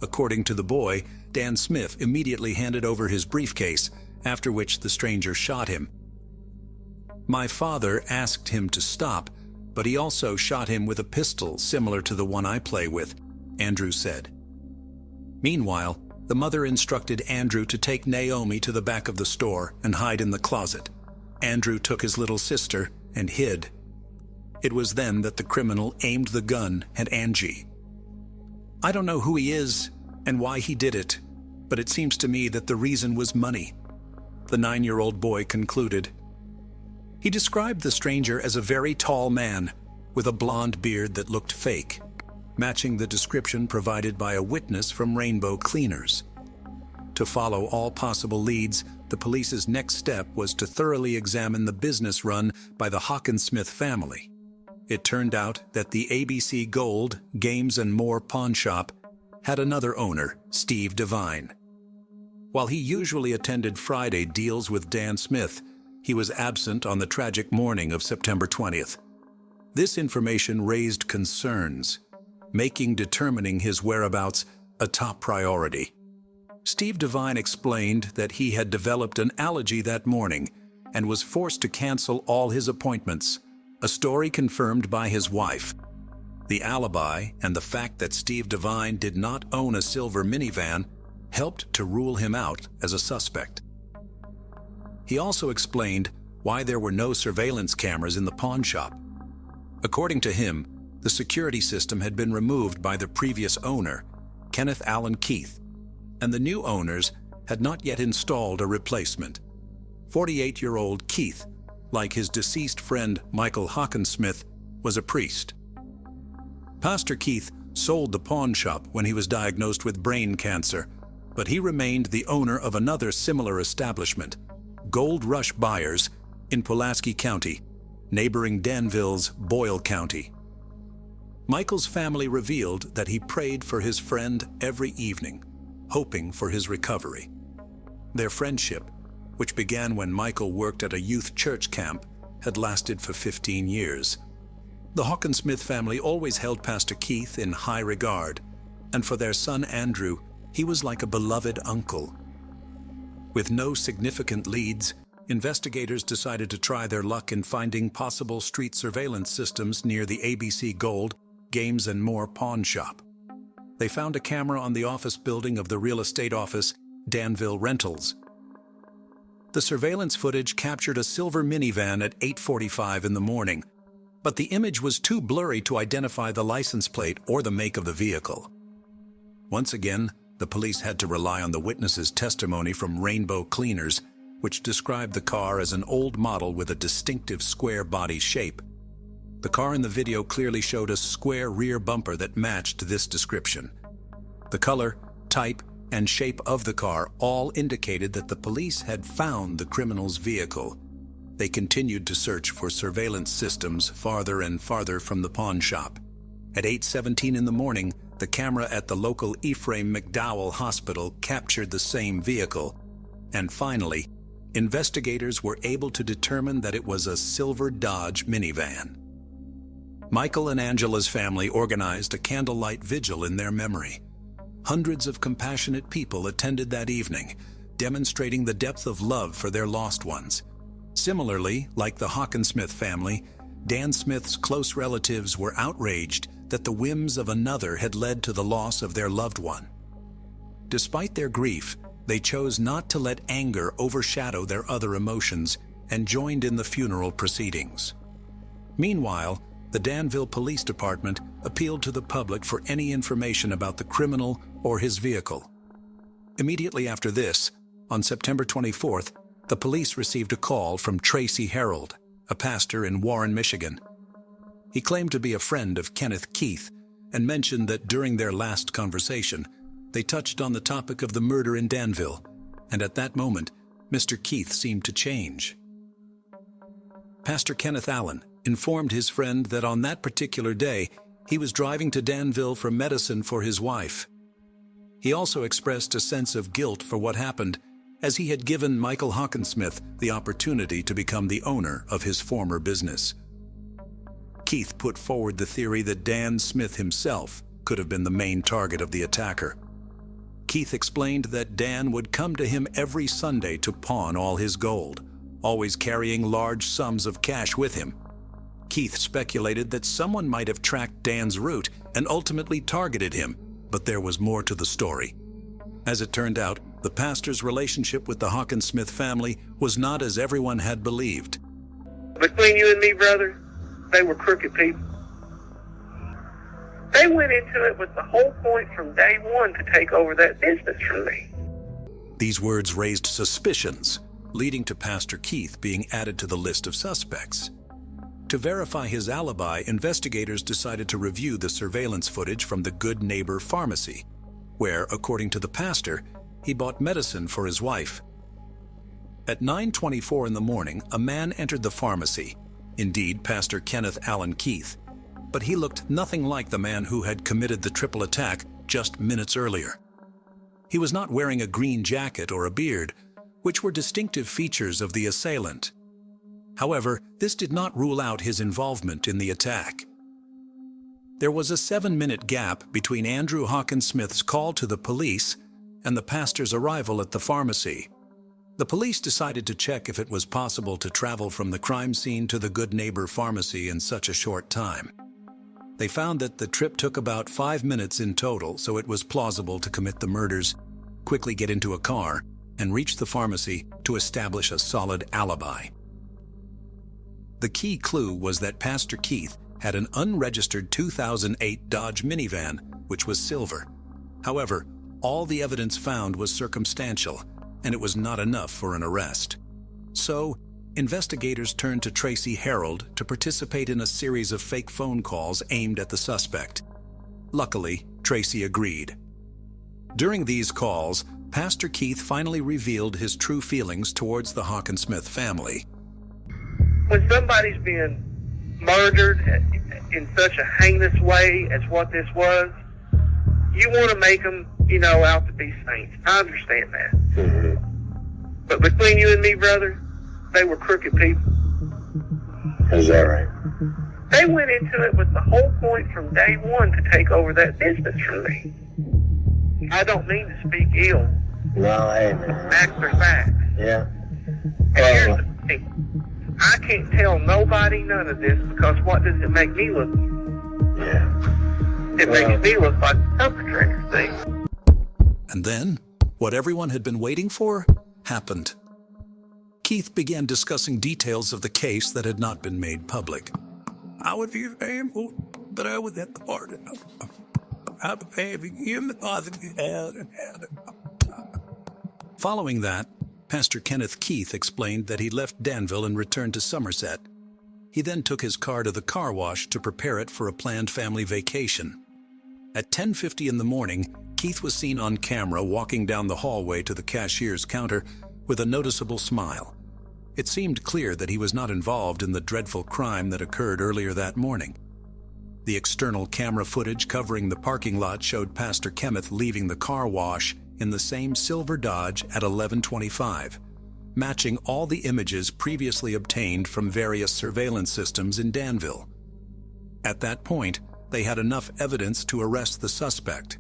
According to the boy, Dan Smith immediately handed over his briefcase, after which the stranger shot him. "My father asked him to stop, but he also shot him with a pistol similar to the one I play with," Andrew said. Meanwhile, the mother instructed Andrew to take Naomi to the back of the store and hide in the closet. Andrew took his little sister and hid. It was then that the criminal aimed the gun at Angie. "I don't know who he is and why he did it, but it seems to me that the reason was money," the 9-year-old boy concluded. He described the stranger as a very tall man with a blonde beard that looked fake, matching the description provided by a witness from Rainbow Cleaners. To follow all possible leads, the police's next step was to thoroughly examine the business run by the Hawkinsmith family. It turned out that the ABC Gold, Games and More pawn shop had another owner, Steve Devine. While he usually attended Friday deals with Dan Smith, he was absent on the tragic morning of September 20th. This information raised concerns, making determining his whereabouts a top priority. Steve Devine explained that he had developed an allergy that morning and was forced to cancel all his appointments, a story confirmed by his wife. The alibi and the fact that Steve Devine did not own a silver minivan helped to rule him out as a suspect. He also explained why there were no surveillance cameras in the pawn shop. According to him, the security system had been removed by the previous owner, Kenneth Allen Keith, and the new owners had not yet installed a replacement. 48-year-old Keith, like his deceased friend Michael Hawkinsmith, was a priest. Pastor Keith sold the pawn shop when he was diagnosed with brain cancer, but he remained the owner of another similar establishment, Gold Rush Buyers, in Pulaski County, neighboring Danville's Boyle County. Michael's family revealed that he prayed for his friend every evening, hoping for his recovery. Their friendship, which began when Michael worked at a youth church camp, had lasted for 15 years. The Hawkinsmith family always held Pastor Keith in high regard, and for their son Andrew, he was like a beloved uncle. With no significant leads, investigators decided to try their luck in finding possible street surveillance systems near the ABC Gold, Games and More pawn shop. They found a camera on the office building of the real estate office, Danville Rentals. The surveillance footage captured a silver minivan at 8:45 in the morning, but the image was too blurry to identify the license plate or the make of the vehicle. Once again, the police had to rely on the witness's testimony from Rainbow Cleaners, which described the car as an old model with a distinctive square body shape. The car in the video clearly showed a square rear bumper that matched this description. The color, type, and shape of the car all indicated that the police had found the criminal's vehicle. They continued to search for surveillance systems farther and farther from the pawn shop. At 8:17 in the morning, the camera at the local Ephraim McDowell Hospital captured the same vehicle. And finally, investigators were able to determine that it was a silver Dodge minivan. Michael and Angela's family organized a candlelight vigil in their memory. Hundreds of compassionate people attended that evening, demonstrating the depth of love for their lost ones. Similarly, like the Hawkinsmith family, Dan Smith's close relatives were outraged that the whims of another had led to the loss of their loved one. Despite their grief, they chose not to let anger overshadow their other emotions and joined in the funeral proceedings. Meanwhile, the Danville Police Department appealed to the public for any information about the criminal or his vehicle. Immediately after this, on September 24th, the police received a call from Tracy Harold, a pastor in Warren, Michigan. He claimed to be a friend of Kenneth Keith and mentioned that during their last conversation, they touched on the topic of the murder in Danville, and at that moment, Mr. Keith seemed to change. Pastor Kenneth Allen informed his friend that on that particular day, he was driving to Danville for medicine for his wife. He also expressed a sense of guilt for what happened, as he had given Michael Hawkinsmith the opportunity to become the owner of his former business. Keith put forward the theory that Dan Smith himself could have been the main target of the attacker. Keith explained that Dan would come to him every Sunday to pawn all his gold, always carrying large sums of cash with him. Keith speculated that someone might have tracked Dan's route and ultimately targeted him, but there was more to the story. As it turned out, the pastor's relationship with the Hawkinsmith family was not as everyone had believed. Between you and me, brother, they were crooked people. They went into it with the whole point from day one to take over that business from me. These words raised suspicions, leading to Pastor Keith being added to the list of suspects. To verify his alibi, investigators decided to review the surveillance footage from the Good Neighbor Pharmacy, where, according to the pastor, he bought medicine for his wife. At 9:24 in the morning, a man entered the pharmacy, indeed Pastor Kenneth Allen Keith, but he looked nothing like the man who had committed the triple attack just minutes earlier. He was not wearing a green jacket or a beard, which were distinctive features of the assailant. However, this did not rule out his involvement in the attack. There was a 7-minute gap between Andrew Hawkinsmith's call to the police and the pastor's arrival at the pharmacy. The police decided to check if it was possible to travel from the crime scene to the Good Neighbor Pharmacy in such a short time. They found that the trip took about 5 minutes in total, so it was plausible to commit the murders, quickly get into a car, and reach the pharmacy to establish a solid alibi. The key clue was that Pastor Keith had an unregistered 2008 Dodge minivan, which was silver. However, all the evidence found was circumstantial, and it was not enough for an arrest. So, investigators turned to Tracy Harold to participate in a series of fake phone calls aimed at the suspect. Luckily, Tracy agreed. During these calls, Pastor Keith finally revealed his true feelings towards the Hawkinsmith family. When somebody's being murdered in such a heinous way as what this was, you want to make them, out to be saints. I understand that. Mm-hmm. But between you and me, brother, they were crooked people. Is that right? They went into it with the whole point from day one to take over that business from me. I don't mean to speak ill. No, hey, man. Facts are facts. Yeah. And here's the thing. I can't tell nobody none of this because what does it make me look? Yeah. It makes me look like a perpetrator, see? And then, what everyone had been waiting for happened. Keith began discussing details of the case that had not been made public. I would be able, but I was at the party. I was having him the positive. Following that, Pastor Kenneth Keith explained that he left Danville and returned to Somerset. He then took his car to the car wash to prepare it for a planned family vacation. At 10:50 in the morning, Keith was seen on camera walking down the hallway to the cashier's counter with a noticeable smile. It seemed clear that he was not involved in the dreadful crime that occurred earlier that morning. The external camera footage covering the parking lot showed Pastor Kenneth leaving the car wash in the same silver Dodge at 11:25, matching all the images previously obtained from various surveillance systems in Danville. At that point, they had enough evidence to arrest the suspect.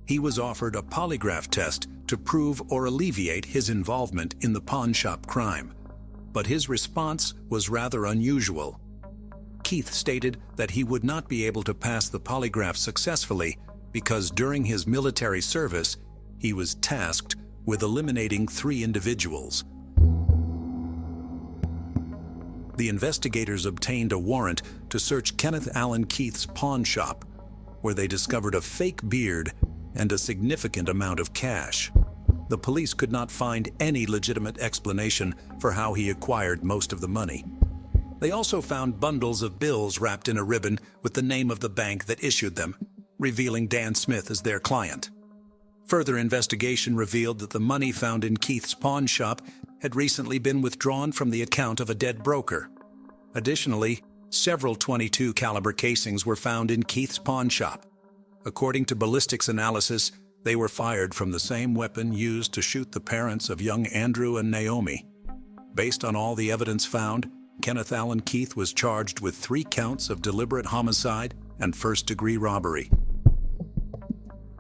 He was offered a polygraph test to prove or alleviate his involvement in the pawn shop crime, but his response was rather unusual. Keith stated that he would not be able to pass the polygraph successfully because during his military service, he was tasked with eliminating 3 individuals. The investigators obtained a warrant to search Kenneth Allen Keith's pawn shop, where they discovered a fake beard and a significant amount of cash. The police could not find any legitimate explanation for how he acquired most of the money. They also found bundles of bills wrapped in a ribbon with the name of the bank that issued them, revealing Dan Smith as their client. Further investigation revealed that the money found in Keith's pawn shop had recently been withdrawn from the account of a dead broker. Additionally, several .22 caliber casings were found in Keith's pawn shop. According to ballistics analysis, they were fired from the same weapon used to shoot the parents of young Andrew and Naomi. Based on all the evidence found, Kenneth Allen Keith was charged with 3 counts of deliberate homicide and first-degree robbery.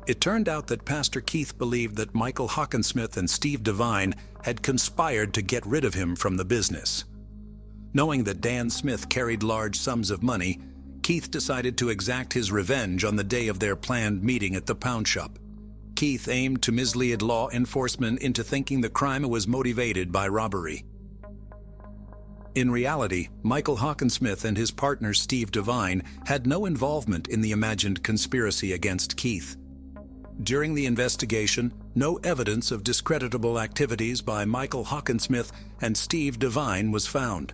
It turned out that Pastor Keith believed that Michael Hawkinsmith and Steve Devine had conspired to get rid of him from the business. Knowing that Dan Smith carried large sums of money, Keith decided to exact his revenge on the day of their planned meeting at the pawn shop. Keith aimed to mislead law enforcement into thinking the crime was motivated by robbery. In reality, Michael Hawkinsmith and his partner Steve Devine had no involvement in the imagined conspiracy against Keith. During the investigation, no evidence of discreditable activities by Michael Hawkinsmith and Steve Devine was found.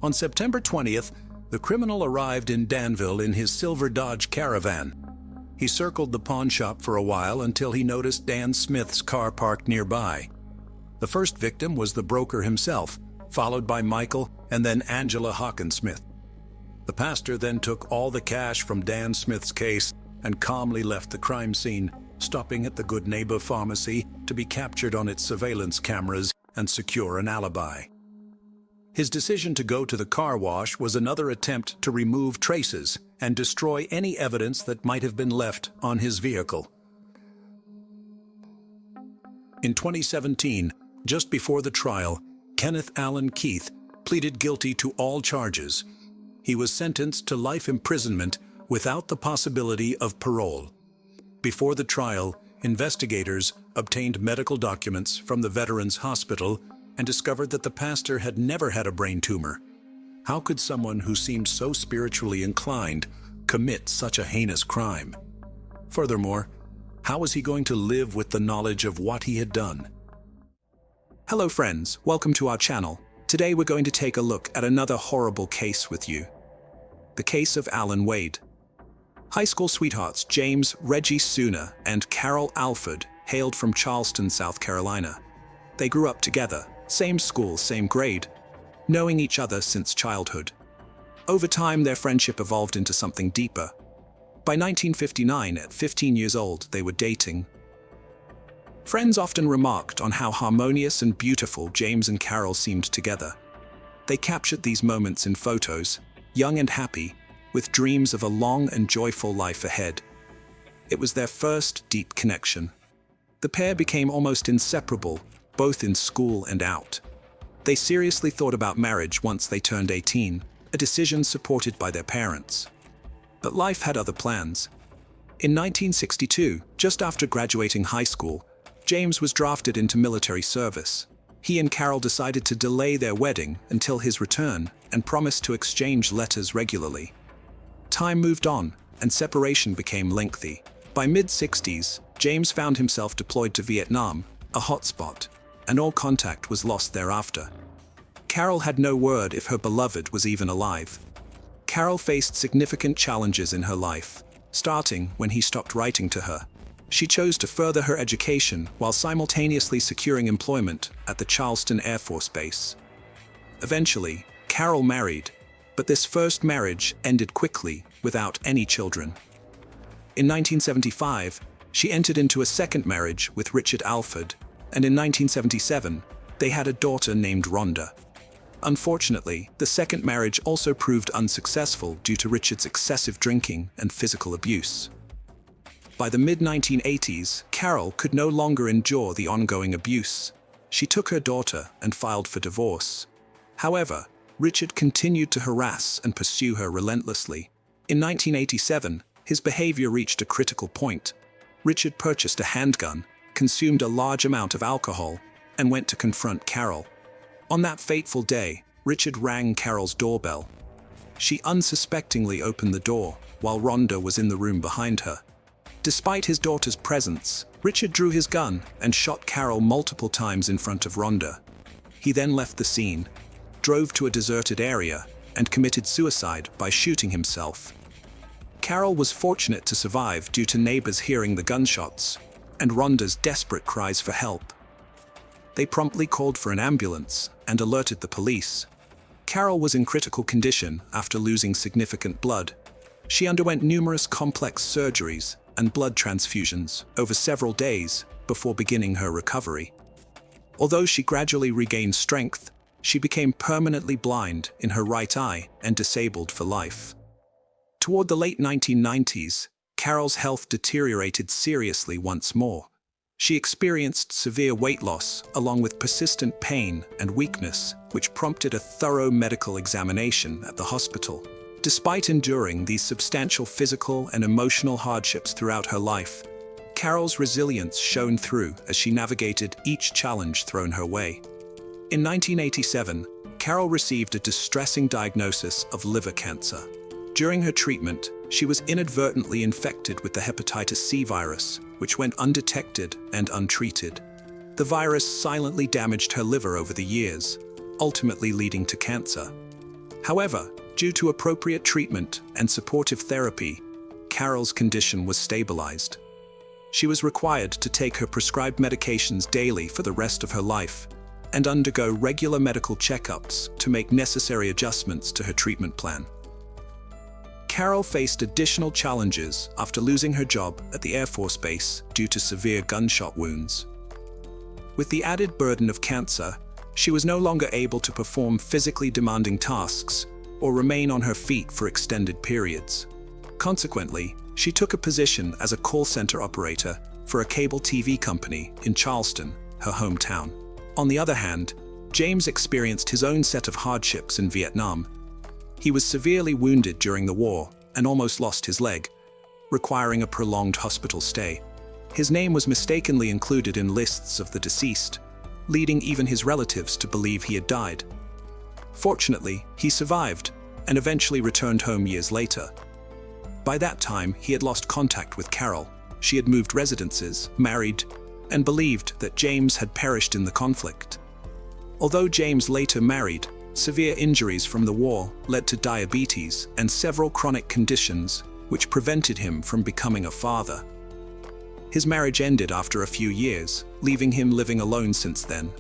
On September 20th, the criminal arrived in Danville in his silver Dodge Caravan. He circled the pawn shop for a while until he noticed Dan Smith's car parked nearby. The first victim was the broker himself, followed by Michael and then Angela Hawkinsmith. The pastor then took all the cash from Dan Smith's case and calmly left the crime scene, stopping at the Good Neighbor Pharmacy to be captured on its surveillance cameras and secure an alibi. His decision to go to the car wash was another attempt to remove traces and destroy any evidence that might have been left on his vehicle. In 2017, just before the trial, Kenneth Allen Keith pleaded guilty to all charges. He was sentenced to life imprisonment without the possibility of parole. Before the trial, investigators obtained medical documents from the Veterans Hospital and discovered that the pastor had never had a brain tumor. How could someone who seemed so spiritually inclined commit such a heinous crime? Furthermore, how was he going to live with the knowledge of what he had done? Hello friends, welcome to our channel. Today we're going to take a look at another horrible case with you. The case of Alan Wade. High school sweethearts James Reggie Sooner and Carol Alford hailed from Charleston, South Carolina. They grew up together, same school, same grade, knowing each other since childhood. Over time, their friendship evolved into something deeper. By 1959, at 15 years old, they were dating. Friends often remarked on how harmonious and beautiful James and Carol seemed together. They captured these moments in photos, young and happy, with dreams of a long and joyful life ahead. It was their first deep connection. The pair became almost inseparable, both in school and out. They seriously thought about marriage once they turned 18, a decision supported by their parents. But life had other plans. In 1962, just after graduating high school, James was drafted into military service. He and Carol decided to delay their wedding until his return and promised to exchange letters regularly. Time moved on, and separation became lengthy. By mid-60s, James found himself deployed to Vietnam, a hotspot, and all contact was lost thereafter. Carol had no word if her beloved was even alive. Carol faced significant challenges in her life, starting when he stopped writing to her. She chose to further her education while simultaneously securing employment at the Charleston Air Force Base. Eventually, Carol married, but this first marriage ended quickly without any children. In 1975, she entered into a second marriage with Richard Alford, and in 1977, they had a daughter named Rhonda. Unfortunately, the second marriage also proved unsuccessful due to Richard's excessive drinking and physical abuse. By the mid-1980s, Carol could no longer endure the ongoing abuse. She took her daughter and filed for divorce. However, Richard continued to harass and pursue her relentlessly. In 1987, his behavior reached a critical point. Richard purchased a handgun, consumed a large amount of alcohol, and went to confront Carol. On that fateful day, Richard rang Carol's doorbell. She unsuspectingly opened the door, while Rhonda was in the room behind her. Despite his daughter's presence, Richard drew his gun and shot Carol multiple times in front of Rhonda. He then left the scene, drove to a deserted area, and committed suicide by shooting himself. Carol was fortunate to survive due to neighbors hearing the gunshots and Rhonda's desperate cries for help. They promptly called for an ambulance and alerted the police. Carol was in critical condition after losing significant blood. She underwent numerous complex surgeries and blood transfusions over several days before beginning her recovery. Although she gradually regained strength, she became permanently blind in her right eye and disabled for life. Toward the late 1990s, Carol's health deteriorated seriously once more. She experienced severe weight loss along with persistent pain and weakness, which prompted a thorough medical examination at the hospital. Despite enduring these substantial physical and emotional hardships throughout her life, Carol's resilience shone through as she navigated each challenge thrown her way. In 1987, Carol received a distressing diagnosis of liver cancer. During her treatment, she was inadvertently infected with the hepatitis C virus, which went undetected and untreated. The virus silently damaged her liver over the years, ultimately leading to cancer. However, due to appropriate treatment and supportive therapy, Carol's condition was stabilized. She was required to take her prescribed medications daily for the rest of her life and undergo regular medical checkups to make necessary adjustments to her treatment plan. Carol faced additional challenges after losing her job at the Air Force Base due to severe gunshot wounds. With the added burden of cancer, she was no longer able to perform physically demanding tasks or remain on her feet for extended periods. Consequently, she took a position as a call center operator for a cable TV company in Charleston, her hometown. On the other hand, James experienced his own set of hardships in Vietnam. He was severely wounded during the war and almost lost his leg, requiring a prolonged hospital stay. His name was mistakenly included in lists of the deceased, leading even his relatives to believe he had died. Fortunately, he survived and eventually returned home years later. By that time, he had lost contact with Carol. She had moved residences, married, and believed that James had perished in the conflict. Although James later married, severe injuries from the war led to diabetes and several chronic conditions which prevented him from becoming a father. His marriage ended after a few years, leaving him living alone since then.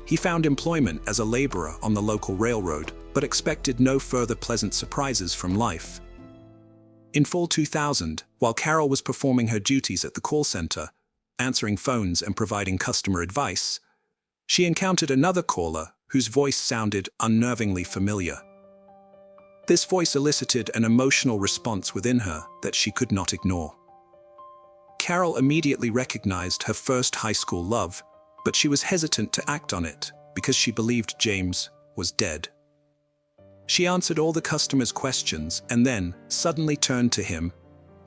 He found employment as a laborer on the local railroad, but expected no further pleasant surprises from life. In fall 2000, while Carol was performing her duties at the call center, answering phones and providing customer advice, she encountered another caller whose voice sounded unnervingly familiar. This voice elicited an emotional response within her that she could not ignore. Carol immediately recognized her first high school love, but she was hesitant to act on it because she believed James was dead. She answered all the customers' questions and then suddenly turned to him,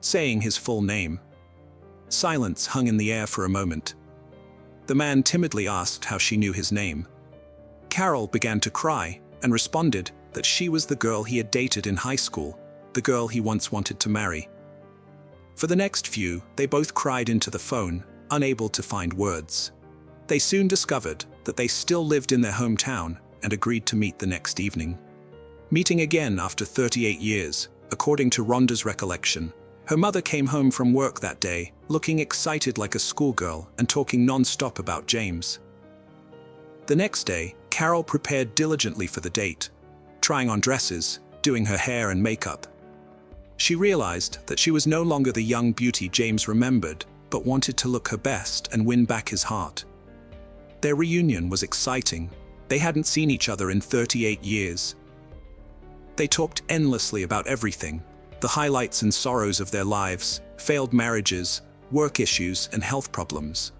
saying his full name. Silence hung in the air for a moment. The man timidly asked how she knew his name. Carol began to cry and responded that she was the girl he had dated in high school, the girl he once wanted to marry. For the next few, they both cried into the phone, unable to find words. They soon discovered that they still lived in their hometown and agreed to meet the next evening. Meeting again after 38 years, according to Rhonda's recollection, her mother came home from work that day, looking excited like a schoolgirl and talking non-stop about James. The next day, Carol prepared diligently for the date, trying on dresses, doing her hair and makeup. She realized that she was no longer the young beauty James remembered, but wanted to look her best and win back his heart. Their reunion was exciting. They hadn't seen each other in 38 years. They talked endlessly about everything, the highlights and sorrows of their lives, failed marriages, work issues, and health problems.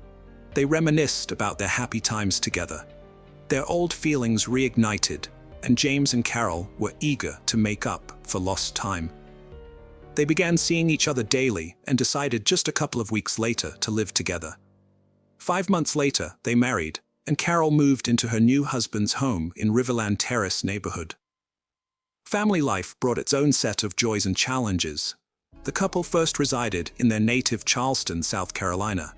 They reminisced about their happy times together. Their old feelings reignited, and James and Carol were eager to make up for lost time. They began seeing each other daily and decided just a couple of weeks later to live together. 5 months later, they married, and Carol moved into her new husband's home in Riverland Terrace neighborhood. Family life brought its own set of joys and challenges. The couple first resided in their native Charleston, South Carolina.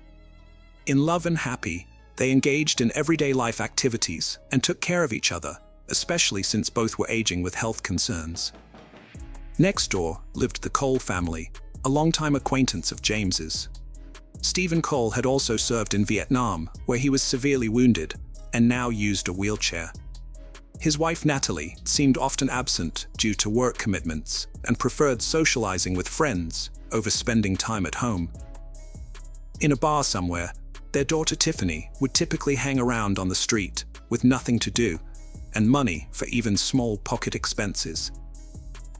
In love and happy, they engaged in everyday life activities and took care of each other, especially since both were aging with health concerns. Next door lived the Cole family, a longtime acquaintance of James's. Stephen Cole had also served in Vietnam, where he was severely wounded, and now used a wheelchair. His wife Natalie seemed often absent due to work commitments and preferred socializing with friends over spending time at home. In a bar somewhere, their daughter Tiffany would typically hang around on the street with nothing to do and money for even small pocket expenses.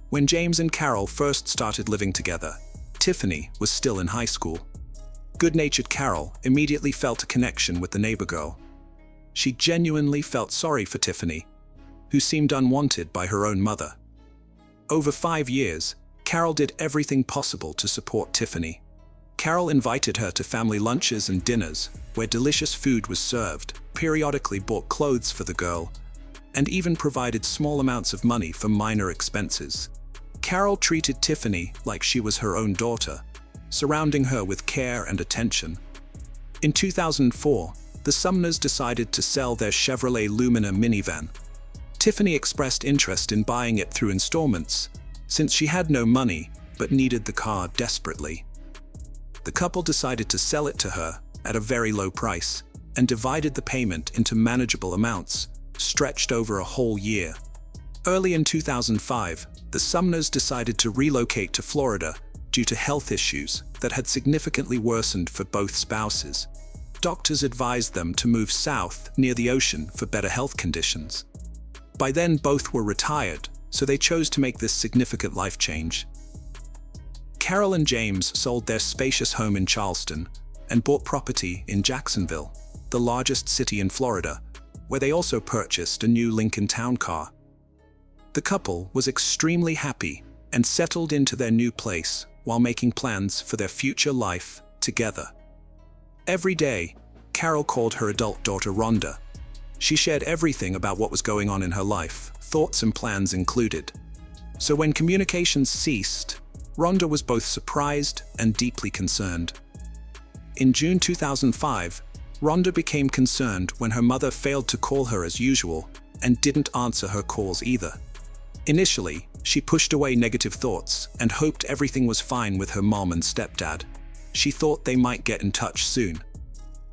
When James and Carol first started living together, Tiffany was still in high school. Good-natured Carol immediately felt a connection with the neighbor girl. She genuinely felt sorry for Tiffany, who seemed unwanted by her own mother. Over 5 years, Carol did everything possible to support Tiffany. Carol invited her to family lunches and dinners, where delicious food was served, periodically bought clothes for the girl, and even provided small amounts of money for minor expenses. Carol treated Tiffany like she was her own daughter, surrounding her with care and attention. In 2004, the Sumners decided to sell their Chevrolet Lumina minivan. Tiffany expressed interest in buying it through installments, since she had no money but needed the car desperately. The couple decided to sell it to her at a very low price and divided the payment into manageable amounts, stretched over a whole year. Early in 2005, the Sumners decided to relocate to Florida due to health issues that had significantly worsened for both spouses. Doctors advised them to move south near the ocean for better health conditions. By then, both were retired, so they chose to make this significant life change. Carol and James sold their spacious home in Charleston and bought property in Jacksonville, the largest city in Florida, where they also purchased a new Lincoln Town Car. The couple was extremely happy and settled into their new place while making plans for their future life together. Every day, Carol called her adult daughter Rhonda. She shared everything about what was going on in her life, thoughts and plans included. So when communications ceased, Rhonda was both surprised and deeply concerned. In June 2005, Rhonda became concerned when her mother failed to call her as usual and didn't answer her calls either. Initially, she pushed away negative thoughts and hoped everything was fine with her mom and stepdad. She thought they might get in touch soon.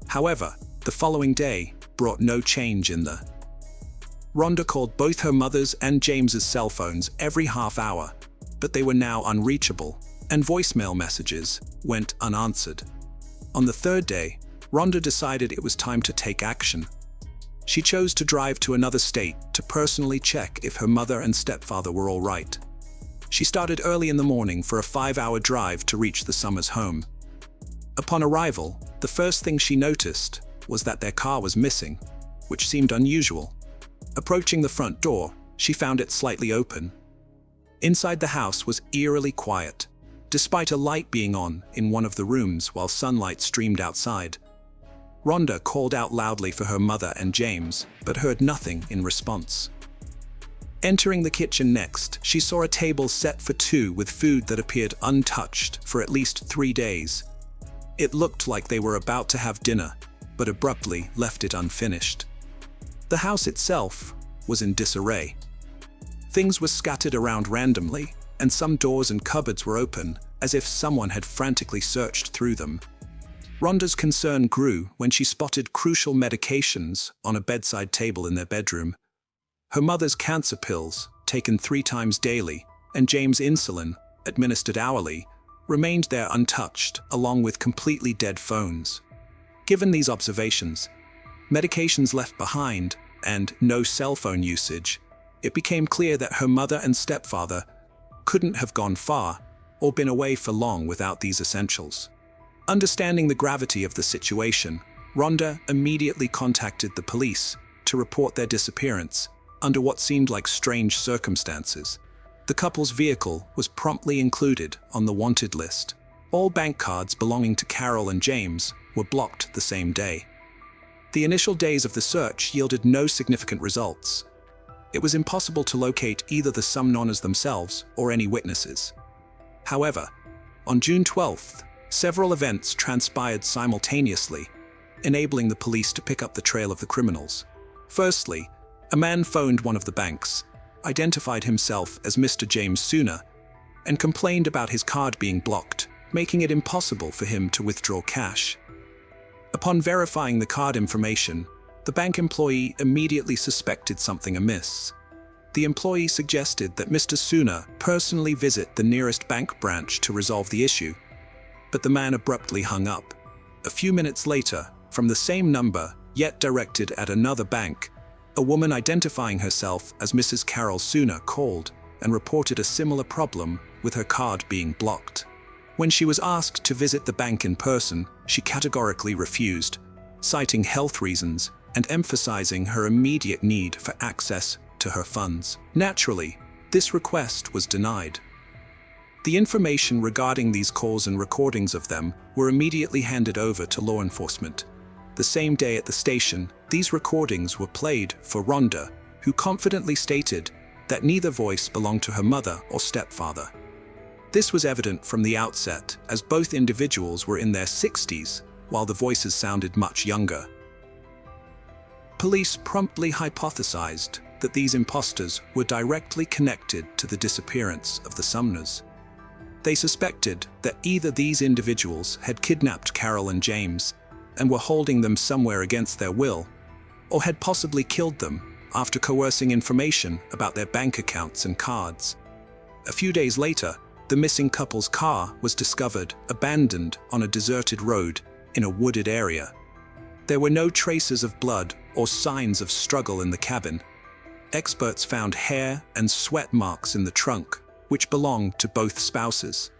However, the following day brought no change in the. Rhonda called both her mother's and James's cell phones every half hour, but they were now unreachable, and voicemail messages went unanswered. On the third day, Rhonda decided it was time to take action. She chose to drive to another state to personally check if her mother and stepfather were all right. She started early in the morning for a 5-hour drive to reach the Summers' home. Upon arrival, the first thing she noticed was that their car was missing, which seemed unusual. Approaching the front door, she found it slightly open. Inside the house was eerily quiet, despite a light being on in one of the rooms while sunlight streamed outside. Rhonda called out loudly for her mother and James, but heard nothing in response. Entering the kitchen next, she saw a table set for two with food that appeared untouched for at least 3 days. It looked like they were about to have dinner, but abruptly left it unfinished. The house itself was in disarray. Things were scattered around randomly, and some doors and cupboards were open, as if someone had frantically searched through them. Rhonda's concern grew when she spotted crucial medications on a bedside table in their bedroom. Her mother's cancer pills, taken 3 times daily, and James' insulin, administered hourly, remained there untouched, along with completely dead phones. Given these observations, medications left behind, and no cell phone usage, it became clear that her mother and stepfather couldn't have gone far or been away for long without these essentials. Understanding the gravity of the situation, Rhonda immediately contacted the police to report their disappearance under what seemed like strange circumstances. The couple's vehicle was promptly included on the wanted list. All bank cards belonging to Carol and James were blocked the same day. The initial days of the search yielded no significant results. It was impossible to locate either the Sumners themselves or any witnesses. However, on June 12th, several events transpired simultaneously, enabling the police to pick up the trail of the criminals. Firstly, a man phoned one of the banks, identified himself as Mr. James Sooner, and complained about his card being blocked, making it impossible for him to withdraw cash. Upon verifying the card information, the bank employee immediately suspected something amiss. The employee suggested that Mr. Sooner personally visit the nearest bank branch to resolve the issue, but the man abruptly hung up. A few minutes later, from the same number, yet directed at another bank, a woman identifying herself as Mrs. Carol Sooner called and reported a similar problem with her card being blocked. When she was asked to visit the bank in person, she categorically refused, citing health reasons and emphasizing her immediate need for access to her funds. Naturally, this request was denied. The information regarding these calls and recordings of them were immediately handed over to law enforcement. The same day at the station, These recordings were played for Rhonda, who confidently stated that neither voice belonged to her mother or stepfather. This was evident from the outset, as both individuals were in their 60s, while the voices sounded much younger. Police promptly hypothesized that these imposters were directly connected to the disappearance of the Sumners. They suspected that either these individuals had kidnapped Carol and James and were holding them somewhere against their will, or had possibly killed them after coercing information about their bank accounts and cards. A few days later, the missing couple's car was discovered abandoned on a deserted road in a wooded area. There were no traces of blood or signs of struggle in the cabin. Experts found hair and sweat marks in the trunk, which belonged to both spouses.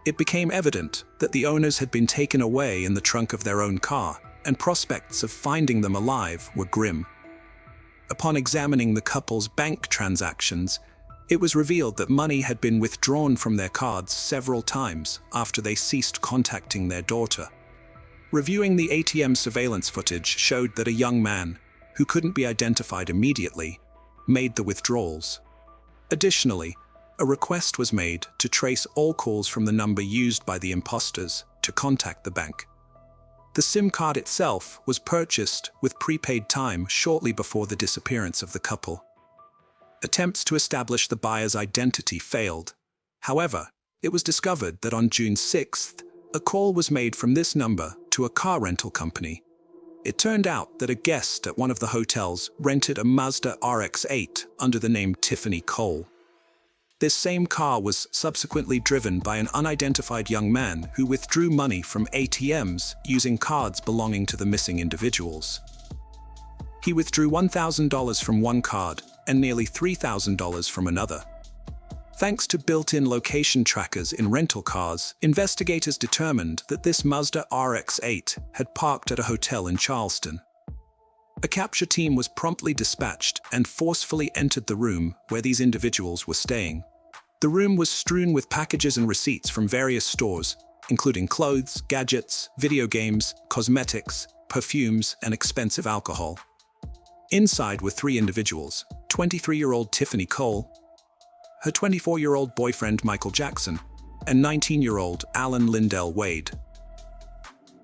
It became evident that the owners had been taken away in the trunk of their own car, and prospects of finding them alive were grim. Upon examining the couple's bank transactions, it was revealed that money had been withdrawn from their cards several times after they ceased contacting their daughter. Reviewing the ATM surveillance footage showed that a young man, who couldn't be identified immediately, made the withdrawals. Additionally, a request was made to trace all calls from the number used by the imposters to contact the bank. The SIM card itself was purchased with prepaid time shortly before the disappearance of the couple. Attempts to establish the buyer's identity failed. However, it was discovered that on June 6th, a call was made from this number to a car rental company. It turned out that a guest at one of the hotels rented a Mazda RX-8 under the name Tiffany Cole. This same car was subsequently driven by an unidentified young man who withdrew money from ATMs using cards belonging to the missing individuals. He withdrew $1,000 from one card and nearly $3,000 from another. Thanks to built-in location trackers in rental cars, investigators determined that this Mazda RX-8 had parked at a hotel in Charleston. A capture team was promptly dispatched and forcefully entered the room where these individuals were staying. The room was strewn with packages and receipts from various stores, including clothes, gadgets, video games, cosmetics, perfumes, and expensive alcohol. Inside were three individuals: 23-year-old Tiffany Cole, her 24-year-old boyfriend Michael Jackson, and 19-year-old Alan Lindell Wade.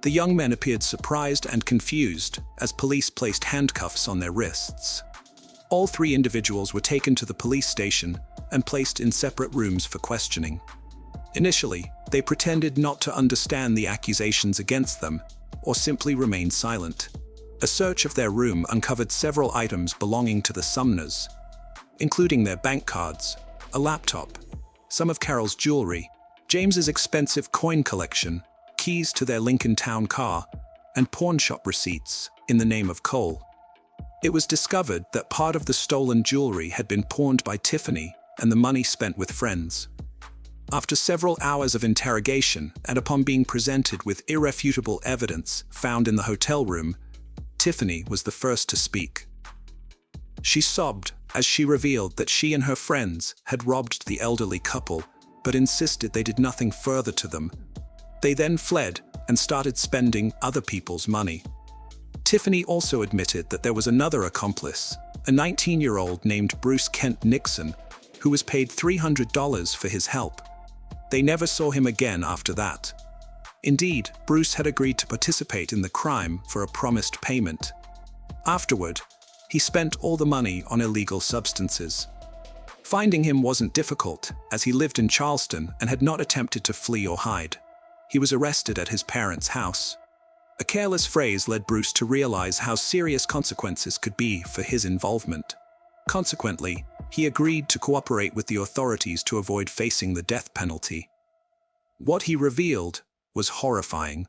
The young men appeared surprised and confused as police placed handcuffs on their wrists. All three individuals were taken to the police station and placed in separate rooms for questioning. Initially, they pretended not to understand the accusations against them or simply remained silent. A search of their room uncovered several items belonging to the Sumners, including their bank cards, a laptop, some of Carol's jewelry, James's expensive coin collection, keys to their Lincoln Town car, and pawn shop receipts in the name of Cole. It was discovered that part of the stolen jewelry had been pawned by Tiffany and the money spent with friends. After several hours of interrogation and upon being presented with irrefutable evidence found in the hotel room, Tiffany was the first to speak. She sobbed as she revealed that she and her friends had robbed the elderly couple, but insisted they did nothing further to them. They then fled and started spending other people's money. Tiffany also admitted that there was another accomplice, a 19-year-old named Bruce Kent Nixon, who was paid $300 for his help. They never saw him again after that. Indeed, Bruce had agreed to participate in the crime for a promised payment. Afterward, he spent all the money on illegal substances. Finding him wasn't difficult, as he lived in Charleston and had not attempted to flee or hide. He was arrested at his parents' house. A careless phrase led Bruce to realize how serious consequences could be for his involvement. Consequently, he agreed to cooperate with the authorities to avoid facing the death penalty. What he revealed was horrifying.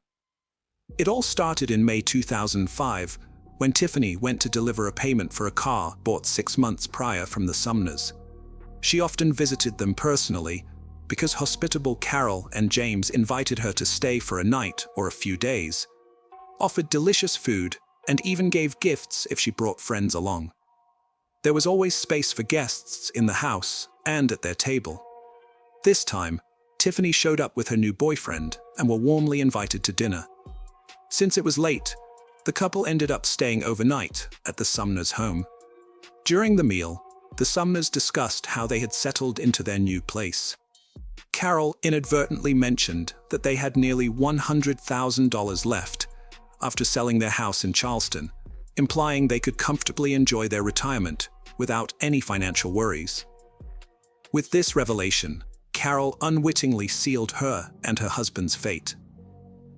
It all started in May 2005, when Tiffany went to deliver a payment for a car bought 6 months prior from the Sumners. She often visited them personally, because hospitable Carol and James invited her to stay for a night or a few days, offered delicious food, and even gave gifts if she brought friends along. There was always space for guests in the house and at their table. This time, Tiffany showed up with her new boyfriend and were warmly invited to dinner. Since it was late, The couple ended up staying overnight at the Sumners' home. During the meal, the Sumners discussed how they had settled into their new place. Carol inadvertently mentioned that they had nearly $100,000 left after selling their house in Charleston, implying they could comfortably enjoy their retirement without any financial worries. With this revelation, Carol unwittingly sealed her and her husband's fate.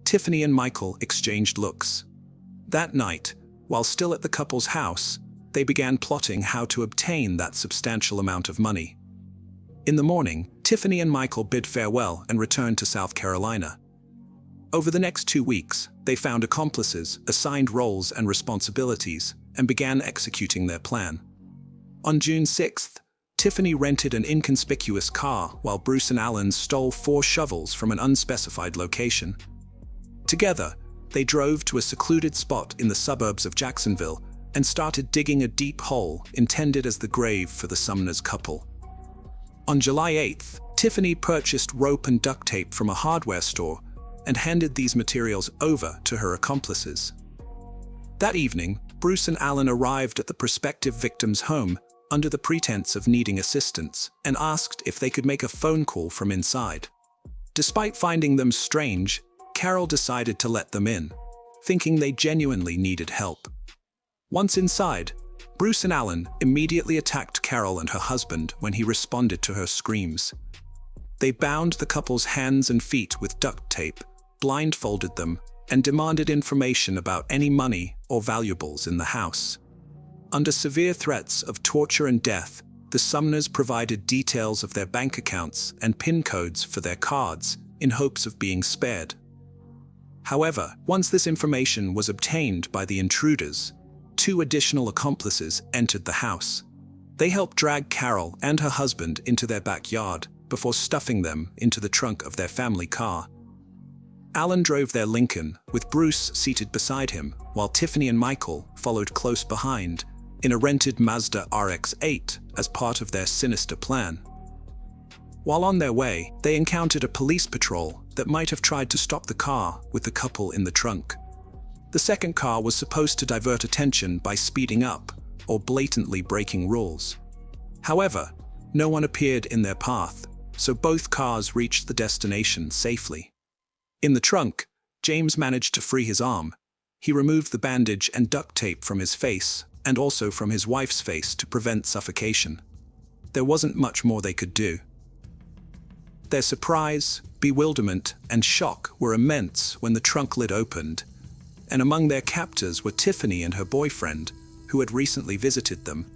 Tiffany and Michael exchanged looks. That night, while still at the couple's house, they began plotting how to obtain that substantial amount of money. In the morning, Tiffany and Michael bid farewell and returned to South Carolina. Over the next 2 weeks, they found accomplices, assigned roles and responsibilities, and began executing their plan. On June 6th, Tiffany rented an inconspicuous car while Bruce and Alan stole 4 shovels from an unspecified location. Together, they drove to a secluded spot in the suburbs of Jacksonville and started digging a deep hole intended as the grave for the Sumners couple. On July 8th, Tiffany purchased rope and duct tape from a hardware store and handed these materials over to her accomplices. That evening, Bruce and Alan arrived at the prospective victim's home under the pretense of needing assistance and asked if they could make a phone call from inside. Despite finding them strange, Carol decided to let them in, thinking they genuinely needed help. Once inside, Bruce and Alan immediately attacked Carol and her husband when he responded to her screams. They bound the couple's hands and feet with duct tape, blindfolded them, and demanded information about any money or valuables in the house. Under severe threats of torture and death, the Sumners provided details of their bank accounts and PIN codes for their cards in hopes of being spared. However, once this information was obtained by the intruders, 2 additional accomplices entered the house. They helped drag Carol and her husband into their backyard before stuffing them into the trunk of their family car. Alan drove their Lincoln, with Bruce seated beside him, while Tiffany and Michael followed close behind in a rented Mazda RX-8 as part of their sinister plan. While on their way, they encountered a police patrol that might have tried to stop the car with the couple in the trunk. The second car was supposed to divert attention by speeding up or blatantly breaking rules. However, no one appeared in their path, so both cars reached the destination safely. In the trunk, James managed to free his arm. He removed the bandage and duct tape from his face and also from his wife's face to prevent suffocation. There wasn't much more they could do. Their surprise, bewilderment, and shock were immense when the trunk lid opened, and among their captors were Tiffany and her boyfriend, who had recently visited them.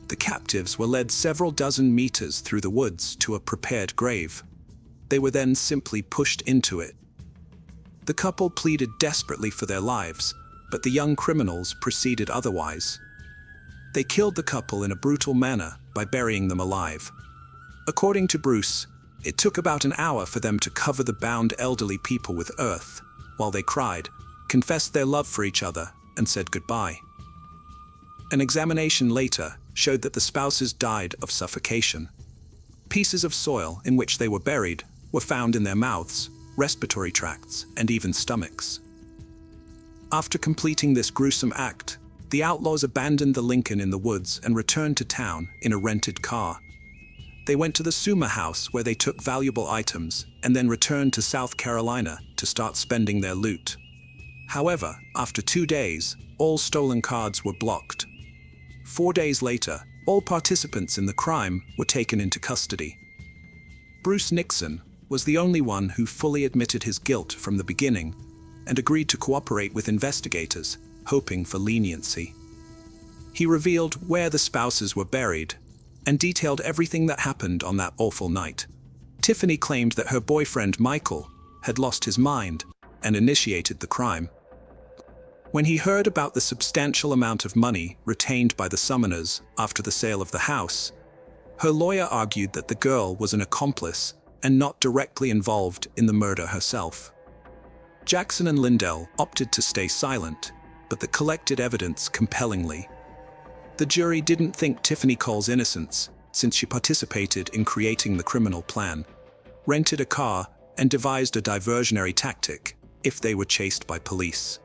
The captives were led several dozen meters through the woods to a prepared grave. They were then simply pushed into it. The couple pleaded desperately for their lives, but the young criminals proceeded otherwise. They killed the couple in a brutal manner by burying them alive. According to Bruce, it took about an hour for them to cover the bound elderly people with earth, while they cried, confessed their love for each other, and said goodbye. An examination later showed that the spouses died of suffocation. Pieces of soil in which they were buried were found in their mouths, respiratory tracts, and even stomachs. After completing this gruesome act, the outlaws abandoned the Lincoln in the woods and returned to town in a rented car. They went to the Sumner house where they took valuable items and then returned to South Carolina to start spending their loot. However, after 2 days, all stolen cards were blocked. 4 days later, all participants in the crime were taken into custody. Bruce Nixon was the only one who fully admitted his guilt from the beginning and agreed to cooperate with investigators, hoping for leniency. He revealed where the spouses were buried and detailed everything that happened on that awful night. Tiffany claimed that her boyfriend Michael had lost his mind and initiated the crime. When he heard about the substantial amount of money retained by the Sumners after the sale of the house, her lawyer argued that the girl was an accomplice and not directly involved in the murder herself. Jackson and Lindell opted to stay silent, but that collected evidence compellingly. The jury didn't think Tiffany Cole's innocence, since she participated in creating the criminal plan, rented a car, and devised a diversionary tactic if they were chased by police.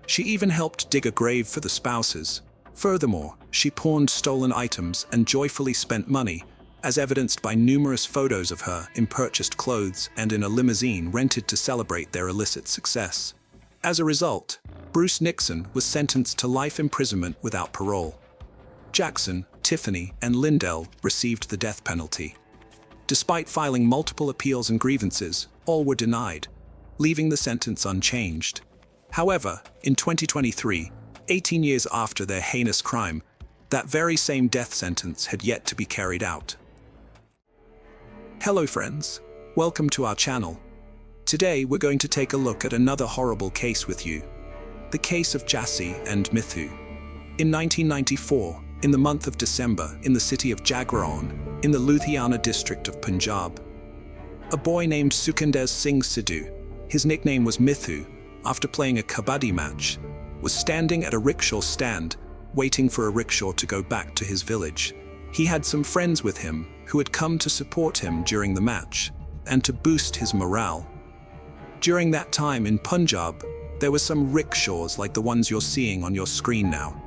She even helped dig a grave for the spouses. Furthermore, she pawned stolen items and joyfully spent money, as evidenced by numerous photos of her in purchased clothes and in a limousine rented to celebrate their illicit success. As a result, Bruce Nixon was sentenced to life imprisonment without parole. Jackson, Tiffany, and Lindell received the death penalty. Despite filing multiple appeals and grievances, all were denied, leaving the sentence unchanged. However, in 2023, 18 years after their heinous crime, that very same death sentence had yet to be carried out. Hello friends, welcome to our channel. Today we're going to take a look at another horrible case with you. The case of Jassi and Mithu. In 1994, in the month of December, in the city of Jagraon, in the Ludhiana district of Punjab, a boy named Sukhender Singh Sidhu, his nickname was Mithu, after playing a kabaddi match, was standing at a rickshaw stand, waiting for a rickshaw to go back to his village. He had some friends with him who had come to support him during the match and to boost his morale. During that time in Punjab, there were some rickshaws like the ones you're seeing on your screen now.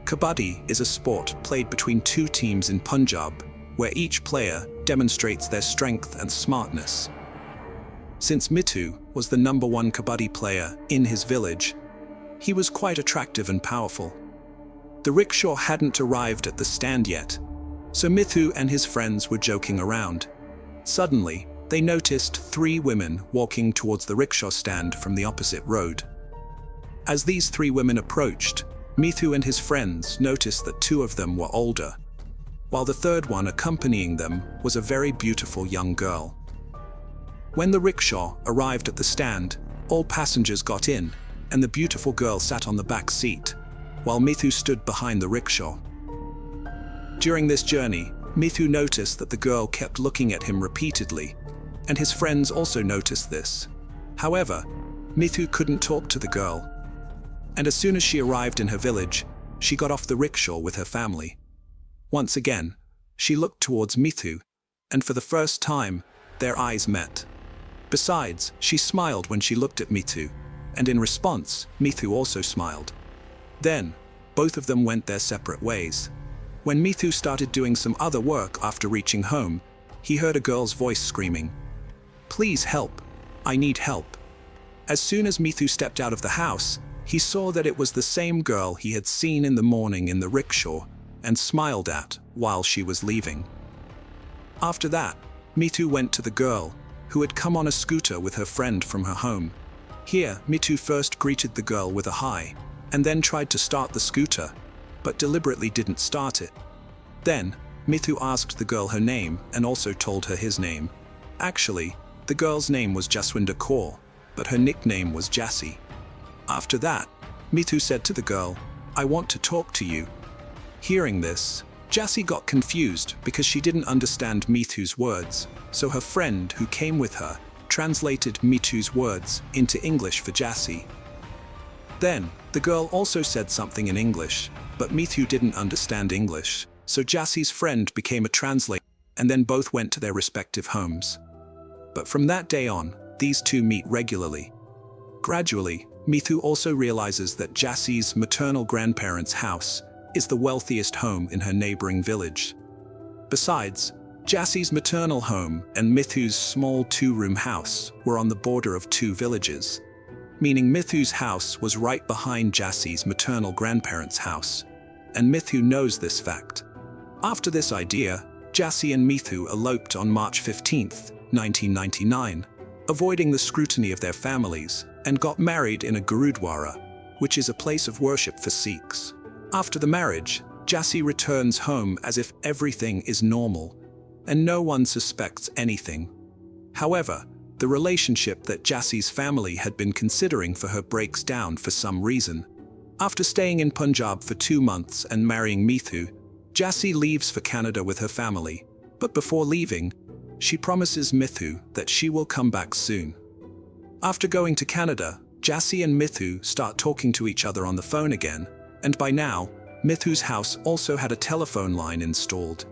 Kabaddi is a sport played between two teams in Punjab, where each player demonstrates their strength and smartness. Since Mithu was the #1 kabaddi player in his village, he was quite attractive and powerful. The rickshaw hadn't arrived at the stand yet, so Mithu and his friends were joking around. Suddenly, they noticed 3 women walking towards the rickshaw stand from the opposite road. As these 3 women approached, Mithu and his friends noticed that 2 of them were older, while the 3rd one accompanying them was a very beautiful young girl. When the rickshaw arrived at the stand, all passengers got in, and the beautiful girl sat on the back seat, while Mithu stood behind the rickshaw. During this journey, Mithu noticed that the girl kept looking at him repeatedly, and his friends also noticed this. However, Mithu couldn't talk to the girl, and as soon as she arrived in her village, she got off the rickshaw with her family. Once again, she looked towards Mithu, and for the first time, their eyes met. Besides, she smiled when she looked at Mithu, and in response, Mithu also smiled. Then, both of them went their separate ways. When Mithu started doing some other work after reaching home, he heard a girl's voice screaming, "Please help, I need help." As soon as Mithu stepped out of the house, he saw that it was the same girl he had seen in the morning in the rickshaw and smiled at while she was leaving. After that, Mithu went to the girl, who had come on a scooter with her friend from her home. Here, Mithu first greeted the girl with a hi, and then tried to start the scooter, but deliberately didn't start it. Then, Mithu asked the girl her name and also told her his name. Actually, the girl's name was Jaswinder Kaur, but her nickname was Jassi. After that, Mithu said to the girl, "I want to talk to you." Hearing this, Jassi got confused because she didn't understand Mithu's words, so her friend who came with her translated Mithu's words into English for Jassi. Then, the girl also said something in English, but Mithu didn't understand English, so Jassi's friend became a translator, and then both went to their respective homes. But from that day on, these two meet regularly. Gradually, Mithu also realizes that Jassi's maternal grandparents' house is the wealthiest home in her neighboring village. Besides, Jassi's maternal home and Mithu's small 2-room house were on the border of 2 villages, meaning Mithu's house was right behind Jassi's maternal grandparents' house, and Mithu knows this fact. After this idea, Jassi and Mithu eloped on March 15, 1999, avoiding the scrutiny of their families, and got married in a Gurudwara, which is a place of worship for Sikhs. After the marriage, Jassi returns home as if everything is normal, and no one suspects anything. However, the relationship that Jassi's family had been considering for her breaks down for some reason. After staying in Punjab for 2 months and marrying Mithu, Jassi leaves for Canada with her family, but before leaving, she promises Mithu that she will come back soon. After going to Canada, Jassi and Mithu start talking to each other on the phone again, and by now, Mithu's house also had a telephone line installed.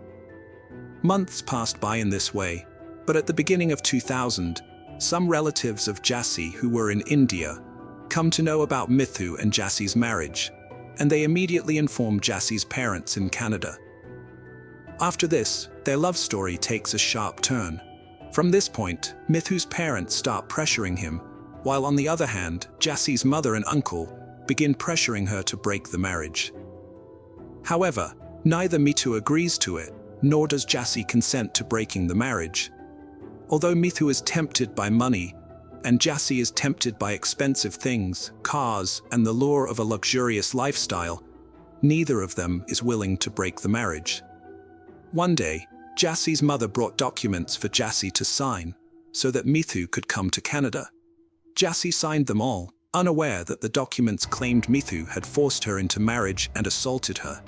Months passed by in this way, but at the beginning of 2000, some relatives of Jassi who were in India come to know about Mithu and Jassie's marriage, and they immediately inform Jassie's parents in Canada. After this, their love story takes a sharp turn. From this point, Mithu's parents start pressuring him, while on the other hand, Jassie's mother and uncle begin pressuring her to break the marriage. However, neither Mithu agrees to it, nor does Jassie consent to breaking the marriage. Although Mithu is tempted by money, and Jassie is tempted by expensive things, cars, and the lure of a luxurious lifestyle, neither of them is willing to break the marriage. One day, Jassie's mother brought documents for Jassie to sign, so that Mithu could come to Canada. Jassie signed them all, unaware that the documents claimed Mithu had forced her into marriage and assaulted her.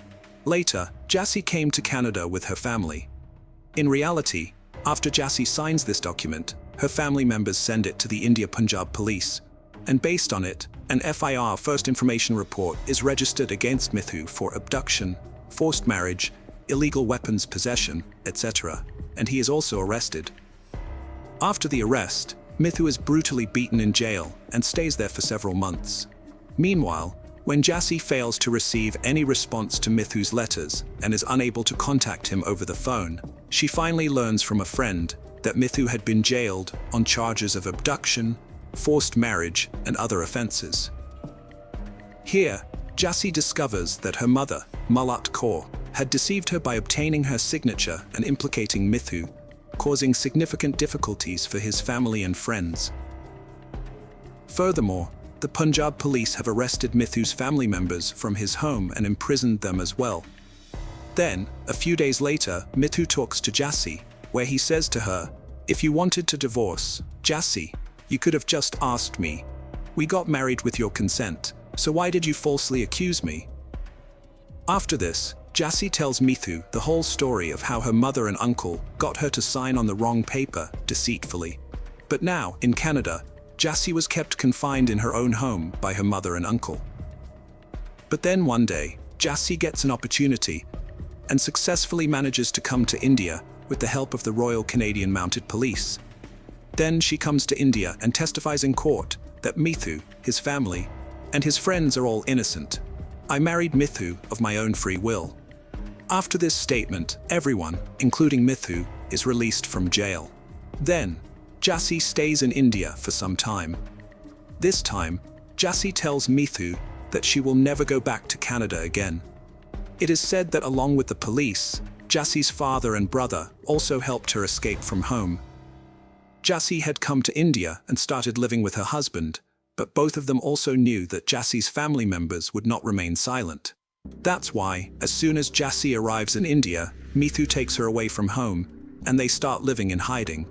Later, Jassie came to Canada with her family. In reality, after Jassie signs this document, her family members send it to the India Punjab police, and based on it, an FIR First Information Report is registered against Mithu for abduction, forced marriage, illegal weapons possession, etc., and he is also arrested. After the arrest, Mithu is brutally beaten in jail and stays there for several months. Meanwhile, when Jassie fails to receive any response to Mithu's letters and is unable to contact him over the phone, she finally learns from a friend that Mithu had been jailed on charges of abduction, forced marriage, and other offenses. Here, Jassie discovers that her mother, Malat Kaur, had deceived her by obtaining her signature and implicating Mithu, causing significant difficulties for his family and friends. Furthermore, the Punjab police have arrested Mithu's family members from his home and imprisoned them as well. Then, a few days later, Mithu talks to Jassie, where he says to her, "If you wanted to divorce, Jassie, you could have just asked me. We got married with your consent, so why did you falsely accuse me?" After this, Jassie tells Mithu the whole story of how her mother and uncle got her to sign on the wrong paper deceitfully. But now, in Canada, Jassie was kept confined in her own home by her mother and uncle. But then one day, Jassie gets an opportunity and successfully manages to come to India with the help of the Royal Canadian Mounted Police. Then she comes to India and testifies in court that Mithu, his family, and his friends are all innocent. "I married Mithu of my own free will." After this statement, everyone, including Mithu, is released from jail. Then, Jassie stays in India for some time. This time, Jassie tells Mithu that she will never go back to Canada again. It is said that along with the police, Jassie's father and brother also helped her escape from home. Jassie had come to India and started living with her husband, but both of them also knew that Jassie's family members would not remain silent. That's why, as soon as Jassie arrives in India, Mithu takes her away from home, and they start living in hiding.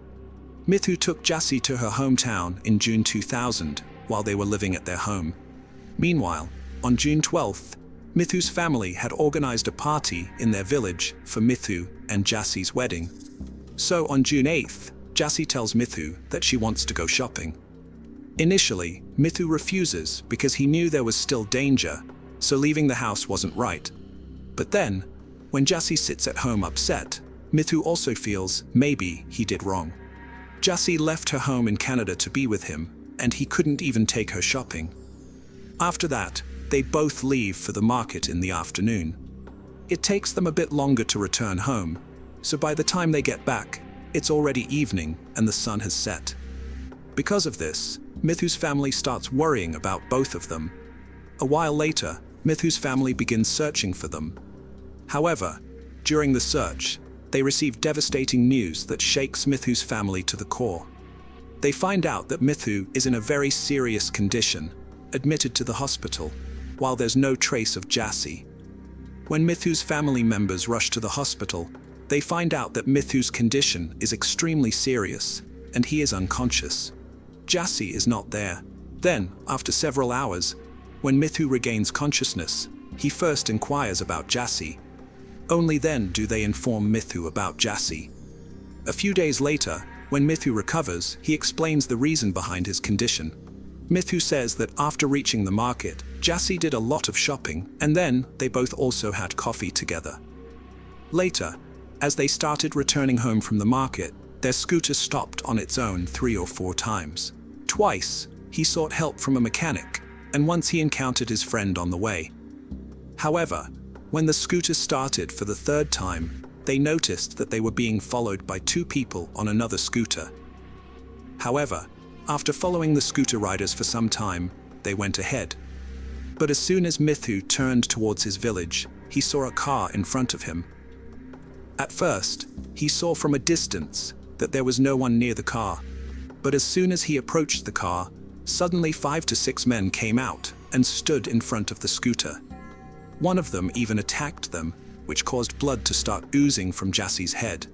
Mithu took Jassie to her hometown in June 2000, while they were living at their home. Meanwhile, on June 12th, Mithu's family had organized a party in their village for Mithu and Jassie's wedding. So on June 8th, Jassie tells Mithu that she wants to go shopping. Initially, Mithu refuses because he knew there was still danger, so leaving the house wasn't right. But then, when Jassie sits at home upset, Mithu also feels maybe he did wrong. Jassie left her home in Canada to be with him, and he couldn't even take her shopping. After that, they both leave for the market in the afternoon. It takes them a bit longer to return home, so by the time they get back, it's already evening and the sun has set. Because of this, Mithu's family starts worrying about both of them. A while later, Mithu's family begins searching for them. However, during the search, they receive devastating news that shakes Mithu's family to the core. They find out that Mithu is in a very serious condition, admitted to the hospital, while there's no trace of Jassie. When Mithu's family members rush to the hospital, they find out that Mithu's condition is extremely serious, and he is unconscious. Jassie is not there. Then, after several hours, when Mithu regains consciousness, he first inquires about Jassie. Only then do they inform Mithu about Jassie. A few days later, when Mithu recovers, he explains the reason behind his condition. Mithu says that after reaching the market, Jassie did a lot of shopping, and then they both also had coffee together. Later, as they started returning home from the market, their scooter stopped on its own 3 or 4 times. Twice, he sought help from a mechanic, and once he encountered his friend on the way. However, when the scooter started for the third time, they noticed that they were being followed by two people on another scooter. However, after following the scooter riders for some time, they went ahead. But as soon as Mithu turned towards his village, he saw a car in front of him. At first, he saw from a distance that there was no one near the car, but as soon as he approached the car, suddenly 5 to 6 men came out and stood in front of the scooter. One of them even attacked them, which caused blood to start oozing from Jassie's head.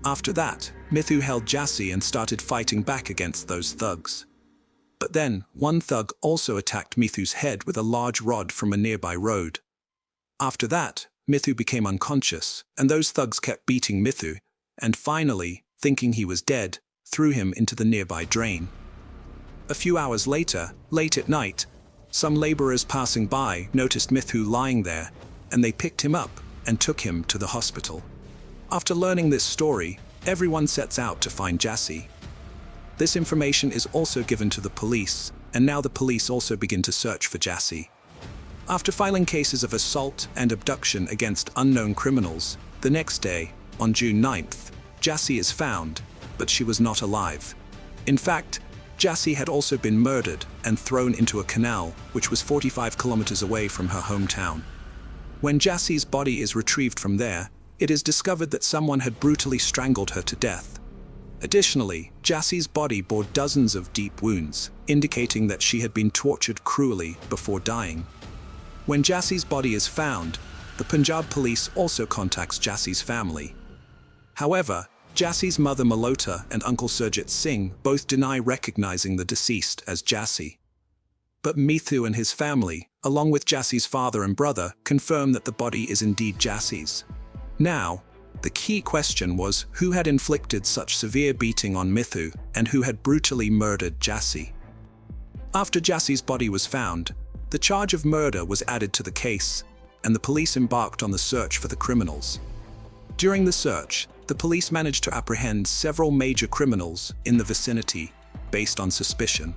After that, Mithu held Jassie and started fighting back against those thugs. But then, one thug also attacked Mithu's head with a large rod from a nearby road. After that, Mithu became unconscious, and those thugs kept beating Mithu, and finally, thinking he was dead, threw him into the nearby drain. A few hours later, late at night, some laborers passing by noticed Mithu lying there, and they picked him up and took him to the hospital. After learning this story, everyone sets out to find Jassie. This information is also given to the police, and now the police also begin to search for Jassie. After filing cases of assault and abduction against unknown criminals, the next day, on June 9th, Jassie is found, but she was not alive. In fact, Jassie had also been murdered and thrown into a canal, which was 45 kilometers away from her hometown. When Jassie's body is retrieved from there, it is discovered that someone had brutally strangled her to death. Additionally, Jassie's body bore dozens of deep wounds, indicating that she had been tortured cruelly before dying. When Jassie's body is found, the Punjab police also contacts Jassie's family. However, Jassie's mother Malota and Uncle Surjit Singh both deny recognizing the deceased as Jassie. But Mithu and his family, along with Jassie's father and brother, confirm that the body is indeed Jassie's. Now, the key question was who had inflicted such severe beating on Mithu and who had brutally murdered Jassie. After Jassie's body was found, the charge of murder was added to the case, and the police embarked on the search for the criminals. During the search, the police managed to apprehend several major criminals in the vicinity based on suspicion.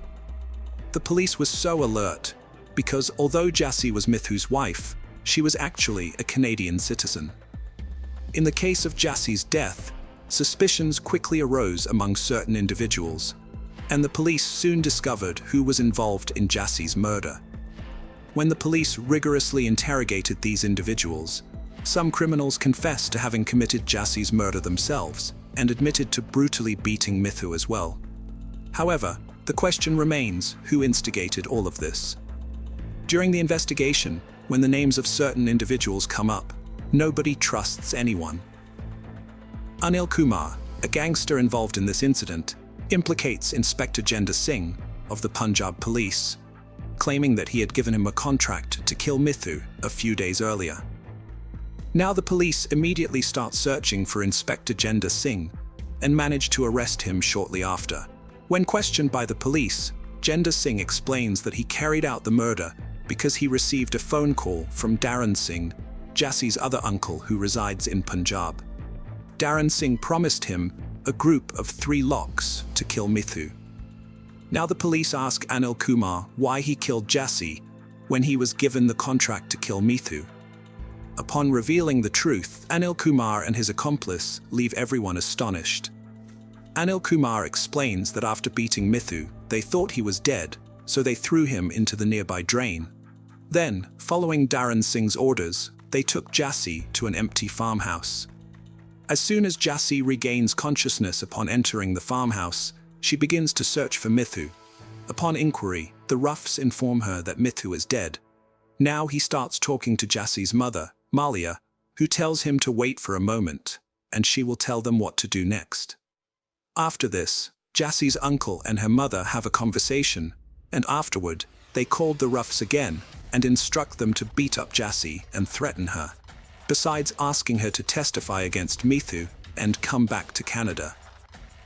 The police was so alert because although Jassie was Mithu's wife, she was actually a Canadian citizen. In the case of Jassie's death, suspicions quickly arose among certain individuals, and the police soon discovered who was involved in Jassie's murder. When the police rigorously interrogated these individuals, some criminals confessed to having committed Jassie's murder themselves and admitted to brutally beating Mithu as well. However, the question remains who instigated all of this. During the investigation, when the names of certain individuals come up, nobody trusts anyone. Anil Kumar, a gangster involved in this incident, implicates Inspector Jinder Singh of the Punjab police, claiming that he had given him a contract to kill Mithu a few days earlier. Now the police immediately start searching for Inspector Jinder Singh and manage to arrest him shortly after. When questioned by the police, Jinder Singh explains that he carried out the murder because he received a phone call from Darren Singh, Jassie's other uncle who resides in Punjab. Darren Singh promised him a group of 3 locks to kill Mithu. Now the police ask Anil Kumar why he killed Jassie when he was given the contract to kill Mithu. Upon revealing the truth, Anil Kumar and his accomplice leave everyone astonished. Anil Kumar explains that after beating Mithu, they thought he was dead, so they threw him into the nearby drain. Then, following Darren Singh's orders, they took Jassie to an empty farmhouse. As soon as Jassie regains consciousness upon entering the farmhouse, she begins to search for Mithu. Upon inquiry, the roughs inform her that Mithu is dead. Now he starts talking to Jassie's mother, Malia, who tells him to wait for a moment, and she will tell them what to do next. After this, Jassie's uncle and her mother have a conversation, and afterward, they called the roughs again and instruct them to beat up Jassie and threaten her, besides asking her to testify against Mithu and come back to Canada.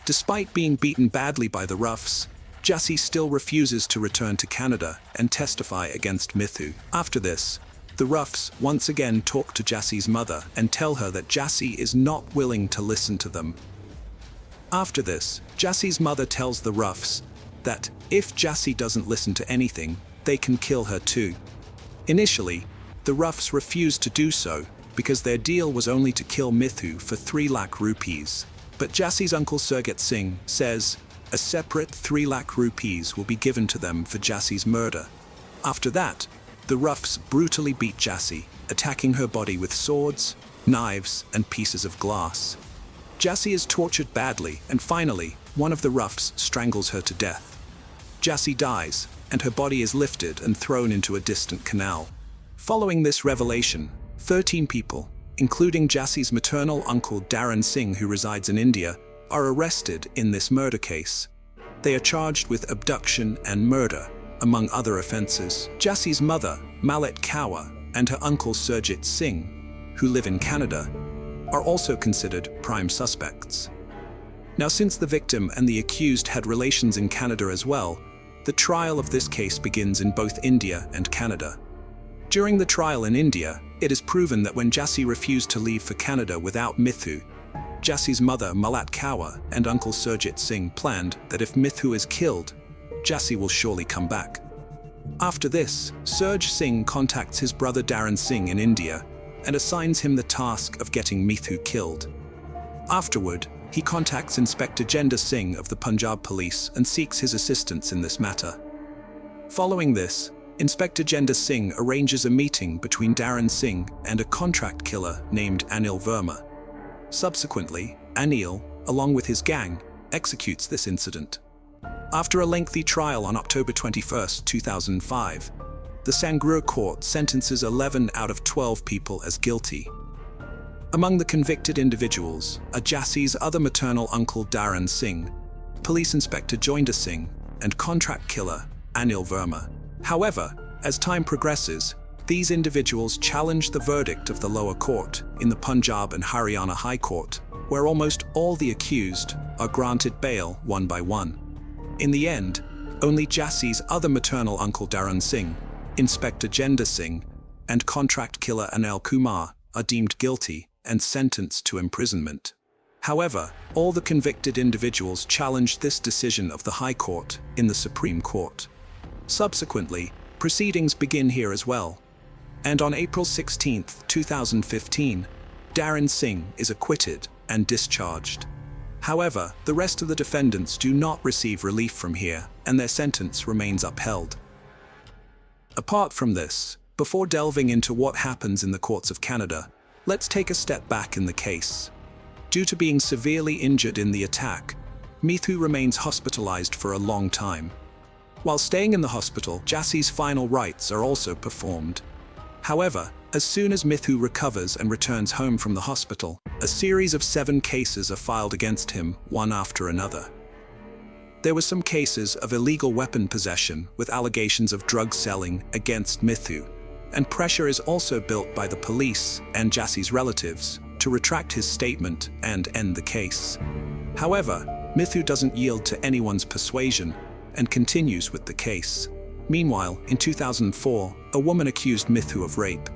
Despite being beaten badly by the roughs, Jassie still refuses to return to Canada and testify against Mithu. After this, the roughs once again talk to Jassie's mother and tell her that Jassie is not willing to listen to them. After this, Jassie's mother tells the roughs that if Jassi doesn't listen to anything, they can kill her too. Initially, the roughs refused to do so because their deal was only to kill Mithu for 3 lakh rupees. But Jassi's uncle Surjit Singh says a separate 3 lakh rupees will be given to them for Jassi's murder. After that, the roughs brutally beat Jassi, attacking her body with swords, knives, and pieces of glass. Jassi is tortured badly, and finally, one of the roughs strangles her to death. Jassi dies, and her body is lifted and thrown into a distant canal. Following this revelation, 13 people, including Jassi's maternal uncle Dharan Singh, who resides in India, are arrested in this murder case. They are charged with abduction and murder, among other offences. Jassi's mother, Malat Kaur, and her uncle Surjit Singh, who live in Canada, are also considered prime suspects. Now, since the victim and the accused had relations in Canada as well, the trial of this case begins in both India and Canada. During the trial in India, it is proven that when Jassi refused to leave for Canada without Mithu, Jassi's mother Malat Kaur and uncle Surjit Singh planned that if Mithu is killed, Jassi will surely come back. After this, Surj Singh contacts his brother Dharan Singh in India and assigns him the task of getting Mithu killed. Afterward, he contacts Inspector Jinder Singh of the Punjab Police and seeks his assistance in this matter. Following this, Inspector Jinder Singh arranges a meeting between Dharan Singh and a contract killer named Anil Verma. Subsequently, Anil, along with his gang, executes this incident. After a lengthy trial on October 21, 2005, the Sangrur court sentences 11 out of 12 people as guilty. Among the convicted individuals are Jassi's other maternal uncle Dharan Singh, Police Inspector Jinder Singh, and contract killer Anil Verma. However, as time progresses, these individuals challenge the verdict of the lower court in the Punjab and Haryana High Court, where almost all the accused are granted bail one by one. In the end, only Jassi's other maternal uncle Dharan Singh, Inspector Jinder Singh, and contract killer Anil Kumar are deemed guilty and sentenced to imprisonment. However, all the convicted individuals challenged this decision of the High Court in the Supreme Court. Subsequently, proceedings begin here as well. And on April 16, 2015, Dharan Singh is acquitted and discharged. However, the rest of the defendants do not receive relief from here, and their sentence remains upheld. Apart from this, before delving into what happens in the courts of Canada, let's take a step back in the case. Due to being severely injured in the attack, Mithu remains hospitalized for a long time. While staying in the hospital, Jassi's final rites are also performed. However, as soon as Mithu recovers and returns home from the hospital, a series of 7 cases are filed against him, one after another. There were some cases of illegal weapon possession with allegations of drug selling against Mithu, and pressure is also built by the police and Jassi's relatives to retract his statement and end the case. However, Mithu doesn't yield to anyone's persuasion and continues with the case. Meanwhile, in 2004, a woman accused Mithu of rape.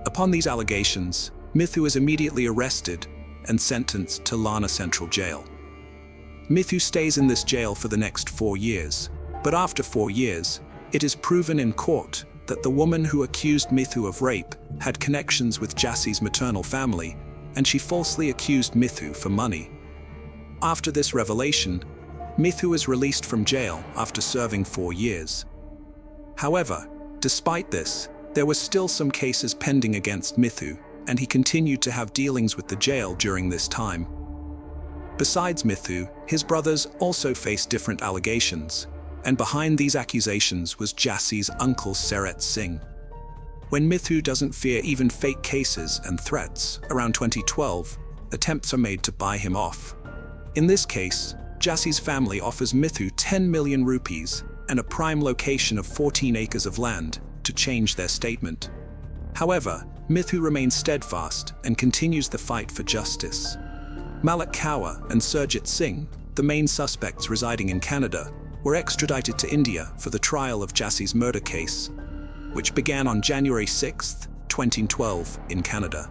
Upon these allegations, Mithu is immediately arrested and sentenced to Lana Central Jail. Mithu stays in this jail for the next 4 years, but after 4 years, it is proven in court that the woman who accused Mithu of rape had connections with Jassi's maternal family, and she falsely accused Mithu for money. After this revelation, Mithu is released from jail after serving 4 years. However, despite this, there were still some cases pending against Mithu, and he continued to have dealings with the jail during this time. Besides Mithu, his brothers also faced different allegations, and behind these accusations was Jassi's uncle Surjit Singh. When Mithu doesn't fear even fake cases and threats, around 2012, attempts are made to buy him off. In this case, Jassi's family offers Mithu 10 million rupees and a prime location of 14 acres of land to change their statement. However, Mithu remains steadfast and continues the fight for justice. Malat Kaur and Surjit Singh, the main suspects residing in Canada, were extradited to India for the trial of Jassi's murder case, which began on January 6, 2012 in Canada.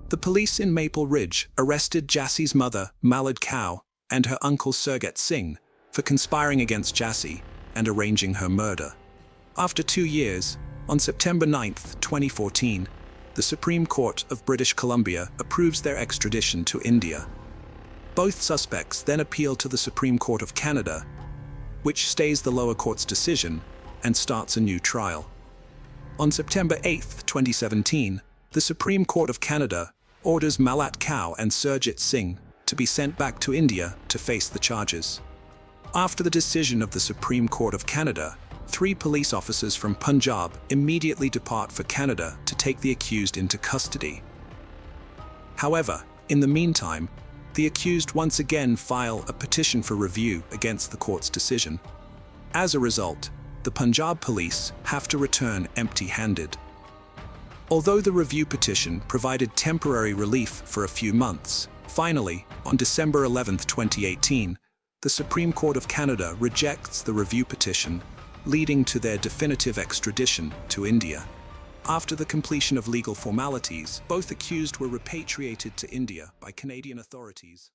The police in Maple Ridge arrested Jassi's mother, Malat Kaur, and her uncle Surjit Singh for conspiring against Jassy and arranging her murder. After 2 years, on September 9, 2014, the Supreme Court of British Columbia approves their extradition to India. Both suspects then appeal to the Supreme Court of Canada, which stays the lower court's decision and starts a new trial. On September 8, 2017, the Supreme Court of Canada orders Malat Kaur and Surjit Singh to be sent back to India to face the charges. After the decision of the Supreme Court of Canada, 3 police officers from Punjab immediately depart for Canada to take the accused into custody. However, in the meantime, the accused once again file a petition for review against the court's decision. As a result, the Punjab police have to return empty-handed. Although the review petition provided temporary relief for a few months, finally, on December 11, 2018, the Supreme Court of Canada rejects the review petition, leading to their definitive extradition to India. After the completion of legal formalities, both accused were repatriated to India by Canadian authorities.